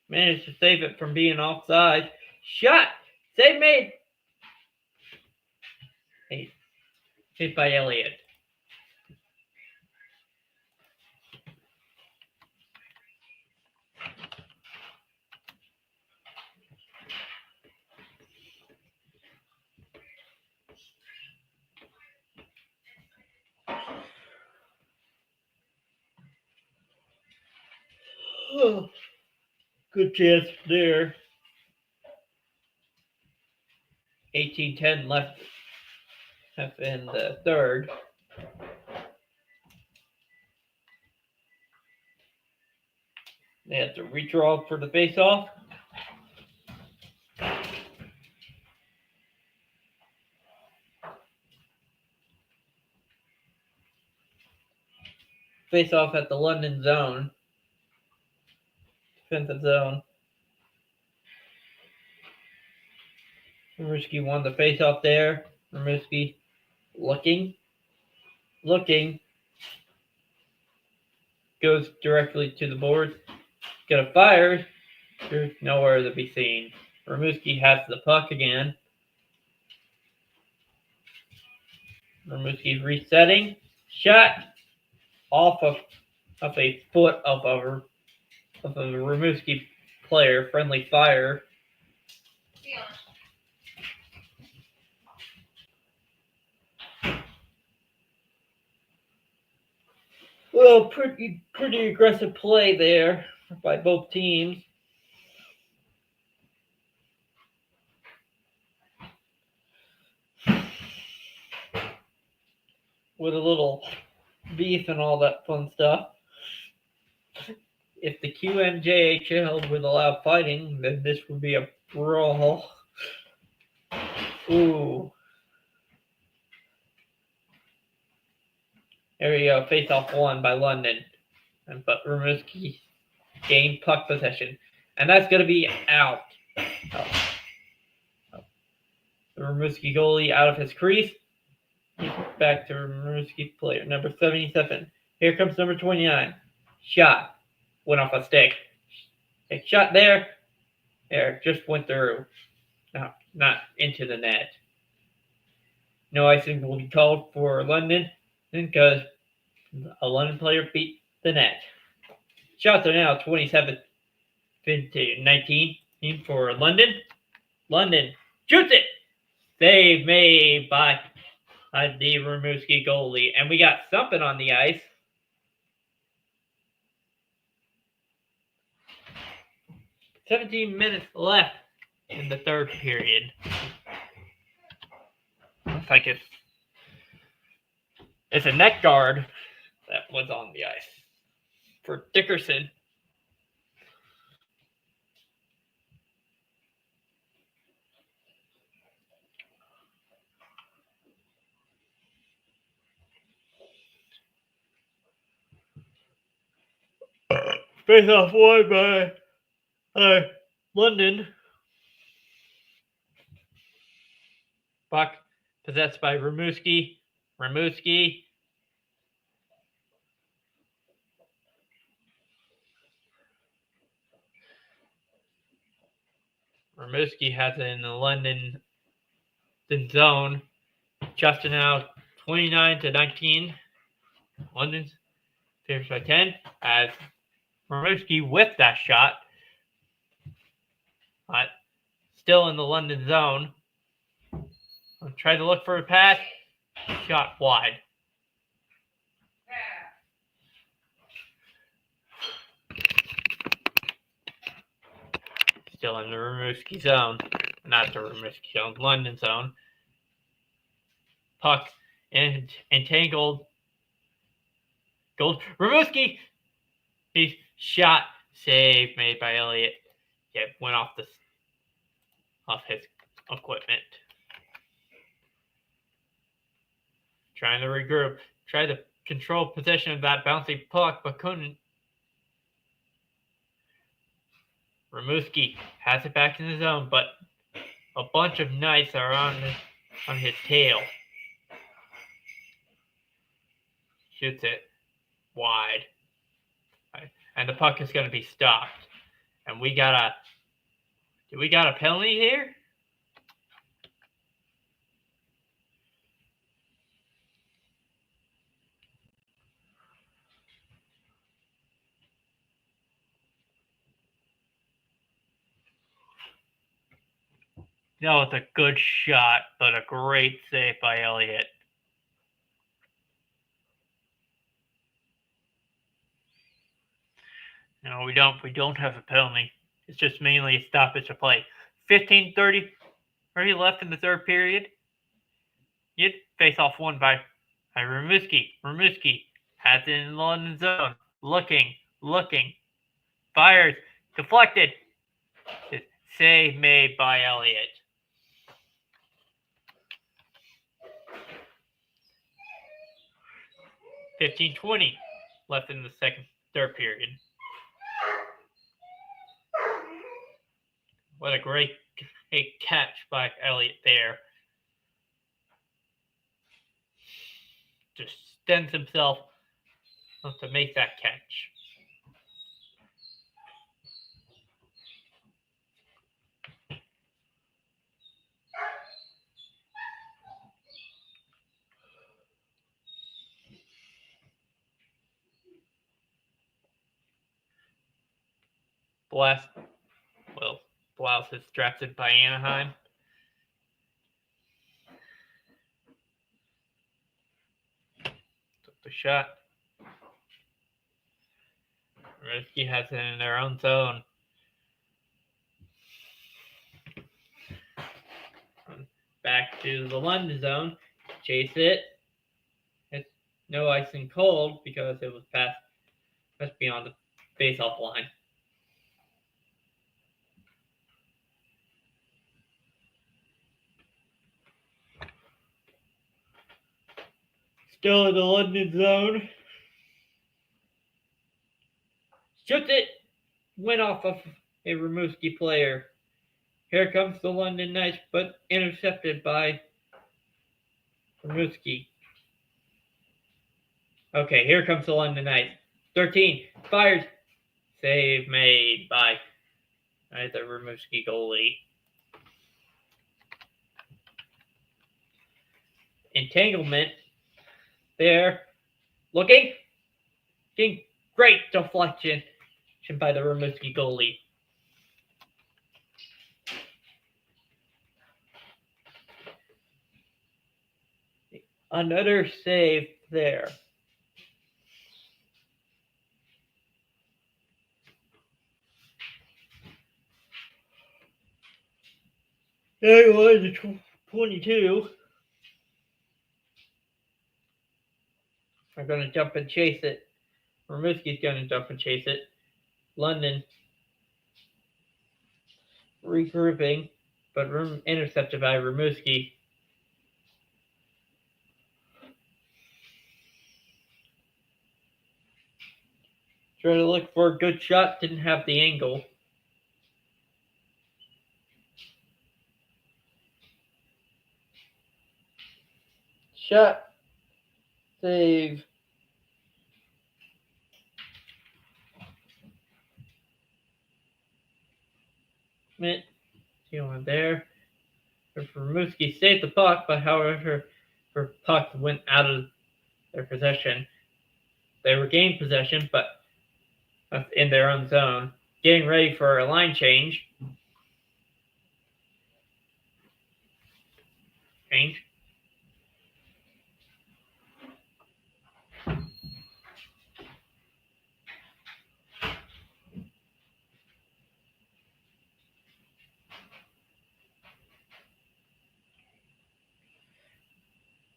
Managed to save it from being offside. Shot. Save made. Hit by Elliott. Oh, good chance there. 18-10 left in the third. They have to redraw for the face-off. Face-off at the London zone. Defensive zone. Rimouski won the face-off there. Rimouski looking. Goes directly to the board. Gonna fire. There's nowhere to be seen. Rimouski has the puck again. Rimouski resetting. Shot off of a foot of a Rimouski player. Friendly fire. Well, pretty aggressive play there by both teams. With a little beef and all that fun stuff. If the QMJHL would allow fighting, then this would be a brawl. Ooh. There we go. Face-off won by London. But Rimouski gained puck possession. And that's going to be out. The Rimouski goalie out of his crease. Back to Rimouski player. Number 77. Here comes number 29. Shot. Went off a stick. A shot there. There. Just went through. No, not into the net. No icing will be called for London because a London player beat the net. Shots are now 27-19 for London. London shoots it. Save made by the Rimouski goalie. And we got something on the ice. 17 minutes left in the third period. Looks like it's a neck guard that was on the ice for Dickerson. Face off won by London. Puck possessed by Rimouski. Rimouski has it in the London zone. Justin now 29-19. London's favors by 10 as Rimouski with that shot. But still in the London zone. Tried to look for a pass. Shot wide. Still in the Rimouski zone. Not the Rimouski zone, London zone. Puck and entangled. Gold. Rimouski! He's shot. Save made by Elliott. Yeah, went off his equipment. Trying to regroup. Tried to control possession of that bouncy puck, but couldn't. Rimouski has it back in the zone, but a bunch of knights are on his tail. Shoots it wide. And the puck is going to be stopped. And we got a penalty here? No, it's a good shot, but a great save by Elliott. No, we don't have a penalty. It's just mainly a stoppage of play. 15:30 left in the third period. Yet face off won by Rimouski. Rimouski has it in the London zone. Looking. Fires. Deflected. Save made by Elliott. $15:20 left in the third period. What a great catch by Elliott there. Just extends himself to make that catch. Blouse is drafted by Anaheim. Took the shot. Rimouski has it in their own zone. Back to the London zone. Chase it. It's no ice and cold because it was just beyond the face-off line. Still in the London zone. Shoots it. Went off of a Rimouski player. Here comes the London Knights, but intercepted by Rimouski. Okay, here comes the London Knights. 13. Fires. Save made by the Rimouski goalie. Entanglement. There. Looking. Great deflection by the Rimouski goalie. Another save there. There it was, 22. I'm going to jump and chase it. Rimouski's going to jump and chase it. London regrouping, but intercepted by Rimouski. Trying to look for a good shot, didn't have the angle. Shot. Save. See one there. Rimouski saved the puck, but however, her puck went out of their possession. They regained possession, but in their own zone. Getting ready for a line change. Change.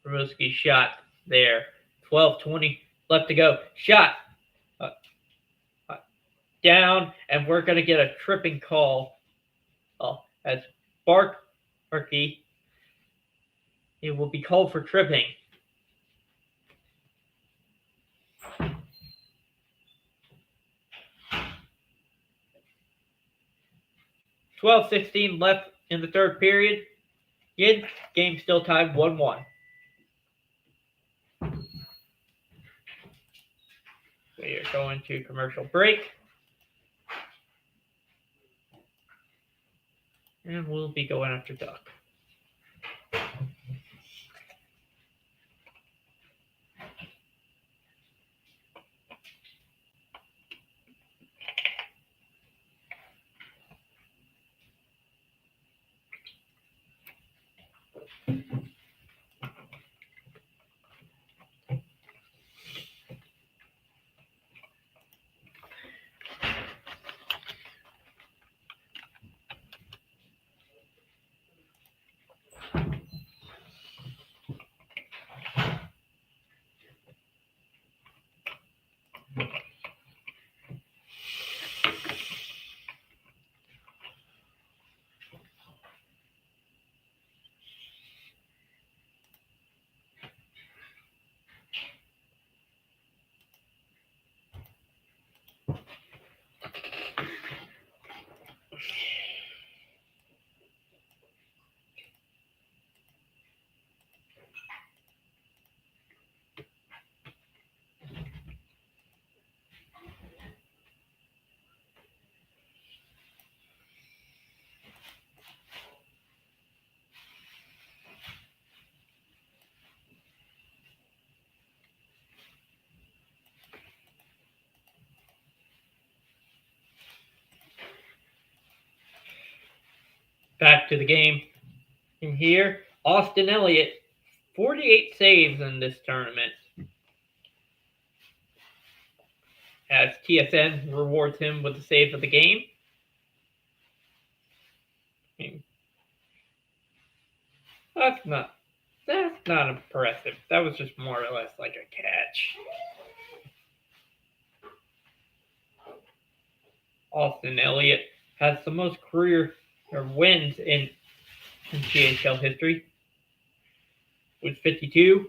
Rimouski shot there. 12:20 left to go. Shot. Down, and we're going to get a tripping call. As Barkey, it will be called for tripping. $12:16 left in the third period. Game still tied 1-1. We are going to commercial break. And we'll be going after Duck. Back to the game. In here, Austin Elliott, 48 saves in this tournament. As TSN rewards him with the save of the game. That's not impressive. That was just more or less like a catch. Austin Elliott has the most career wins in CHL history with 52.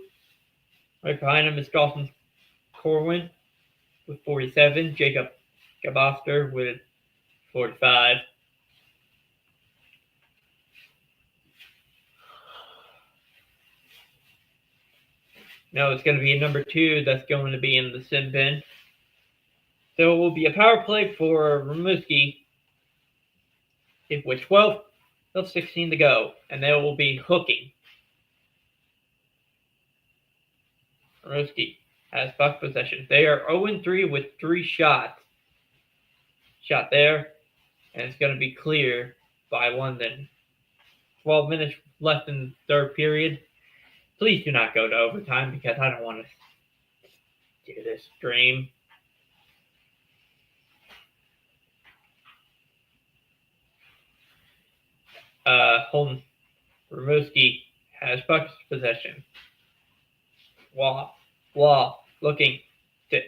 Right behind him is Dawson Corwin with 47. Jacob Gaboster with 45. Now it's going to be a number 2 that's going to be in the sin bin. So it will be a power play for Rimouski with 12:16 to go, and they will be hooking. Rimouski has puck possession. They are 0-3 with 3 shots. Shot there, and it's going to be clear by London. 12 minutes left in the third period. Please do not go to overtime because I don't want to do this stream. Holden Rimouski has puck possession. Law looking to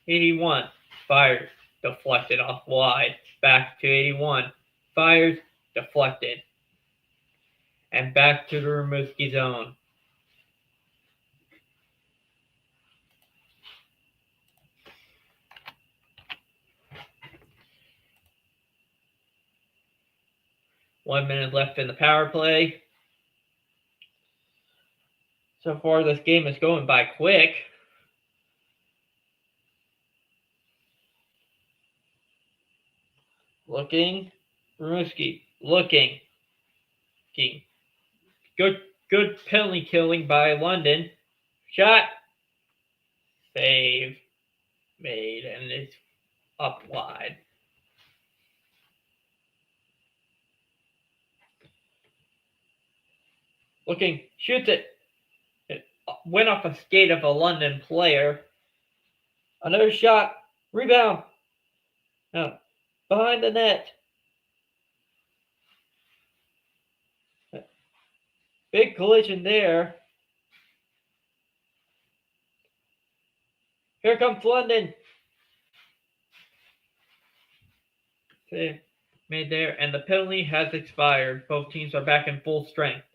81. Fires, deflected off wide. Back to 81. Fires, deflected. And back to the Rimouski zone. One minute left in the power play. So far, this game is going by quick. Looking. Rimouski. Looking. Good penalty killing by London. Shot. Save. Made. And it's up wide. Looking, shoots it. It went off a skate of a London player. Another shot. Rebound. No. Behind the net. Big collision there. Here comes London. Save made there, and the penalty has expired. Both teams are back in full strength.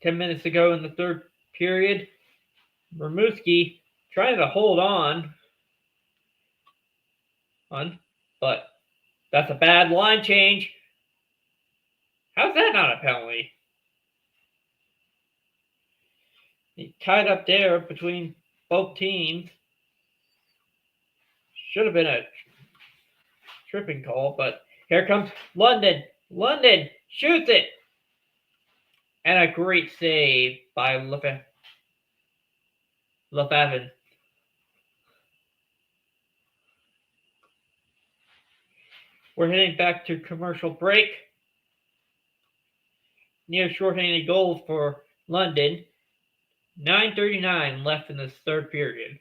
10 minutes to go in the third period. Rimouski trying to hold on, but that's a bad line change. How's that not a penalty? He tied up there between both teams. Should have been a tripping call, but here comes London. London shoots it. And a great save by Lefevin. We're heading back to commercial break. Near shorthanded goal for London. 9:39 left in this third period.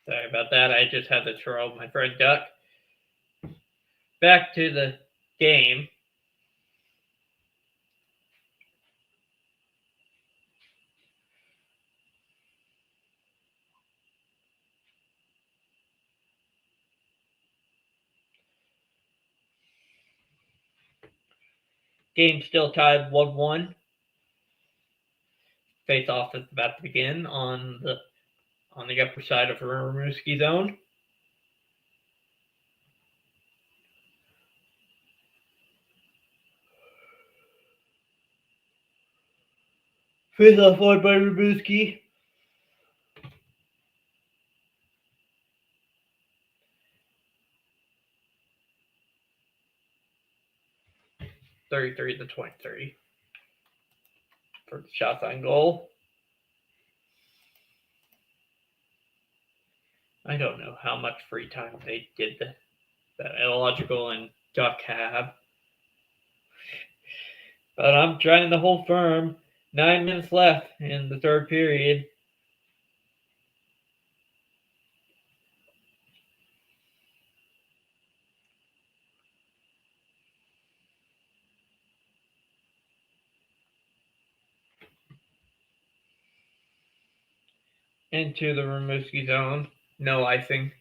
Sorry about that. I just had to throw my friend Duck. Back to the game. Game still tied 1-1. Face off is about to begin on the upper side of Rimouski zone. Face off won by Rimouski. (33-23) for the shots on goal. I don't know how much free time they did that Illogical and Duck have. But I'm trying to hold firm. 9 minutes left in the third period. Into the Rimouski zone. No icing.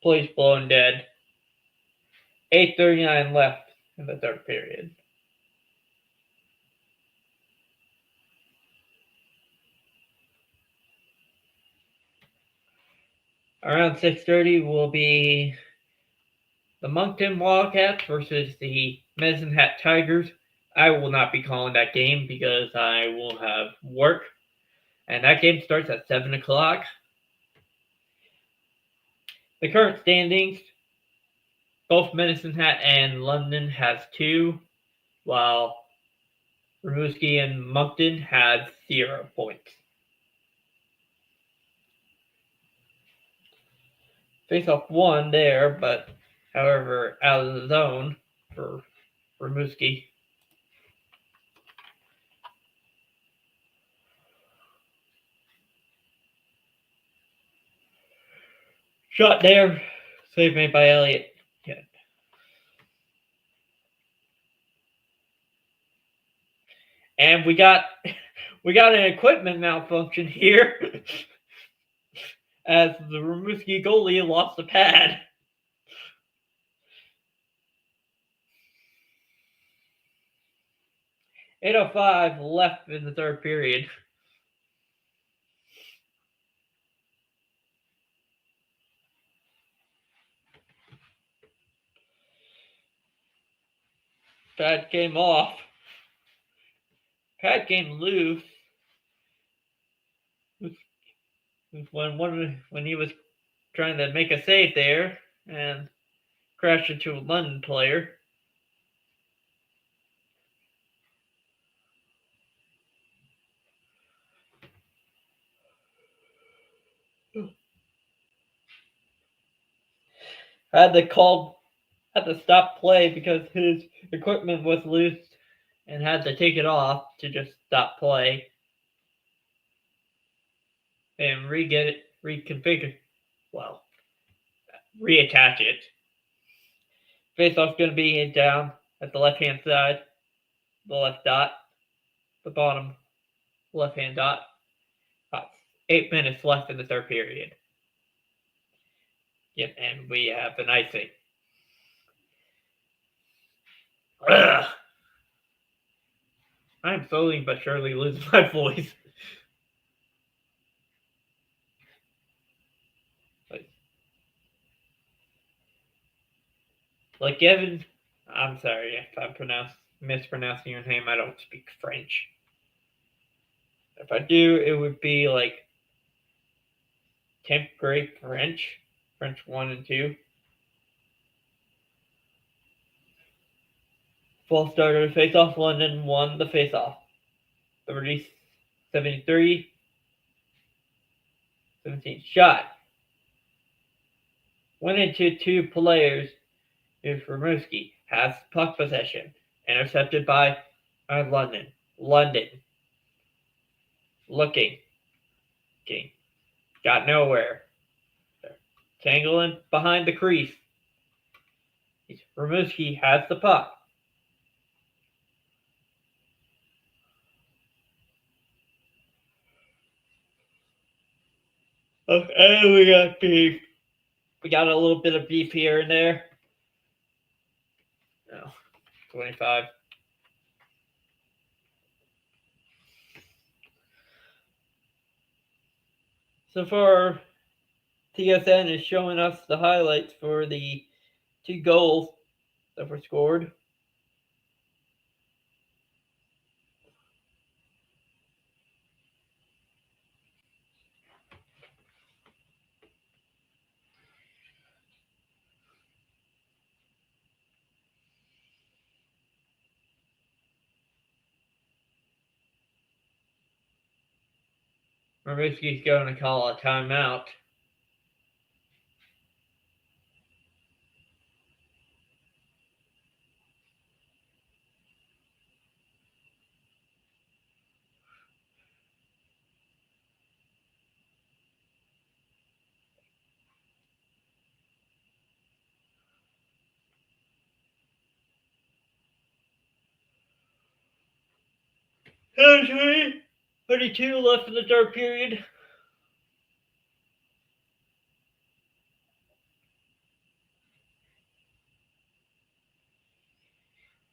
Place blown dead. 8:39 left in the third period. Around 6:30 will be the Moncton Wildcats versus the Medicine Hat Tigers. I will not be calling that game because I will have work. And that game starts at 7 o'clock. The current standings, both Medicine Hat and London has 2, while Rimouski and Moncton have 0 points. Face-off 1 there, but however out of the zone for Rimouski. Shot there, save made by Elliott. Yeah. And we got an equipment malfunction here as the Rimouski goalie lost the pad. .805 left in the third period. Pad came off. Pad came loose when he was trying to make a save there and crashed into a London player. Had to stop play because his equipment was loose and had to take it off to just stop play and reconfigure, reattach it. Face-off's going to be down at the left-hand side, the left dot, the bottom left-hand dot. 8 minutes left in the third period. Yep, and we have an icing. Ugh. I'm slowly but surely losing my voice. Like Evan, I'm sorry if I'm mispronouncing your name. I don't speak French. If I do, it would be like 10th grade French 1 and 2. Full starter face-off. London won the face-off. 73-17 shot. Went into 2 players. If Rimouski has puck possession, intercepted by London. London looking, got nowhere. Tangling behind the crease. Rimouski has the puck. Okay, we got beef. We got a little bit of beef here and there. No, 25. So far, TSN is showing us the highlights for the 2 goals that were scored. Rimouski's going to call a timeout. There's 32 left in the third period.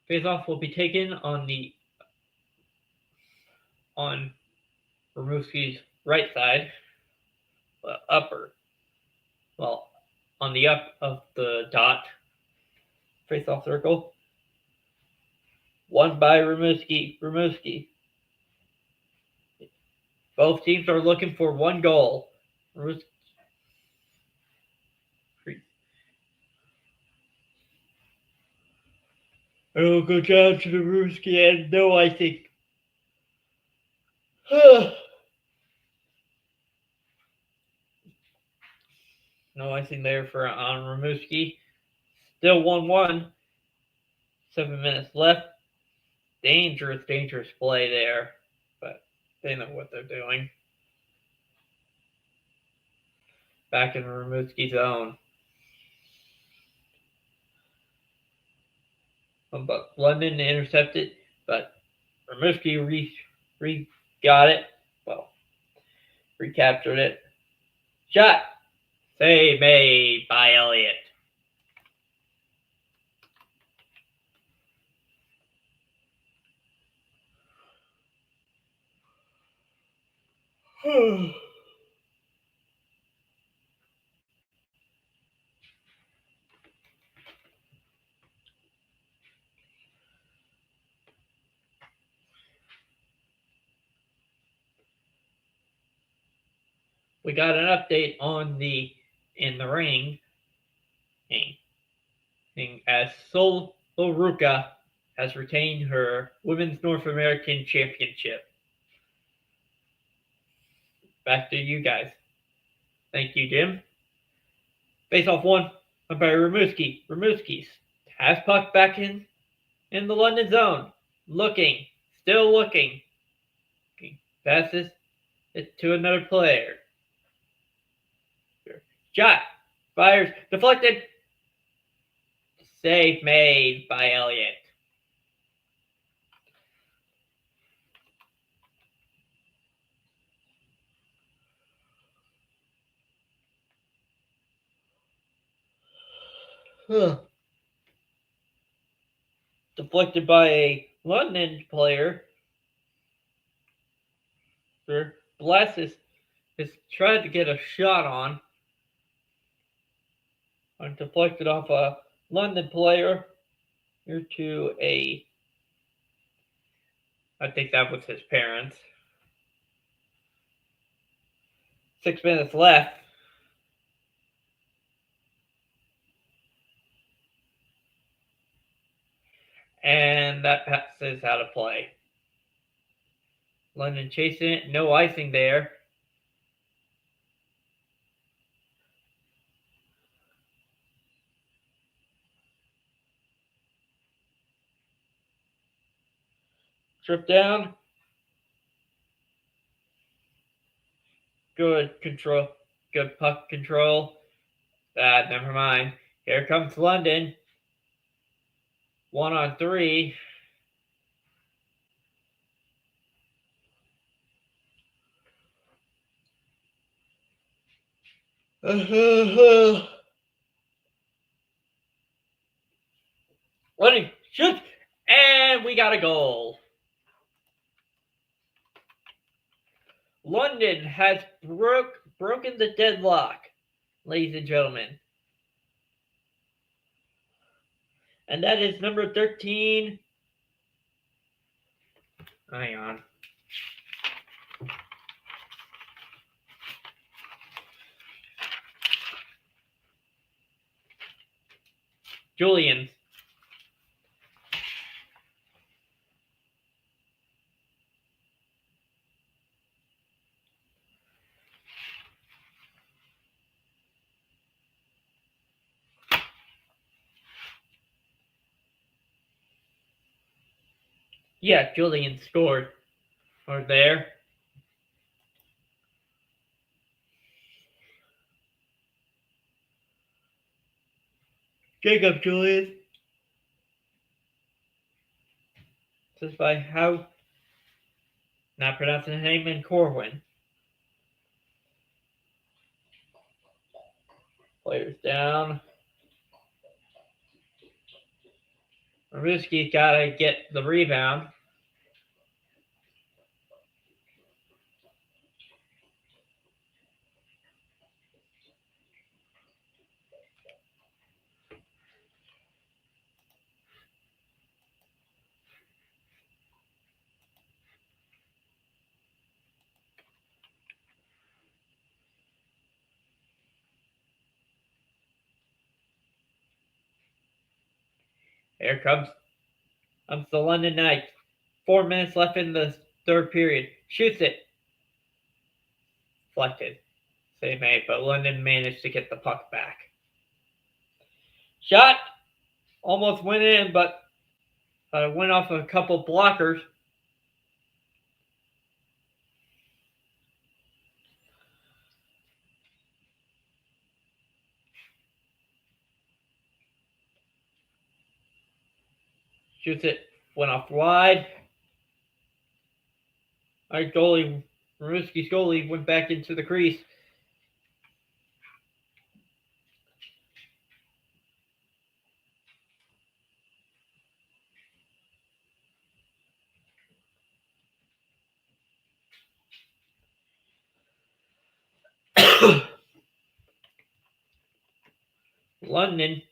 Face-off will be taken on Rimouski's right side, upper. Well, on the up of the dot, face-off circle. Won by Rimouski. Both teams are looking for one goal. I will go down to the Rimouski and no icing. No icing there on Rimouski. Still 1-1. 7 minutes left. Dangerous play there. But they know what they're doing. Back in the Rimouski zone. But London intercepted, but Rimouski got it. Well, recaptured it. Shot. Save made by Elliott. We got an update on in the ring as Sol Ruka has retained her Women's North American Championship. Back to you guys. Thank you, Jim. Face off one by Rimouski. Rimouski has puck back in the London zone. Still looking. Passes it to another player. Shot. Fires. Deflected. Save made by Elliott. Deflected by a London player. Blassis has tried to get a shot on. And deflected off a London player here to I think that was his parents. 6 minutes left. And that passes out of play. London chasing it. No icing there. Trip down. Good control. Good puck control. Never mind. Here comes London. 1-on-3. London shoots. And we got a goal. London has broken the deadlock, ladies and gentlemen. And that is number 13. Hang on. Julian. Yeah, Julian scored. Or there. Jacob Julian. This is by how not pronouncing his name in Corwin. Players down. Rimouski's got to get the rebound. Here comes the London Knights. 4 minutes left in the third period. Shoots it. Deflected. Save made, but London managed to get the puck back. Shot. Almost went in, but it went off a couple blockers. Shoots it. Went off wide. Our goalie, Rimouski's goalie, went back into the crease. London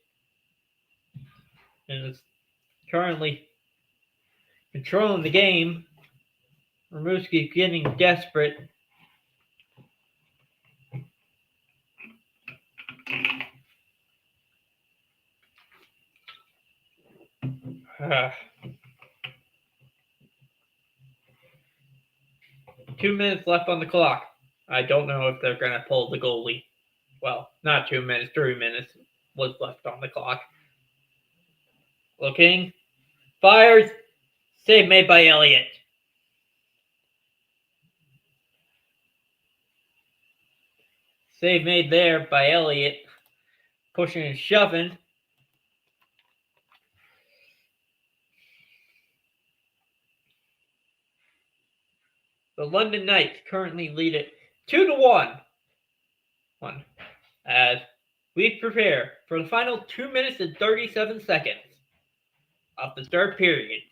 is currently controlling the game. Rimouski getting desperate. Uh, 2 minutes left on the clock. I don't know if they're going to pull the goalie. Well, not 2 minutes, 3 minutes was left on the clock. Looking. Fires. Save made by Elliott. Save made there by Elliott. Pushing and shoving. The London Knights currently lead it 2-1. As we prepare for the final 2 minutes and 37 seconds of the third period.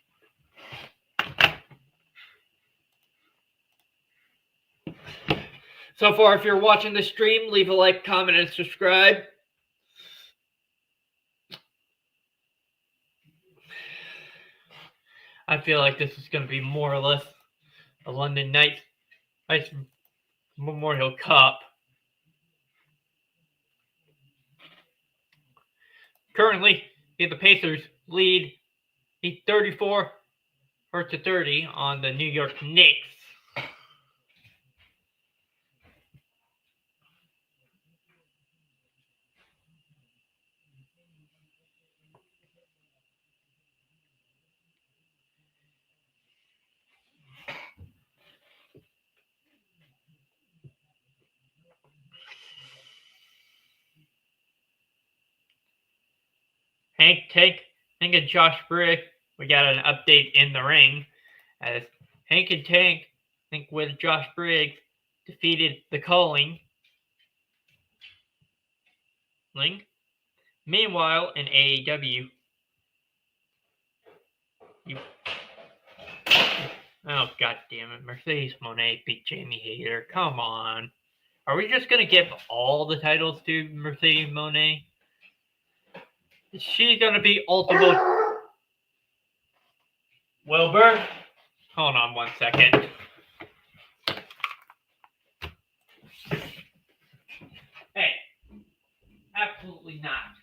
So far, if you're watching the stream, leave a like, comment, and subscribe. I feel like this is going to be more or less a London Knights Memorial Cup. Currently, the Pacers lead 34-30 on the New York Knicks. Hank and Josh Briggs, we got an update in the ring as Hank and Tank, with Josh Briggs, defeated the Calling. Meanwhile, in AEW, oh god damn it, Mercedes Moné beat Jamie Hayter. Come on. Are we just gonna give all the titles to Mercedes Moné? Is she gonna be Ultimate Wilbur? Hold on 1 second. Hey, absolutely not.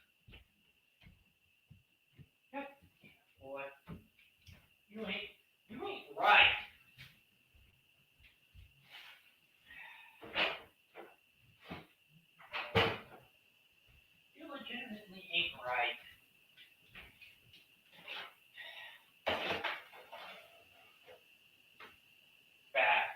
Boy, you ain't right. You legitimately ain't right. Bad.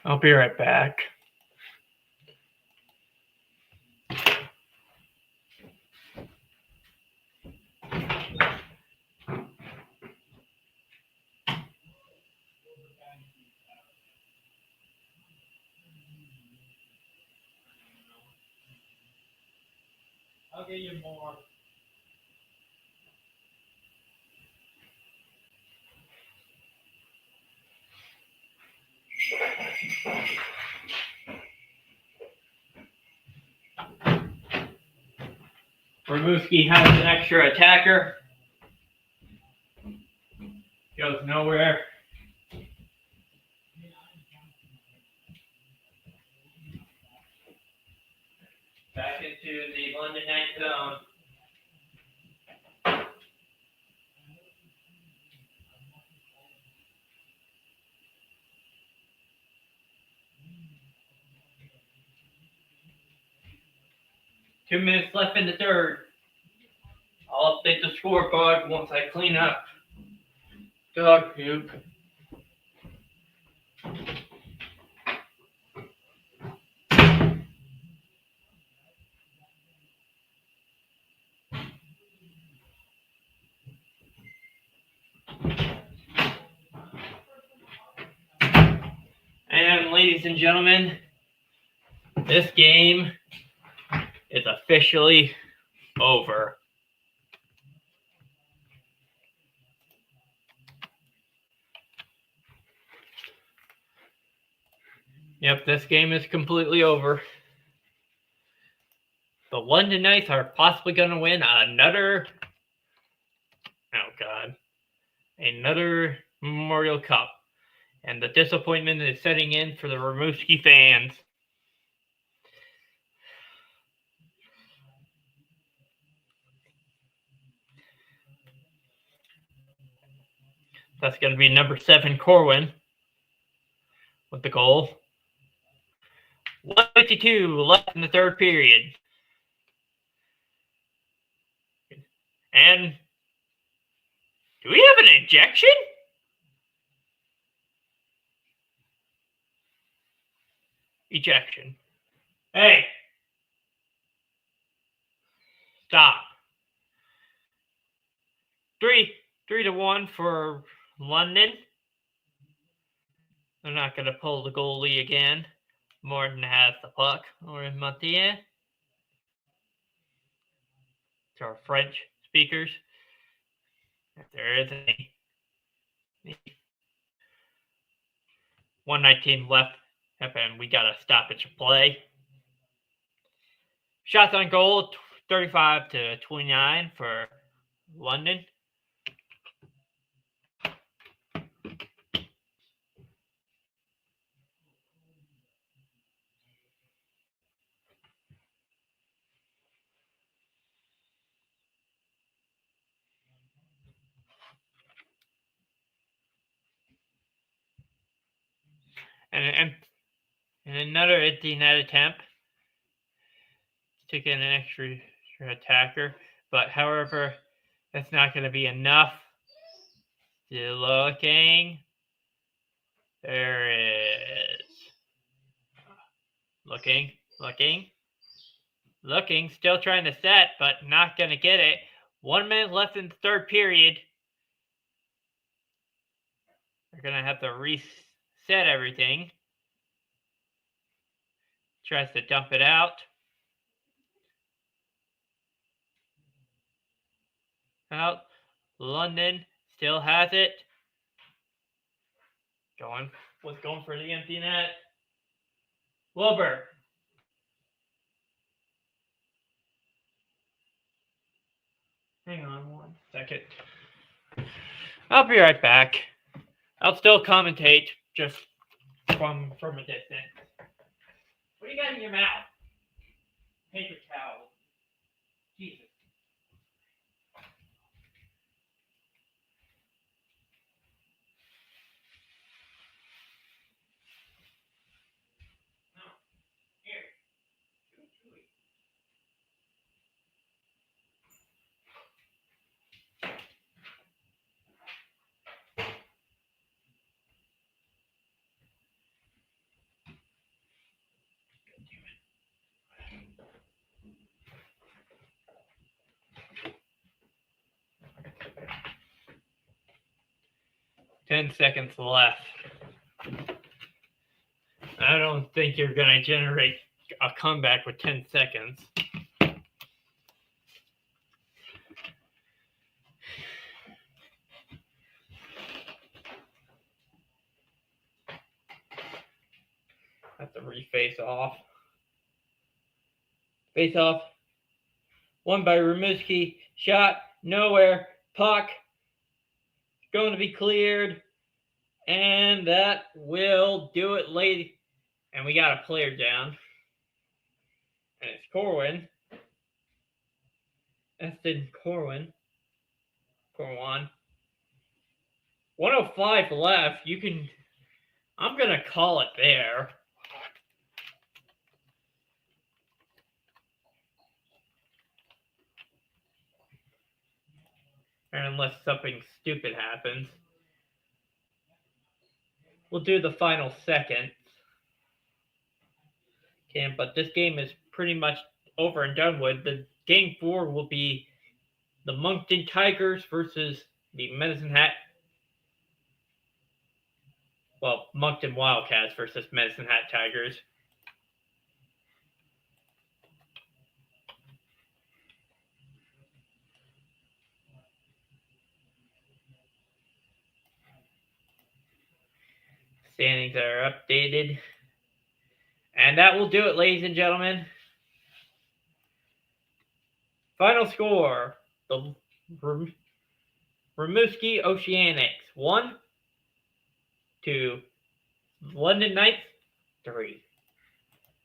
I'll be right back. I'll get you more. Rimouski has an extra attacker. Goes nowhere. Back into the London Knight zone. Two minutes left in the third. I'll update the scoreboard once I clean up dog poop. And ladies and gentlemen, this game is officially over. Yep, this game is completely over. The London Knights are possibly going to win another Memorial Cup. And the disappointment is setting in for the Rimouski fans. That's going to be number 7, Corwin, with the goal. 1:52 left in the third period. And do we have an ejection? Ejection. Hey. Stop. 3-1 for London. They're not going to pull the goalie again. Morton has the puck. Or Mathieu. To our French speakers. If there is any. 1:19 left. And we got a stoppage of play. Shots on goal, 35-29 for London. And another empty net attempt. Took in an extra attacker. But however, that's not going to be enough. Still looking. There is. Looking. Still trying to set, but not going to get it. 1 minute left in the third period. They're going to have to reset everything. Tries to dump it out. London still has it. Going for the empty net. Wilbur. Hang on 1 second. I'll be right back. I'll still commentate just from a distance. What do you got in your mouth? Paper towel. Jesus. No. Here. Chewy. 10 seconds left. I don't think you're going to generate a comeback with 10 seconds. Have to reface off. Face off. Won by Rimouski. Shot. Nowhere. Puck. Going to be cleared. And that will do it, lady. And we got a player down. And it's Corwin. Eston Corwin. Corwin. 105 left. You can... I'm going to call it there. Unless something stupid happens. We'll do the final second. Okay, but this game is pretty much over and done with. The game 4 will be the Moncton Tigers versus the Medicine Hat. Well, Moncton Wildcats versus Medicine Hat Tigers. Standings are updated. And that will do it, ladies and gentlemen. Final score. The Rimouski Oceanics 1 to London Knights 3.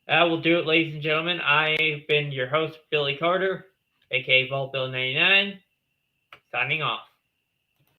That will do it, ladies and gentlemen. I've been your host, Billy Carter, aka Vault Bill 99, signing off.